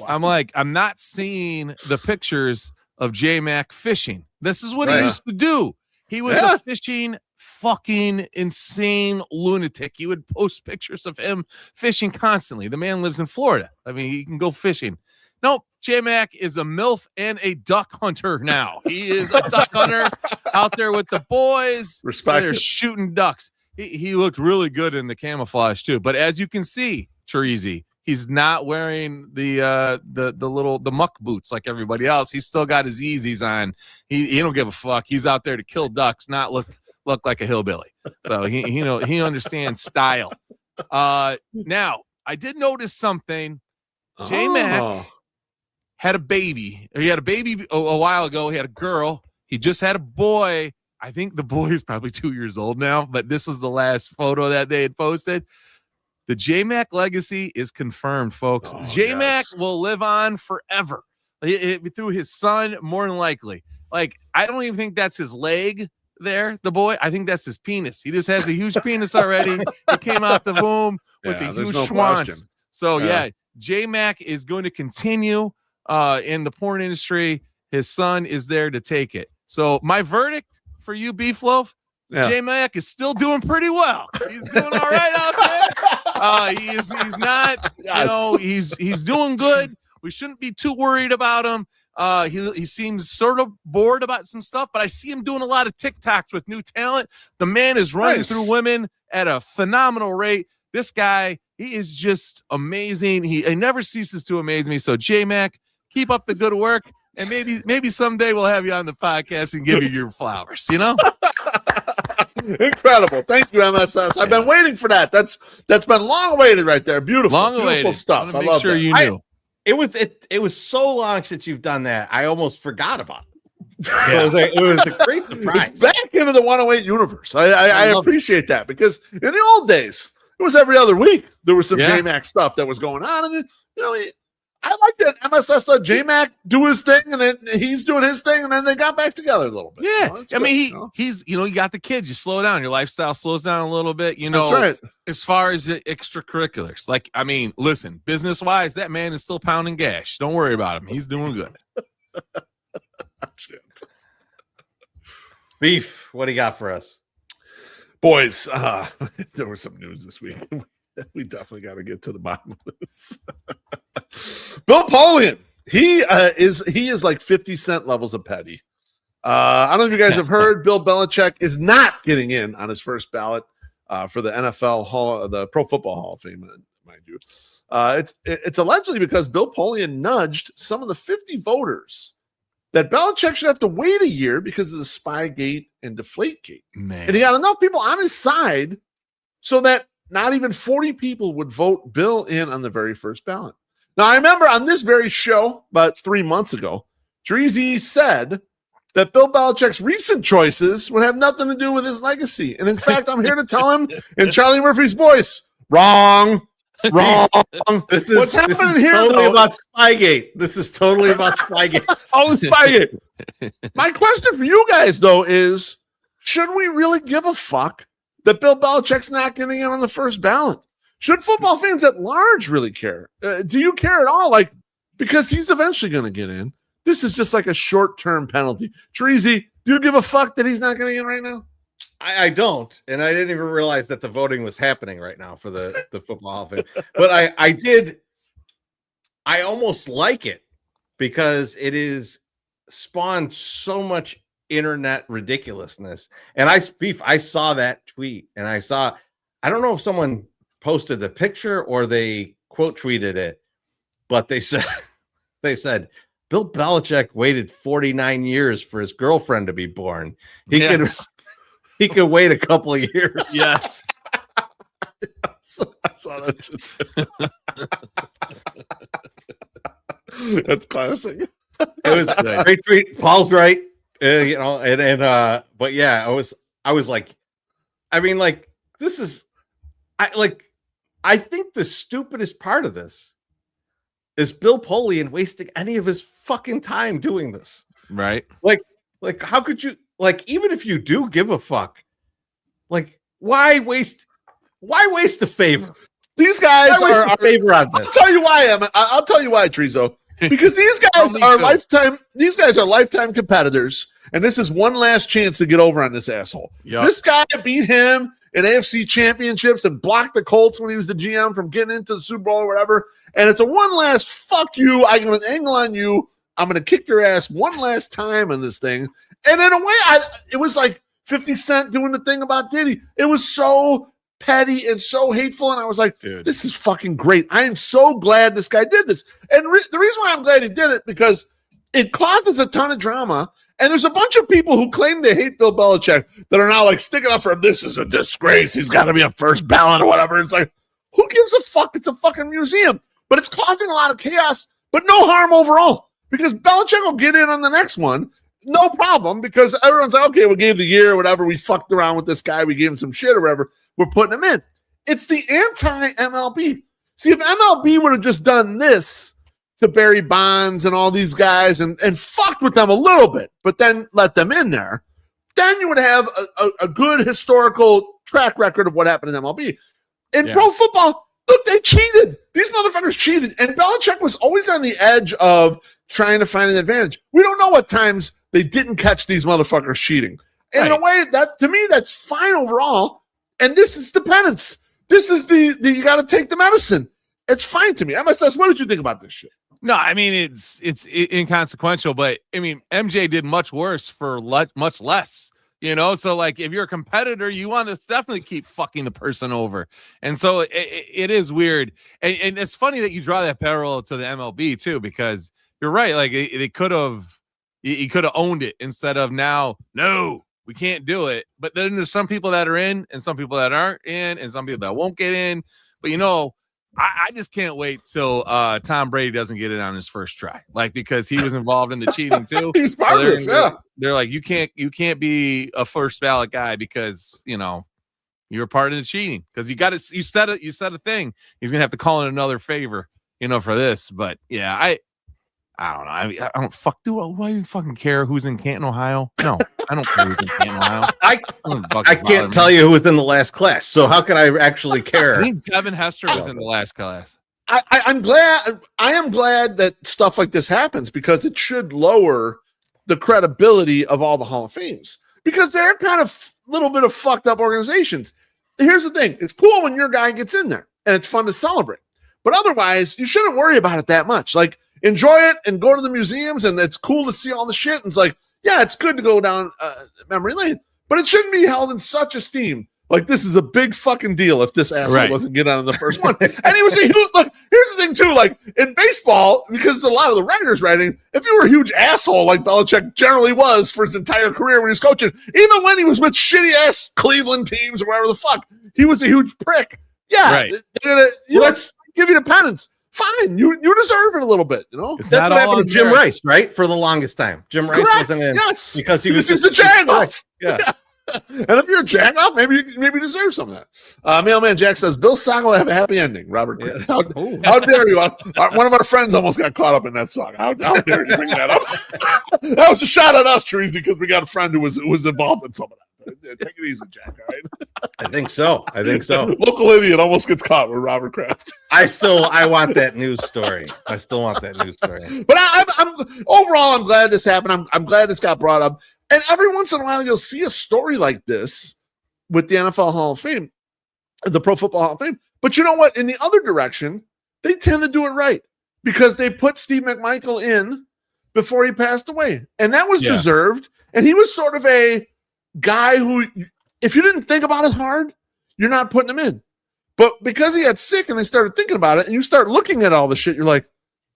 I'm like, I'm not seeing the pictures of J-Mac fishing. This is what he used to do. He was a fishing fucking insane lunatic. He would post pictures of him fishing constantly. The man lives in Florida. I mean, he can go fishing. No, J-Mac is a MILF and a duck hunter now. He is a duck hunter out there with the boys. Respect. They're shooting ducks. He looked really good in the camouflage too. But as you can see, Chorizy, he's not wearing the muck boots like everybody else. He's still got his Yeezys on. He don't give a fuck. He's out there to kill ducks, not look like a hillbilly. So he understands style. Now I did notice something. J-Mac had a baby. He had a baby a while ago. He had a girl. He just had a boy. I think the boy is probably 2 years old now, but this was the last photo that they had posted. The J-Mac legacy is confirmed, folks. J-Mac will live on forever through his son, more than likely. Like, I don't even think that's his leg there, the boy. I think that's his penis. He just has a huge penis already. He came out the womb with the huge schwanz. So, J-Mac is going to continue in the porn industry. His son is there to take it. So, my verdict for you, BeefLoaf, J-Mac is still doing pretty well. He's doing all right out there. He's not, he's doing good. We shouldn't be too worried about him. He seems sort of bored about some stuff, but I see him doing a lot of TikToks with new talent. The man is running through women at a phenomenal rate. This guy, he is just amazing. He never ceases to amaze me. So J-Mac, keep up the good work. And maybe someday we'll have you on the podcast and give you your flowers, Incredible. Thank you, MSS. I've been waiting for that. That's been long awaited right there. Beautiful. Beautiful stuff. I love sure that. You knew. It was so long since you've done that. I almost forgot about it. So it was a great surprise. It's back into the 108 universe. I appreciate that because in the old days, it was every other week. There was some J-Mac stuff that was going on. And then, I like that MSS let J-Mac do his thing and then he's doing his thing and then they got back together a little bit. Yeah. He's you got the kids. You slow down. Your lifestyle slows down a little bit. That's right. As far as extracurriculars. Listen, business-wise, that man is still pounding gas. Don't worry about him. He's doing good. Shit. Beef, what do you got for us? Boys, there was some news this week. We definitely got to get to the bottom of this. Bill Polian, he is like 50 Cent levels of petty. I don't know if you guys have heard, Bill Belichick is not getting in on his first ballot for the NFL the Pro Football Hall of Fame, mind you. It's allegedly because Bill Polian nudged some of the 50 voters that Belichick should have to wait a year because of the Spygate and Deflategate. Man. And he got enough people on his side so that not even 40 people would vote Bill in on the very first ballot. Now, I remember on this very show about 3 months ago, Chorizy-E said that Bill Belichick's recent choices would have nothing to do with his legacy. And in fact, I'm here to tell him in Charlie Murphy's voice, wrong. This is totally about Spygate. This is totally about Spygate. Spygate. My question for you guys, though, is should we really give a fuck that Bill Belichick's not getting in on the first ballot? Should football fans at large really care? Do you care at all? Because he's eventually going to get in. This is just like a short-term penalty. Chorizy, do you give a fuck that he's not getting in right now? I don't, and I didn't even realize that the voting was happening right now for the Football Hall of Fame. But I did. I almost like it because it is spawned so much internet ridiculousness. And I saw that tweet, and I don't know if someone posted the picture or they quote tweeted it, but they said Bill Belichick waited 49 years for his girlfriend to be born. He could wait a couple of years. Yes. I saw that. That's classic. It was a great tweet. Paul's right. But yeah, I was like, this is, I think the stupidest part of this is Bill Polian wasting any of his fucking time doing this. Right. Like how could you, even if you do give a fuck, why waste the favor? These guys are a favor on this. I'll tell you why, I'll tell you why, Trezo. Because these guys are lifetime competitors, and this is one last chance to get over on this asshole. Yep. This guy beat him in AFC championships and blocked the Colts when he was the GM from getting into the Super Bowl or whatever. And it's a one last fuck you. I'm going to angle on you. I'm going to kick your ass one last time on this thing. And in a way, it was like 50 Cent doing the thing about Diddy. It was so petty and so hateful. And I was like, dude, this is fucking great. I am so glad this guy did this. And the reason why I'm glad he did it, because it causes a ton of drama. And there's a bunch of people who claim they hate Bill Belichick that are now sticking up for him. This is a disgrace. He's got to be a first ballot or whatever. It's like, who gives a fuck? It's a fucking museum. But it's causing a lot of chaos, but no harm overall. Because Belichick will get in on the next one. No problem, because everyone's like, okay, we gave the year or whatever. We fucked around with this guy. We gave him some shit or whatever. We're putting him in. It's the anti-MLB. See, if MLB would have just done this to Barry Bonds and all these guys and fucked with them a little bit, but then let them in there, then you would have a good historical track record of what happened in MLB. In pro football, look, they cheated. These motherfuckers cheated. And Belichick was always on the edge of trying to find an advantage. We don't know what times they didn't catch these motherfuckers cheating. And in a way, that to me, that's fine overall. And this is the penance. This is the you got to take the medicine. It's fine to me. MSS, what did you think about this shit? No, I mean, it's inconsequential, but I mean, MJ did much worse for much less, So if you're a competitor, you want to definitely keep fucking the person over. And so it is weird. And it's funny that you draw that parallel to the MLB too, because you're right. He could have owned it instead of now, no, We can't do it. But then there's some people that are in and some people that aren't in and some people that won't get in. But, I just can't wait till Tom Brady doesn't get it on his first try, because he was involved in the cheating too. He's part of this, yeah. They're like, you can't be a first ballot guy because you're part of the cheating because you said a thing. He's gonna have to call in another favor, for this. But yeah, I don't know. I don't do I even fucking care who's in Canton, Ohio? No, I don't care who's in Canton, Ohio. I can't tell you who was in the last class, so how can I actually care? I think Devin Hester was in the last class. I am glad that stuff like this happens because it should lower the credibility of all the Hall of Fames because they're kind of a little bit of fucked up organizations. Here's the thing. It's cool when your guy gets in there and it's fun to celebrate, but otherwise you shouldn't worry about it that much. Enjoy it and go to the museums, and it's cool to see all the shit. And it's yeah, it's good to go down memory lane, but it shouldn't be held in such esteem. This is a big fucking deal if this asshole doesn't get on in the first one. And he was a huge, here's the thing too, in baseball, because a lot of the writers writing, if you were a huge asshole like Belichick generally was for his entire career when he was coaching, even when he was with shitty ass Cleveland teams or whatever the fuck, he was a huge prick. Yeah, let's give you the penance. Fine, you deserve it a little bit, That's what happened to Jim Rice, right? For the longest time, Jim Rice wasn't in because he was a jag-off. Yeah. And if you're a jag-off, maybe you deserve some of that. Mailman Jack says Bill Saga will have a happy ending. Robert, how dare you? One of our friends almost got caught up in that song. How dare you bring that up? That was a shot at us, Chorizy, because we got a friend who was involved in some of that. Take it easy, Jack. All right. I think so. Local idiot almost gets caught with Robert Kraft. I want that news story. I still want that news story. But I'm overall, I'm glad this happened. I'm glad this got brought up. And every once in a while, you'll see a story like this with the NFL Hall of Fame, the Pro Football Hall of Fame. But you know what? In the other direction, they tend to do it right because they put Steve McMichael in before he passed away, and that was deserved. And he was sort of a guy who, if you didn't think about it hard, you're not putting him in. But because he got sick and they started thinking about it and you start looking at all the shit, you're like,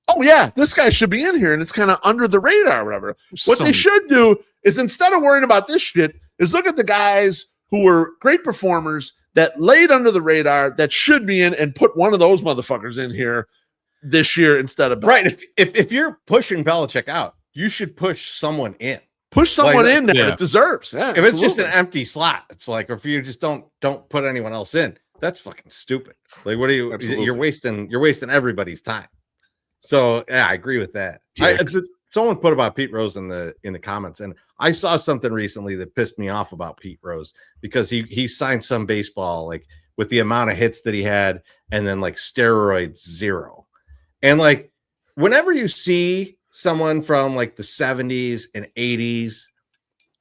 oh yeah, this guy should be in here. And it's kind of under the radar or whatever. What they should do is instead of worrying about this shit is look at the guys who were great performers that laid under the radar that should be in and put one of those motherfuckers in here this year instead of Belichick. Right. If you're pushing Belichick out, you should push someone in. Push someone in that it deserves. Yeah, if it's just an empty slot, it's or if you just don't put anyone else in, that's fucking stupid. What are you? Absolutely. You're wasting everybody's time. So yeah, I agree with that. Someone put about Pete Rose in the comments, and I saw something recently that pissed me off about Pete Rose because he signed some baseball with the amount of hits that he had, and then steroids 0, and whenever you see someone from the 70s and 80s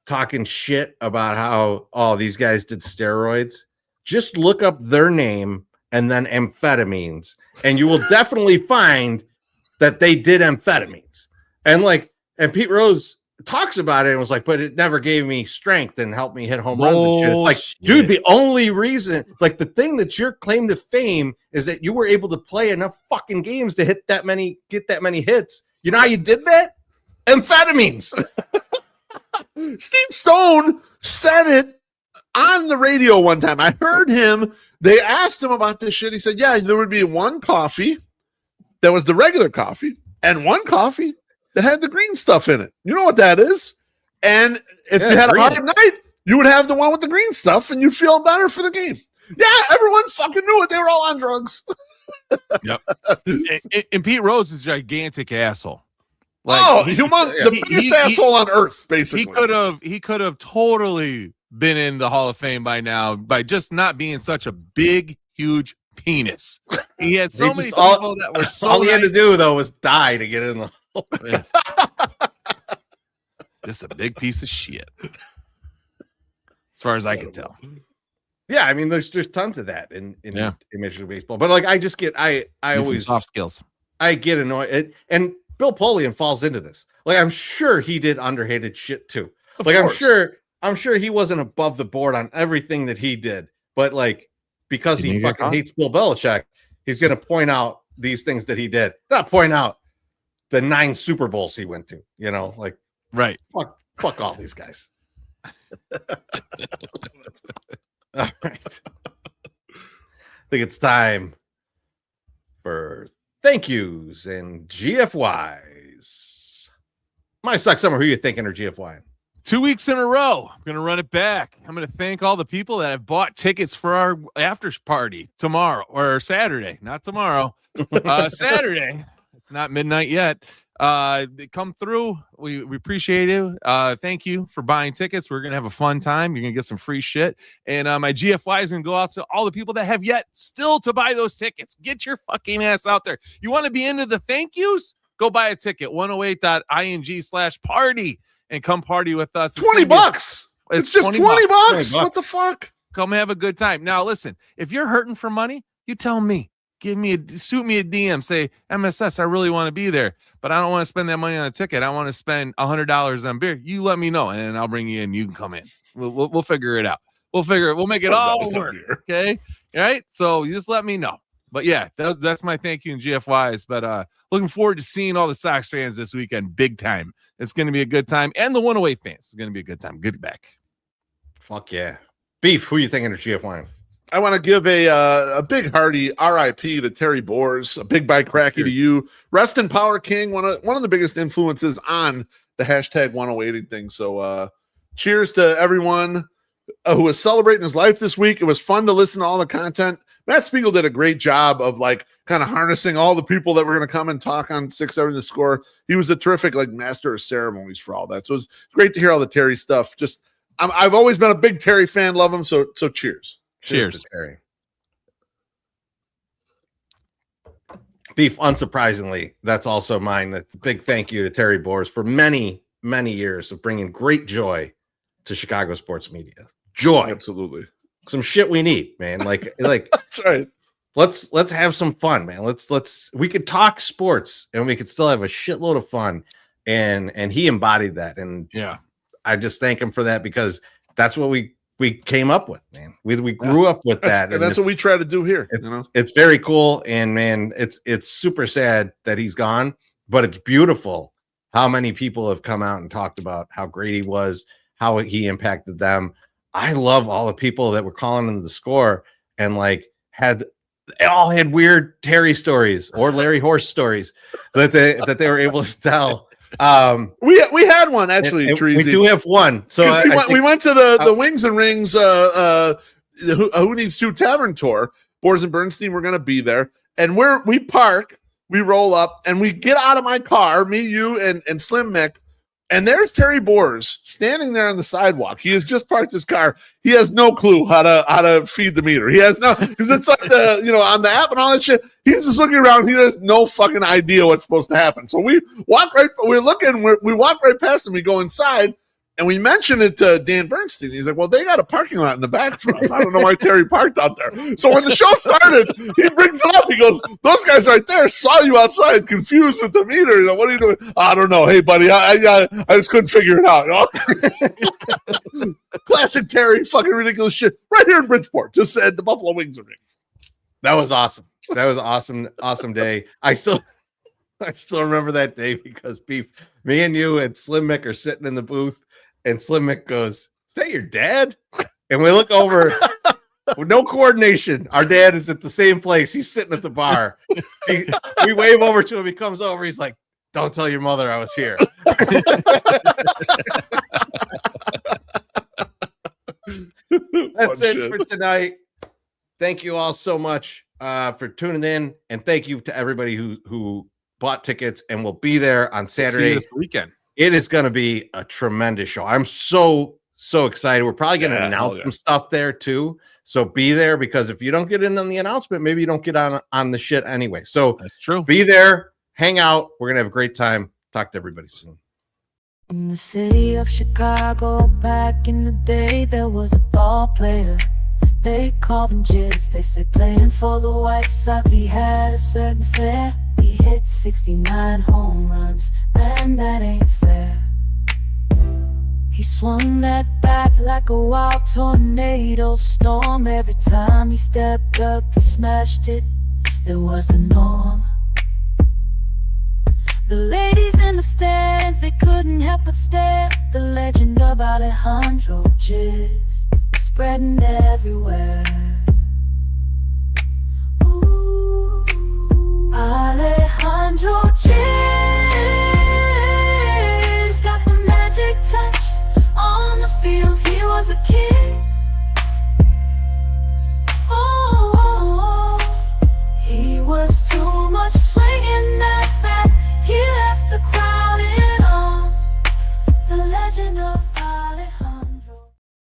talking shit about how these guys did steroids, just look up their name and then amphetamines, and you will definitely find that they did amphetamines. And Pete Rose talks about it and was but it never gave me strength and helped me hit home runs and shit. Dude, the only reason, the thing that's your claim to fame is that you were able to play enough fucking games to get that many hits. You know how you did that? Amphetamines. Steve Stone said it on the radio one time. I heard him. They asked him about this shit. He said, yeah, there would be one coffee that was the regular coffee and one coffee that had the green stuff in it. You know what that is? And if you had a hard night, you would have the one with the green stuff and you'd feel better for the game. Yeah, everyone fucking knew it. They were all on drugs. Yep. And Pete Rose is a gigantic asshole. The biggest asshole on earth, basically. He could have totally been in the Hall of Fame by now by just not being such a big, huge penis. He had so many people that were so all he had to do though was die to get in the Hall of Fame. Just a big piece of shit. As far as I can tell. Yeah, I mean, there's tons of that in Major League Baseball, but I always soft skills. I get annoyed, and Bill Polian falls into this. I'm sure he did underhanded shit too. I'm sure he wasn't above the board on everything that he did, but because he fucking hates Bill Belichick, he's gonna point out these things that he did, not point out the 9 Super Bowls he went to. Right? Fuck all these guys. All right. I think it's time for thank yous and GFYs. MySoxSummer, who are you thinking are GFY? 2 weeks in a row. I'm going to run it back. I'm going to thank all the people that have bought tickets for our after party tomorrow or Saturday, not tomorrow. Saturday. It's not midnight yet. They come through. We appreciate it. Thank you for buying tickets. We're going to have a fun time. You're going to get some free shit. And my GFY is going to go out to all the people that have yet still to buy those tickets. Get your fucking ass out there. You want to be into the thank yous? Go buy a ticket, 108.ing/party, and come party with us. $20. It's just $20 bucks. What the fuck? Come have a good time. Now, listen, if you're hurting for money, you tell me. Shoot me a DM. Say, MSS, I really want to be there, but I don't want to spend that money on a ticket. I want to spend $100 on beer. You let me know, and then I'll bring you in. You can come in. We'll figure it out. We'll make it all work. Okay. All right. So you just let me know. But yeah, that's my thank you and GFYs. But looking forward to seeing all the Sox fans this weekend, big time. It's going to be a good time, and the 108 fans. It's going to be a good time. Good back. Fuck yeah, Beef. Who are you thinking of GFY? I want to give a big hearty RIP to Terry Boers, a big bye cracky to you. Rest in power, King. One of the biggest influences on the hashtag 108 thing. So cheers to everyone who was celebrating his life this week. It was fun to listen to all the content. Matt Spiegel did a great job of like kind of harnessing all the people that were going to come and talk on 6-7 The Score. He was a terrific like master of ceremonies for all that. So it was great to hear all the Terry stuff. Just I've always been a big Terry fan. Love him. So cheers. Cheers. To Terry. Beef, unsurprisingly, that's also mine. A big thank you to Terry Boers for many, many years of bringing great joy to Chicago sports media. Joy. Absolutely. Some shit we need, man. Like that's right. Let's have some fun, man. We could talk sports and we could still have a shitload of fun. And he embodied that. And yeah, I just thank him for that because that's what we came up with, man. We grew up with that. And that's what we try to do here. It's very cool. And man, it's super sad that he's gone, but it's beautiful how many people have come out and talked about how great he was, how he impacted them. I love all the people that were calling in The Score and like all had weird Terry stories or Larry Horse stories that they were able to tell. We had one actually. And we do have one. So we went to the Wings and Rings Who Needs To Tavern tour. Boers and Bernstein were going to be there, and we park, we roll up, and we get out of my car, me, you, and Slim Mick. And there's Terry Boers standing there on the sidewalk. He has just parked his car. He has no clue how to feed the meter. He has no, because it's like on the app and all that shit. He's just looking around. He has no fucking idea what's supposed to happen. So we walk right past him. We go inside and we mention it to Dan Bernstein. He's like, well, they got a parking lot in the back for us. I don't know why Terry parked out there. So when the show started, he brings it up. He goes, those guys right there saw you outside confused with the meter. What are you doing? I don't know. Hey, buddy, I just couldn't figure it out. Classic Terry, fucking ridiculous shit. Right here in Bridgeport. Just said the Buffalo Wings and Rings. That was awesome. That was awesome. Awesome day. I still remember that day because Beef, me and you and Slim Mick are sitting in the booth. And Slim Mick goes, is that your dad? And we look over with no coordination. Our dad is at the same place. He's sitting at the bar. We wave over to him. He comes over. He's like, don't tell your mother I was here. That's it for tonight. Thank you all so much for tuning in. And thank you to everybody who bought tickets and will be there on Saturday. This weekend. It is going to be a tremendous show. I'm so excited. We're probably going to announce some stuff there too. So be there because if you don't get in on the announcement, maybe you don't get on the shit anyway. So that's true. Be there, hang out. We're going to have a great time. Talk to everybody soon. In the city of Chicago, back in the day, there was a ball player. They called him Jizz. They said playing for the White Sox, he had a certain flair. He hit 69 home runs, man, that ain't fair. He swung that bat like a wild tornado storm. Every time he stepped up, he smashed it. It was the norm. The ladies in the stands, they couldn't help but stare. The legend of Alejandro Jizz spreading everywhere. Ooh, Alejandro Jizz got the magic touch. On the field, he was a kid.